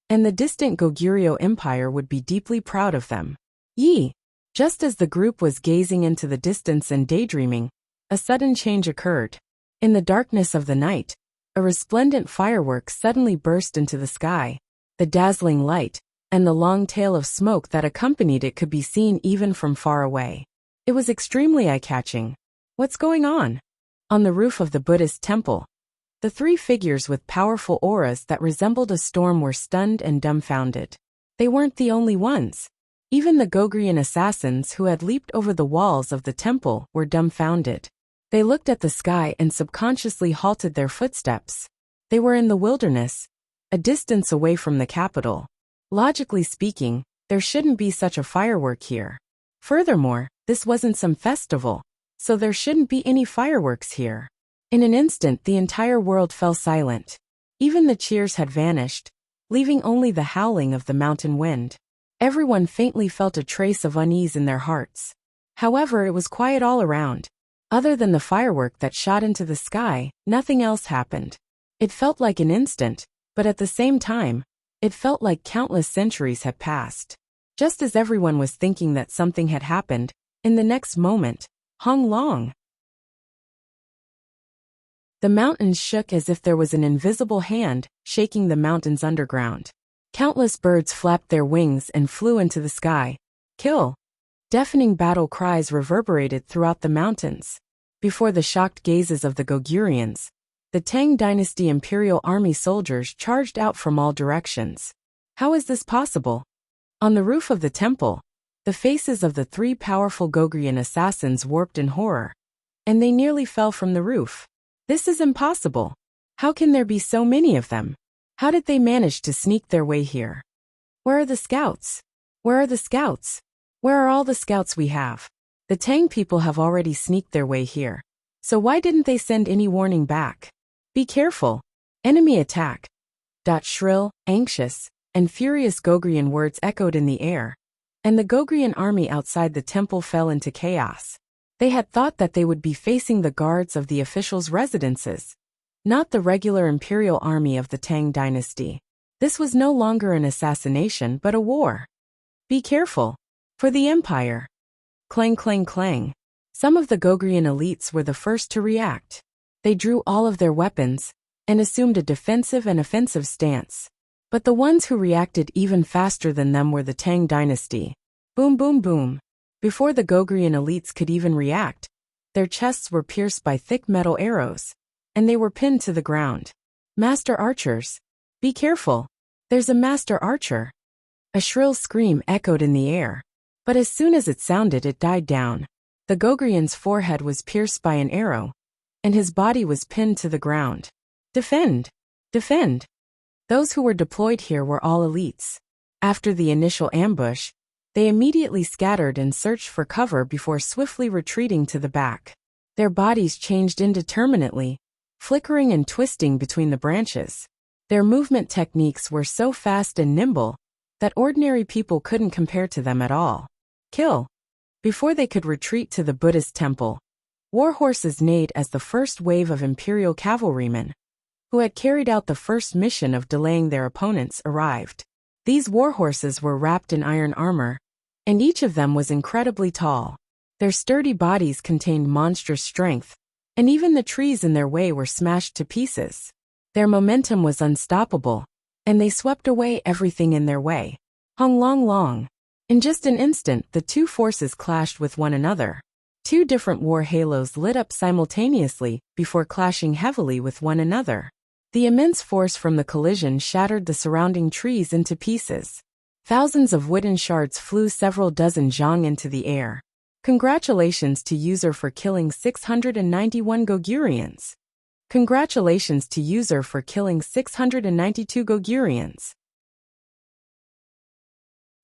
Speaker 1: and the distant Goguryeo Empire would be deeply proud of them. Yi! Just as the group was gazing into the distance and daydreaming, a sudden change occurred. In the darkness of the night, a resplendent firework suddenly burst into the sky. The dazzling light and the long tail of smoke that accompanied it could be seen even from far away. It was extremely eye-catching. What's going on? On the roof of the Buddhist temple, the 3 figures with powerful auras that resembled a storm were stunned and dumbfounded. They weren't the only ones. Even the Gogryan assassins who had leaped over the walls of the temple were dumbfounded. They looked at the sky and subconsciously halted their footsteps. They were in the wilderness, a distance away from the capital. Logically speaking, there shouldn't be such a firework here. Furthermore, this wasn't some festival, so there shouldn't be any fireworks here. In an instant, the entire world fell silent. Even the cheers had vanished, leaving only the howling of the mountain wind. Everyone faintly felt a trace of unease in their hearts. However, it was quiet all around. Other than the firework that shot into the sky, nothing else happened. It felt like an instant, but at the same time, it felt like countless centuries had passed. Just as everyone was thinking that something had happened, in the next moment, Hong Long. The mountains shook as if there was an invisible hand shaking the mountains underground. Countless birds flapped their wings and flew into the sky. Kill! Deafening battle cries reverberated throughout the mountains. Before the shocked gazes of the Goguryans, the Tang Dynasty Imperial Army soldiers charged out from all directions. How is this possible? On the roof of the temple, the faces of the three powerful Goguryan assassins warped in horror, and they nearly fell from the roof. This is impossible. How can there be so many of them? How did they manage to sneak their way here? Where are the scouts? Where are the scouts? Where are all the scouts we have? The Tang people have already sneaked their way here. So why didn't they send any warning back? Be careful. Enemy attack. Shrill, anxious, and furious Goguryan words echoed in the air, and the Goguryan army outside the temple fell into chaos. They had thought that they would be facing the guards of the officials' residences, not the regular imperial army of the Tang dynasty. This was no longer an assassination but a war. Be careful. For the empire. Clang clang clang. Some of the Goguryan elites were the first to react. They drew all of their weapons and assumed a defensive and offensive stance. But the ones who reacted even faster than them were the Tang dynasty. Boom boom boom. Before the Goguryan elites could even react, their chests were pierced by thick metal arrows, and they were pinned to the ground. Master archers. Be careful. There's a master archer. A shrill scream echoed in the air, but as soon as it sounded it died down. The Goguryan's forehead was pierced by an arrow, and his body was pinned to the ground. Defend! Defend! Those who were deployed here were all elites. After the initial ambush, they immediately scattered and searched for cover before swiftly retreating to the back. Their bodies changed indeterminately, flickering and twisting between the branches. Their movement techniques were so fast and nimble that ordinary people couldn't compare to them at all. Kill! Before they could retreat to the Buddhist temple, war horses neighed as the first wave of imperial cavalrymen, who had carried out the first mission of delaying their opponents, arrived. These war horses were wrapped in iron armor, and each of them was incredibly tall. Their sturdy bodies contained monstrous strength, and even the trees in their way were smashed to pieces. Their momentum was unstoppable, and they swept away everything in their way. Hong Long Long. In just an instant, the two forces clashed with one another. Two different war halos lit up simultaneously before clashing heavily with one another. The immense force from the collision shattered the surrounding trees into pieces. Thousands of wooden shards flew several dozen zhang into the air. Congratulations to user for killing 691 Goguryans. Congratulations to user for killing 692 Goguryans.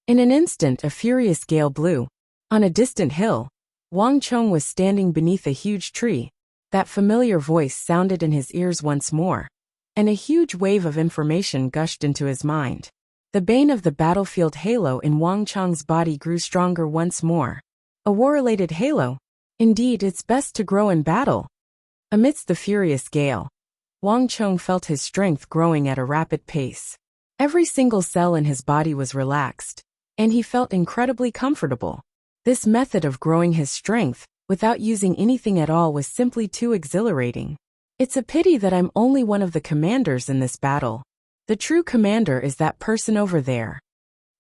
Speaker 1: In an instant a furious gale blew. On a distant hill, Wang Chong was standing beneath a huge tree. That familiar voice sounded in his ears once more, and a huge wave of information gushed into his mind. The bane of the battlefield halo in Wang Chong's body grew stronger once more. A war-related halo? Indeed, it's best to grow in battle. Amidst the furious gale, Wang Chong felt his strength growing at a rapid pace. Every single cell in his body was relaxed, and he felt incredibly comfortable. This method of growing his strength, without using anything at all, was simply too exhilarating. It's a pity that I'm only one of the commanders in this battle. The true commander is that person over there.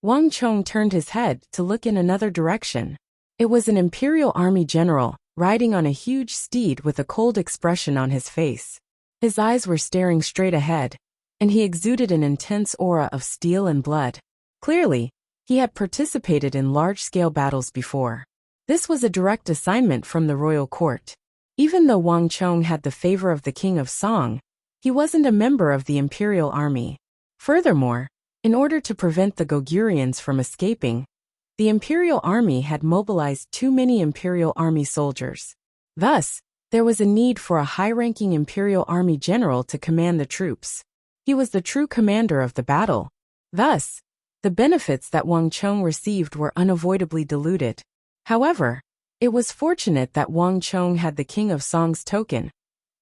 Speaker 1: Wang Chong turned his head to look in another direction. It was an imperial army general, riding on a huge steed with a cold expression on his face. His eyes were staring straight ahead, and he exuded an intense aura of steel and blood. Clearly, he had participated in large-scale battles before. This was a direct assignment from the royal court. Even though Wang Chong had the favor of the king of Song, he wasn't a member of the imperial army. Furthermore, in order to prevent the Goguryans from escaping, the imperial army had mobilized too many imperial army soldiers. Thus, there was a need for a high-ranking imperial army general to command the troops. He was the true commander of the battle. Thus, the benefits that Wang Chong received were unavoidably diluted. However, it was fortunate that Wang Chong had the King of Song's token,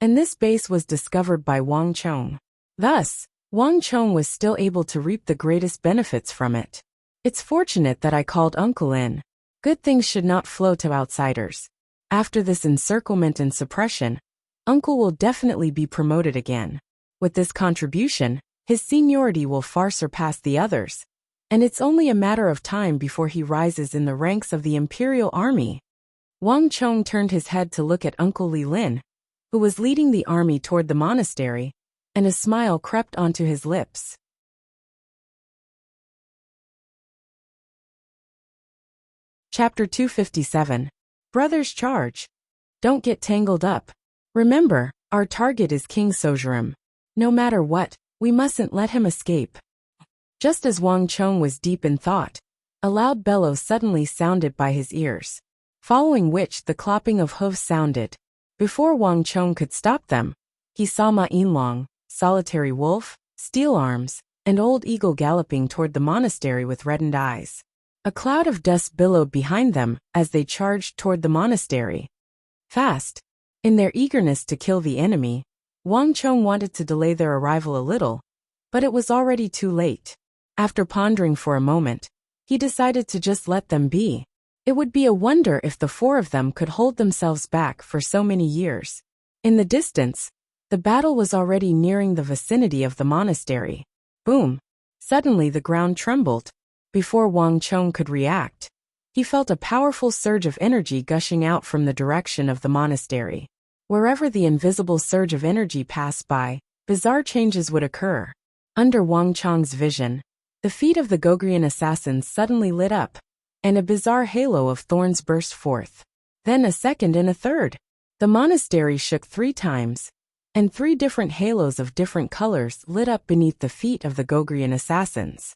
Speaker 1: and this base was discovered by Wang Chong. Thus, Wang Chong was still able to reap the greatest benefits from it. It's fortunate that I called Uncle in. Good things should not flow to outsiders. After this encirclement and suppression, Uncle will definitely be promoted again. With this contribution, his seniority will far surpass the others, and it's only a matter of time before he rises in the ranks of the Imperial Army. Wang Chong turned his head to look at Uncle Li Lin, who was leading the army toward the monastery, and a smile crept onto his lips. Chapter 257. Brothers Charge. Don't get tangled up. Remember, our target is King Sojurim. No matter what, we mustn't let him escape. Just as Wang Chong was deep in thought, a loud bellow suddenly sounded by his ears, following which the clopping of hooves sounded. Before Wang Chong could stop them, he saw Ma Yinlong, Solitary Wolf, Steel Arms, and Old Eagle galloping toward the monastery with reddened eyes. A cloud of dust billowed behind them as they charged toward the monastery. Fast. In their eagerness to kill the enemy, Wang Chong wanted to delay their arrival a little, but it was already too late. After pondering for a moment, he decided to just let them be. It would be a wonder if the four of them could hold themselves back for so many years. In the distance, the battle was already nearing the vicinity of the monastery. Boom! Suddenly the ground trembled. Before Wang Chong could react, he felt a powerful surge of energy gushing out from the direction of the monastery. Wherever the invisible surge of energy passed by, bizarre changes would occur. Under Wang Chong's vision, the feet of the Gogrian assassins suddenly lit up, and a bizarre halo of thorns burst forth. Then a second and a third. The monastery shook 3 times, and 3 different halos of different colors lit up beneath the feet of the Gogrian assassins.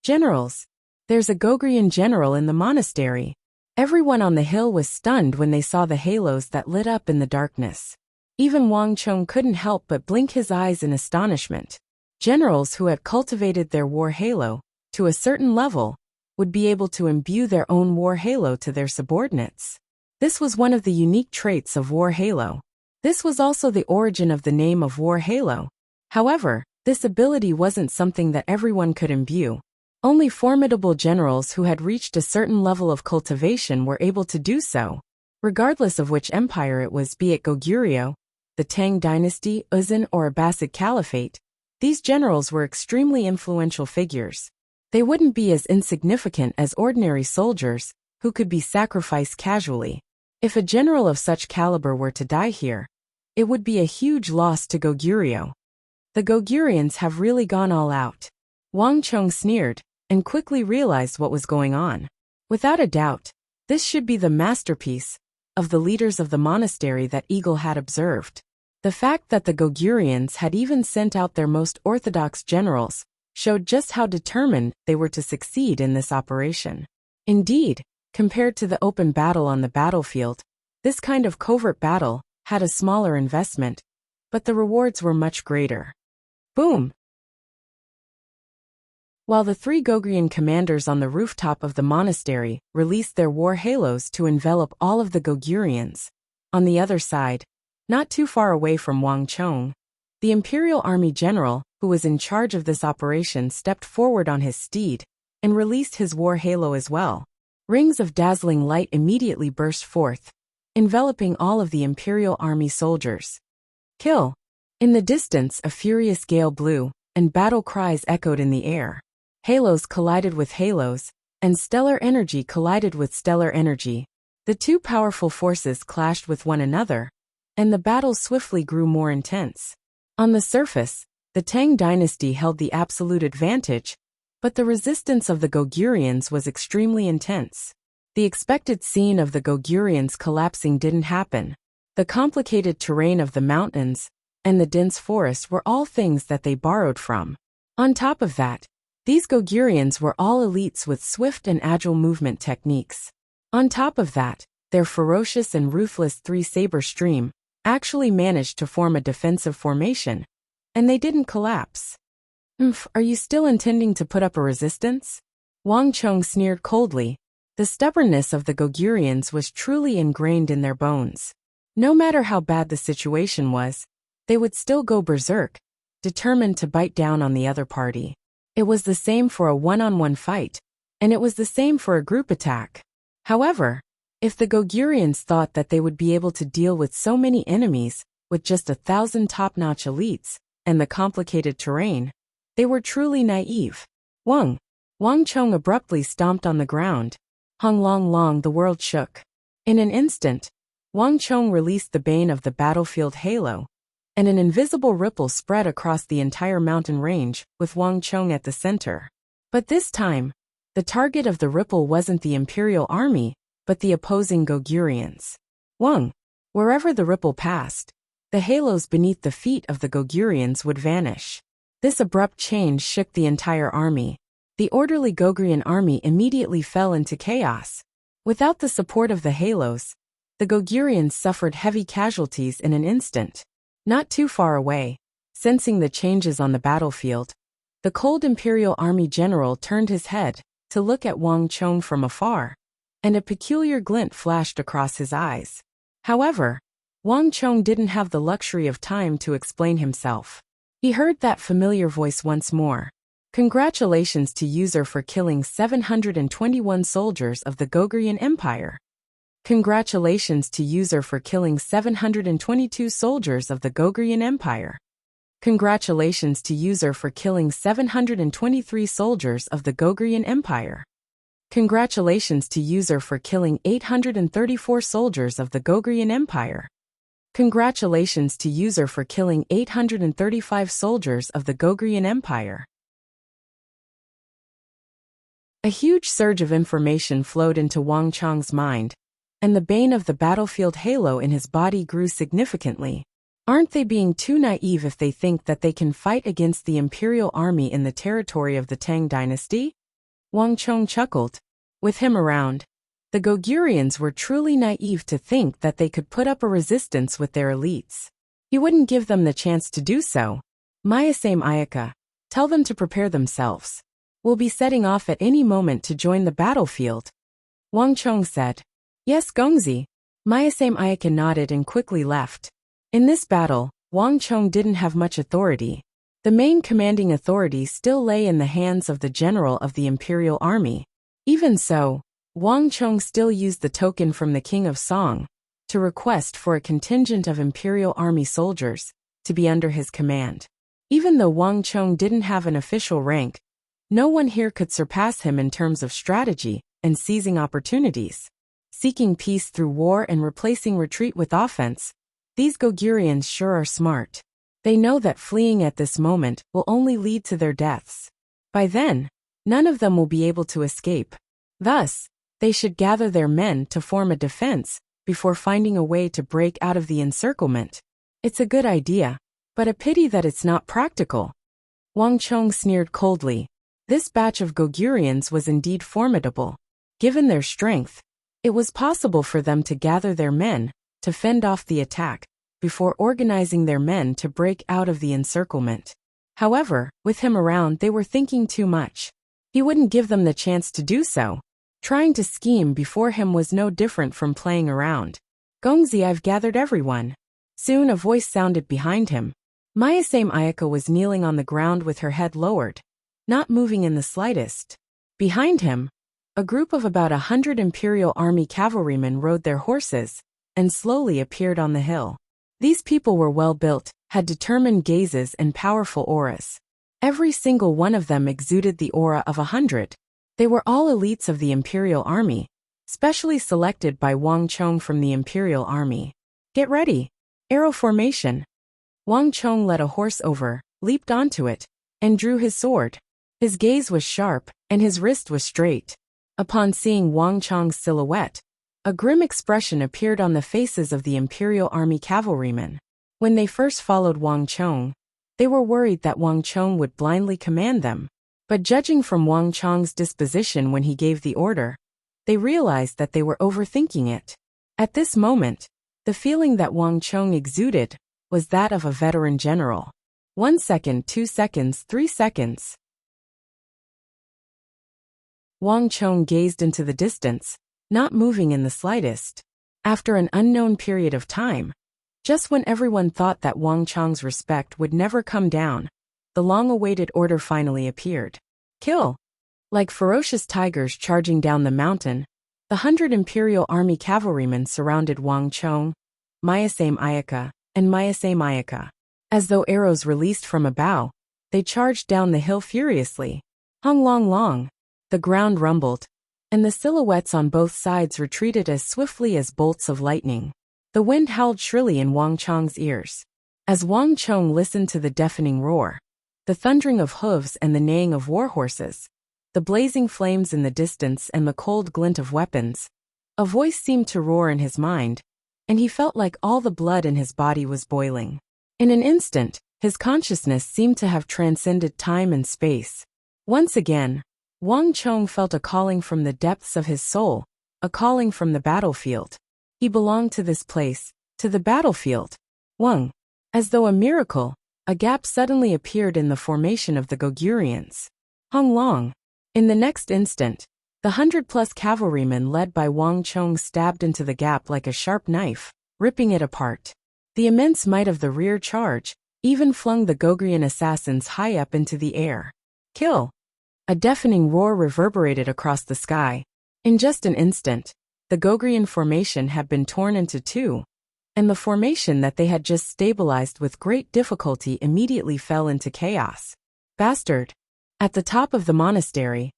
Speaker 1: Generals! There's a Gogrian general in the monastery. Everyone on the hill was stunned when they saw the halos that lit up in the darkness. Even Wang Chong couldn't help but blink his eyes in astonishment. Generals who had cultivated their war halo to a certain level would be able to imbue their own war halo to their subordinates. This was one of the unique traits of war halo. This was also the origin of the name of war halo. However, this ability wasn't something that everyone could imbue. Only formidable generals who had reached a certain level of cultivation were able to do so. Regardless of which empire it was, be it Goguryeo, the Tang dynasty, Uzun, or Abbasid Caliphate, these generals were extremely influential figures. They wouldn't be as insignificant as ordinary soldiers, who could be sacrificed casually. If a general of such caliber were to die here, it would be a huge loss to Goguryeo. The Goguryans have really gone all out. Wang Chong sneered, and quickly realized what was going on. Without a doubt, this should be the masterpiece of the leaders of the monastery that Eagle had observed. The fact that the Goguryans had even sent out their most orthodox generals showed just how determined they were to succeed in this operation. Indeed, compared to the open battle on the battlefield, this kind of covert battle had a smaller investment, but the rewards were much greater. Boom! While the 3 Gogrian commanders on the rooftop of the monastery released their war halos to envelop all of the Goguryans, on the other side, not too far away from Wang Chong, the Imperial Army general, who was in charge of this operation, stepped forward on his steed and released his war halo as well. Rings of dazzling light immediately burst forth, enveloping all of the Imperial Army soldiers. Kill! In the distance, a furious gale blew, and battle cries echoed in the air. Halos collided with halos, and stellar energy collided with stellar energy. The 2 powerful forces clashed with one another, and the battle swiftly grew more intense. On the surface, the Tang dynasty held the absolute advantage, but the resistance of the Goguryans was extremely intense. The expected scene of the Goguryans collapsing didn't happen. The complicated terrain of the mountains and the dense forest were all things that they borrowed from. On top of that, these Goguryans were all elites with swift and agile movement techniques. On top of that, their ferocious and ruthless 3-saber stream actually managed to form a defensive formation, and they didn't collapse. Are you still intending to put up a resistance? Wang Chong sneered coldly. The stubbornness of the Goguryans was truly ingrained in their bones. No matter how bad the situation was, they would still go berserk, determined to bite down on the other party. It was the same for a one-on-one fight. and it was the same for a group attack. However, if the Gogurians thought that they would be able to deal with so many enemies with just 1,000 top-notch elites and the complicated terrain, they were truly naive. Wang Chong abruptly stomped on the ground. Hung long long the world shook. In an instant, Wang Chong released the bane of the battlefield halo, and an invisible ripple spread across the entire mountain range, with Wang Chong at the center. But this time, the target of the ripple wasn't the Imperial Army, but the opposing Gogurians. Wherever the ripple passed, the halos beneath the feet of the Gogurians would vanish. This abrupt change shook the entire army. The orderly Gogurian army immediately fell into chaos. Without the support of the halos, the Gogurians suffered heavy casualties in an instant. Not too far away, sensing the changes on the battlefield, the cold Imperial Army general turned his head to look at Wang Chong from afar, and a peculiar glint flashed across his eyes. However, Wang Chong didn't have the luxury of time to explain himself. He heard that familiar voice once more. Congratulations to user for killing 721 soldiers of the Gogurian Empire. Congratulations to user for killing 722 soldiers of the Gogurian Empire. Congratulations to user for killing 723 soldiers of the Gogurian Empire. Congratulations to user for killing 834 soldiers of the Gogurian Empire. Congratulations to user for killing 835 soldiers of the Gogurian Empire. A huge surge of information flowed into Wang Chong's mind, and the bane of the battlefield halo in his body grew significantly. Aren't they being too naive if they think that they can fight against the Imperial Army in the territory of the Tang dynasty? Wang Chong chuckled. With him around, the Gogurians were truly naive to think that they could put up a resistance with their elites. He wouldn't give them the chance to do so. Mayasame Ayaka, tell them to prepare themselves. We'll be setting off at any moment to join the battlefield. Wang Chong said. Yes, Gongzi. Mayasame Ayaka nodded and quickly left. In this battle, Wang Chong didn't have much authority. The main commanding authority still lay in the hands of the general of the Imperial Army. Even so, Wang Chong still used the token from the King of Song to request for a contingent of Imperial Army soldiers to be under his command. Even though Wang Chong didn't have an official rank, no one here could surpass him in terms of strategy and seizing opportunities. Seeking peace through war and replacing retreat with offense, these Gogurians sure are smart. They know that fleeing at this moment will only lead to their deaths. By then, none of them will be able to escape. Thus, they should gather their men to form a defense before finding a way to break out of the encirclement. It's a good idea, but a pity that it's not practical. Wang Chong sneered coldly. This batch of Gogurians was indeed formidable. Given their strength, it was possible for them to gather their men to fend off the attack before organizing their men to break out of the encirclement. However, with him around, they were thinking too much. He wouldn't give them the chance to do so. Trying to scheme before him was no different from playing around. Gongzi, I've gathered everyone. Soon a voice sounded behind him. Mayasame Ayaka was kneeling on the ground with her head lowered, not moving in the slightest. Behind him, a group of about 100 Imperial Army cavalrymen rode their horses and slowly appeared on the hill. These people were well built, had determined gazes and powerful auras. Every single one of them exuded the aura of 100. They were all elites of the Imperial Army, specially selected by Wang Chong from the Imperial Army. Get ready. Arrow formation. Wang Chong led a horse over, leaped onto it, and drew his sword. His gaze was sharp, and his wrist was straight. Upon seeing Wang Chong's silhouette, a grim expression appeared on the faces of the Imperial Army cavalrymen. When they first followed Wang Chong, they were worried that Wang Chong would blindly command them. But judging from Wang Chong's disposition when he gave the order, they realized that they were overthinking it. At this moment, the feeling that Wang Chong exuded was that of a veteran general. 1 second, 2 seconds, 3 seconds. Wang Chong gazed into the distance, not moving in the slightest. After an unknown period of time, just when everyone thought that Wang Chong's respect would never come down, the long-awaited order finally appeared. Kill. Like ferocious tigers charging down the mountain, the 100 Imperial Army cavalrymen surrounded Wang Chong, Mayasame Ayaka, and Mayasame Ayaka. As though arrows released from a bow, they charged down the hill furiously. Hung long long. The ground rumbled, and the silhouettes on both sides retreated as swiftly as bolts of lightning. The wind howled shrilly in Wang Chong's ears. As Wang Chong listened to the deafening roar, the thundering of hooves and the neighing of war horses, the blazing flames in the distance and the cold glint of weapons, a voice seemed to roar in his mind, and he felt like all the blood in his body was boiling. In an instant, his consciousness seemed to have transcended time and space. Once again, Wang Chong felt a calling from the depths of his soul, a calling from the battlefield. He belonged to this place, to the battlefield. Wang. As though a miracle, a gap suddenly appeared in the formation of the Gogurians. Hung long. In the next instant, the 100+ cavalrymen led by Wang Chong stabbed into the gap like a sharp knife, ripping it apart. The immense might of the rear charge even flung the Gogrian assassins high up into the air. Kill! A deafening roar reverberated across the sky. In just an instant, the Gogrian formation had been torn into two, and the formation that they had just stabilized with great difficulty immediately fell into chaos. Bastard! At the top of the monastery,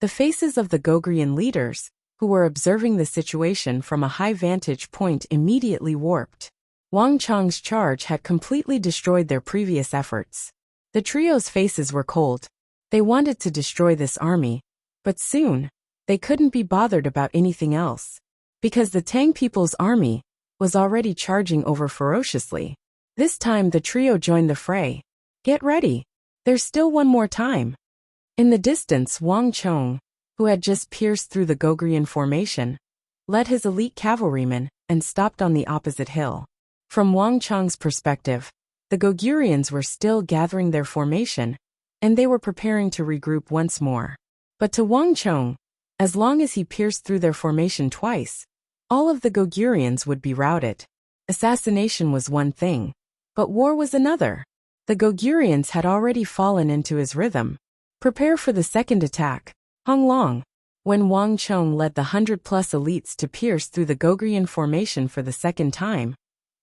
Speaker 1: the faces of the Gogrian leaders, who were observing the situation from a high vantage point, immediately warped. Wang Chong's charge had completely destroyed their previous efforts. The trio's faces were cold. They wanted to destroy this army, but soon, they couldn't be bothered about anything else, because the Tang people's army was already charging over ferociously. This time the trio joined the fray. Get ready. There's still one more time. In the distance, Wang Chong, who had just pierced through the Gogrian formation, led his elite cavalrymen and stopped on the opposite hill. From Wang Chong's perspective, the Gogurians were still gathering their formation, and they were preparing to regroup once more. But to Wang Chong, as long as he pierced through their formation twice, all of the Gogurians would be routed. Assassination was one thing, but war was another. The Gogurians had already fallen into his rhythm. Prepare for the second attack. Hung long. When Wang Chong led the 100+ elites to pierce through the Gogrian formation for the second time,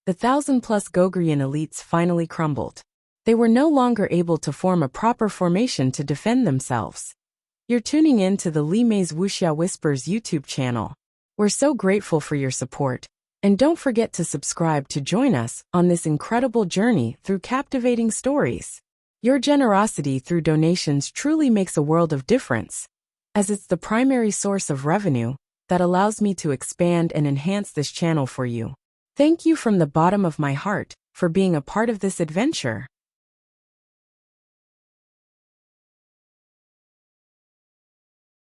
Speaker 1: the 1,000+ Gogrian elites finally crumbled. They were no longer able to form a proper formation to defend themselves. You're tuning in to the Li Mei's Wuxia Whispers YouTube channel. We're so grateful for your support, and don't forget to subscribe to join us on this incredible journey through captivating stories. Your generosity through donations truly makes a world of difference, as it's the primary source of revenue that allows me to expand and enhance this channel for you. Thank you from the bottom of my heart for being a part of this adventure.